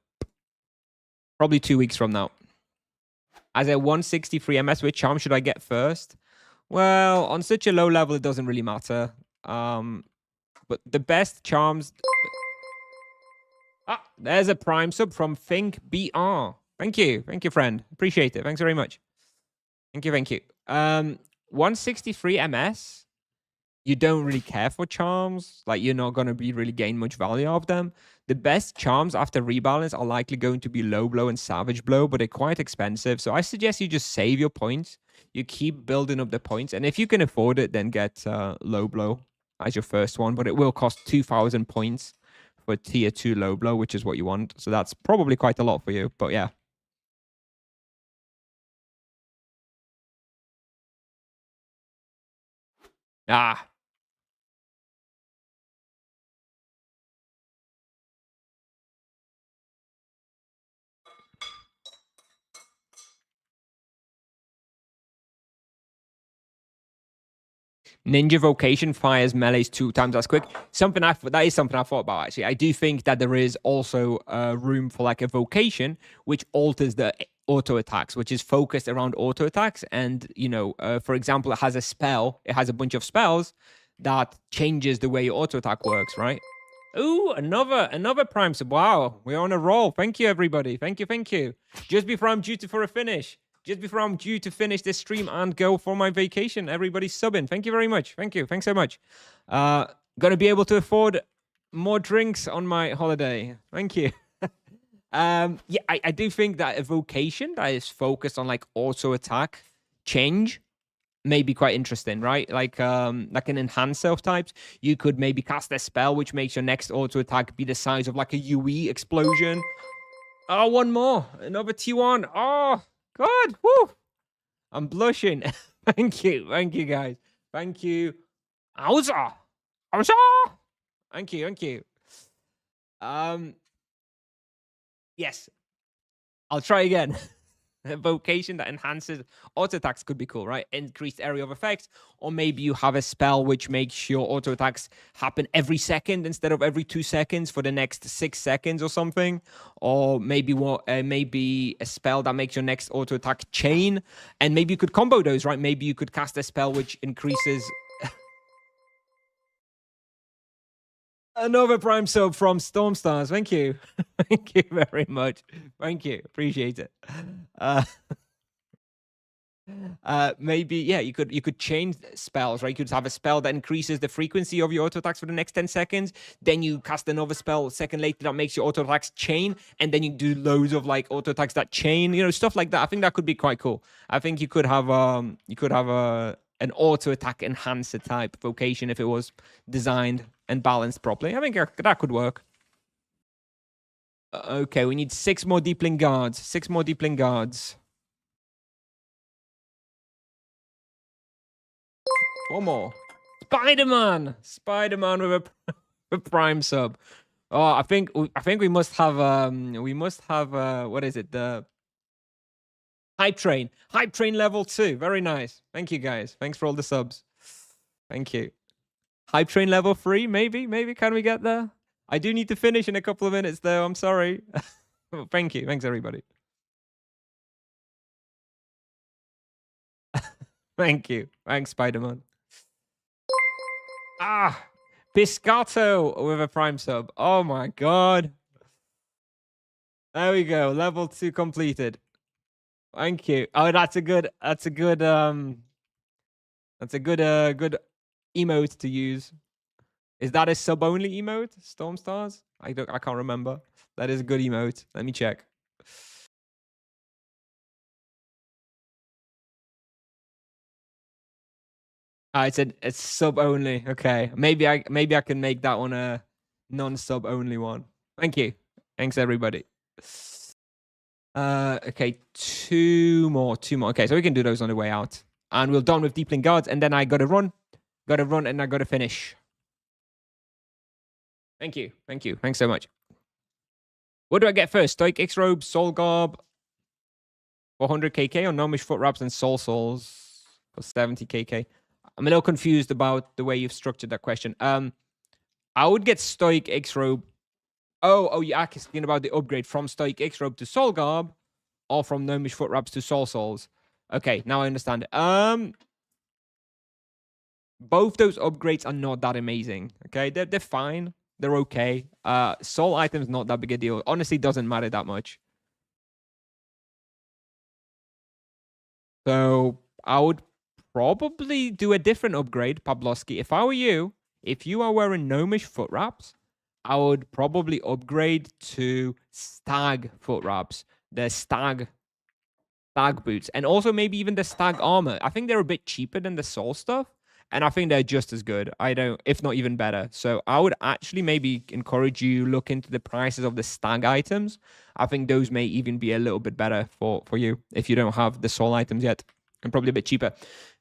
Probably 2 weeks from now. As a 163 MS, which charm should I get first? Well, on such a low level, it doesn't really matter. But the best charms... Ah, there's a Prime sub from Think BR. Thank you, friend. Appreciate it. Thanks very much. Thank you. 163 MS. You don't really care for charms. Like, you're not going to be really gain much value of them. The best charms after rebalance are likely going to be low blow and savage blow, but they're quite expensive. So I suggest you just save your points. You keep building up the points. And if you can afford it, then get low blow as your first one. But it will cost 2,000 points for tier 2 low blow, which is what you want. So that's probably quite a lot for you. But yeah. Ah, Ninja Vocation fires melees 2 times as quick. That is something I thought about actually. I do think that there is also room for like a vocation which alters the auto attacks, which is focused around auto attacks. And you know, for example, it has a spell. It has a bunch of spells that changes the way your auto attack works, right? Ooh, another Prime sub. Wow, we're on a roll. Thank you, everybody. Thank you. Just before I'm due for a finish. Just before I'm due to finish this stream and go for my vacation, everybody's subbing. Thank you very much. Thank you. Thanks so much. Gonna be able to afford more drinks on my holiday. Thank you. Yeah, I do think that a vocation that is focused on like auto attack change may be quite interesting, right? Like an enhancer of types. You could maybe cast a spell which makes your next auto attack be the size of like a UE explosion. Oh, one more. Another T1. Oh, God. Woo. I'm blushing. Thank you, guys. Thank you. Auza. Thank you. Yes. I'll try again. A vocation that enhances auto attacks could be cool, right? Increased area of effects, or maybe you have a spell which makes your auto attacks happen every second instead of every 2 seconds for the next 6 seconds or something. Or maybe maybe a spell that makes your next auto attack chain, and maybe you could combo those, right? Maybe you could cast a spell which increases. Another Prime sub from Stormstars. Thank you. Thank you very much. Thank you. Appreciate it. Maybe, yeah, you could change spells, right? You could have a spell that increases the frequency of your auto attacks for the next 10 seconds. Then you cast another spell a second later that makes your auto attacks chain. And then you do loads of like auto attacks that chain, you know, stuff like that. I think that could be quite cool. I think you could have an auto attack enhancer type vocation if it was designed and balanced properly. I think that could work. Okay, we need 6 more Deepling Guards. 6 more Deepling Guards. One more. Spider-Man with a Prime sub. Oh, I think we must have what is it? The Hype Train level 2. Very nice. Thank you guys. Thanks for all the subs. Thank you. Hype Train level 3, maybe can we get there? I do need to finish in a couple of minutes though. I'm sorry. Thank you. Thanks everybody. Thank you. Thanks, Spider-Man. Ah, Biscotto with a Prime sub. Oh my God. There we go. Level 2 completed. Thank you. Oh, that's a good good emote to use. Is that a sub only emote? Stormstars? I can't remember. That is a good emote. Let me check. I said it's sub only. Okay, maybe I can make that one a non-sub only one. Thank you. Thanks everybody. Okay, two more. Okay, so we can do those on the way out, and we're done with deep link guards, and then I gotta run, and I gotta finish. Thank you. Thanks so much. What do I get first? Stoic X robe, Soul Garb, 400 KK, or Gnomish foot wraps and Soul Souls for 70 KK. I'm a little confused about the way you've structured that question. I would get Stoic X robe. Oh, you're asking about the upgrade from Stoic X robe to Soul Garb, or from Gnomish foot wraps to Soul Souls. Okay, now I understand it. Both those upgrades are not that amazing. Okay, they're fine. They're okay. Soul items not that big a deal. Honestly, doesn't matter that much. So I would probably do a different upgrade, Pabloski. If I were you, if you are wearing Gnomish foot wraps, I would probably upgrade to Stag foot wraps. The Stag boots, and also maybe even the Stag armor. I think they're a bit cheaper than the Soul stuff, and I think they're just as good. If not even better. So I would actually maybe encourage you look into the prices of the Stag items. I think those may even be a little bit better for you if you don't have the Soul items yet, and probably a bit cheaper.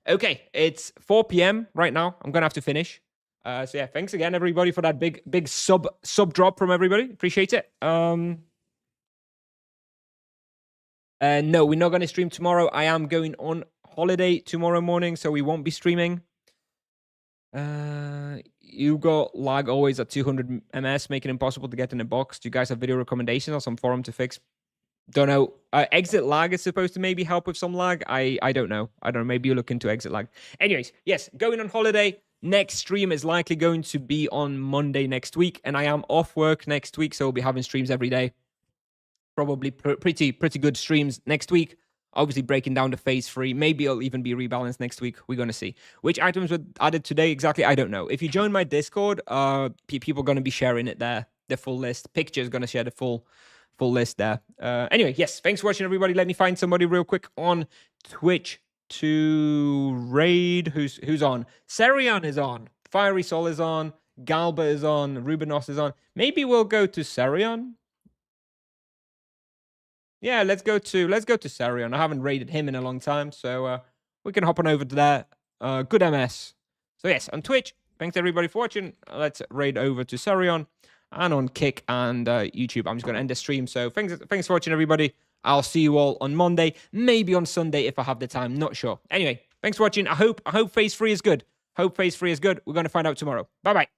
Okay, it's 4 p.m. right now. I'm gonna have to finish. So yeah, thanks again everybody for that big sub drop from everybody. Appreciate it. No, we're not going to stream tomorrow. I am going on holiday tomorrow morning, so we won't be streaming. You got lag always at 200 ms, making it impossible to get in a box. Do you guys have video recommendations or some forum to fix? Don't know. Exit lag is supposed to maybe help with some lag. I don't know. Maybe you look into exit lag. Anyways, yes, going on holiday. Next stream is likely going to be on Monday next week, and I am off work next week, so we'll be having streams every day. Probably pretty good streams next week. Obviously breaking down the phase 3. Maybe it'll even be rebalanced next week. We're going to see. Which items were added today exactly? I don't know. If you join my Discord, people are going to be sharing it there. The full list. Picture's going to share the full list there. Anyway, yes. Thanks for watching, everybody. Let me find somebody real quick on Twitch to raid. Who's on? Serion is on. Fiery Soul is on. Galba is on. Rubinos is on. Maybe we'll go to Serion. Yeah, let's go to Serion. I haven't raided him in a long time, so we can hop on over to there. Good MS. So yes, on Twitch, thanks everybody for watching. Let's raid over to Serion, and on Kick and YouTube. I'm just gonna end the stream. So thanks for watching, everybody. I'll see you all on Monday, maybe on Sunday if I have the time. Not sure. Anyway, thanks for watching. I hope phase 3 is good. We're gonna find out tomorrow. Bye bye.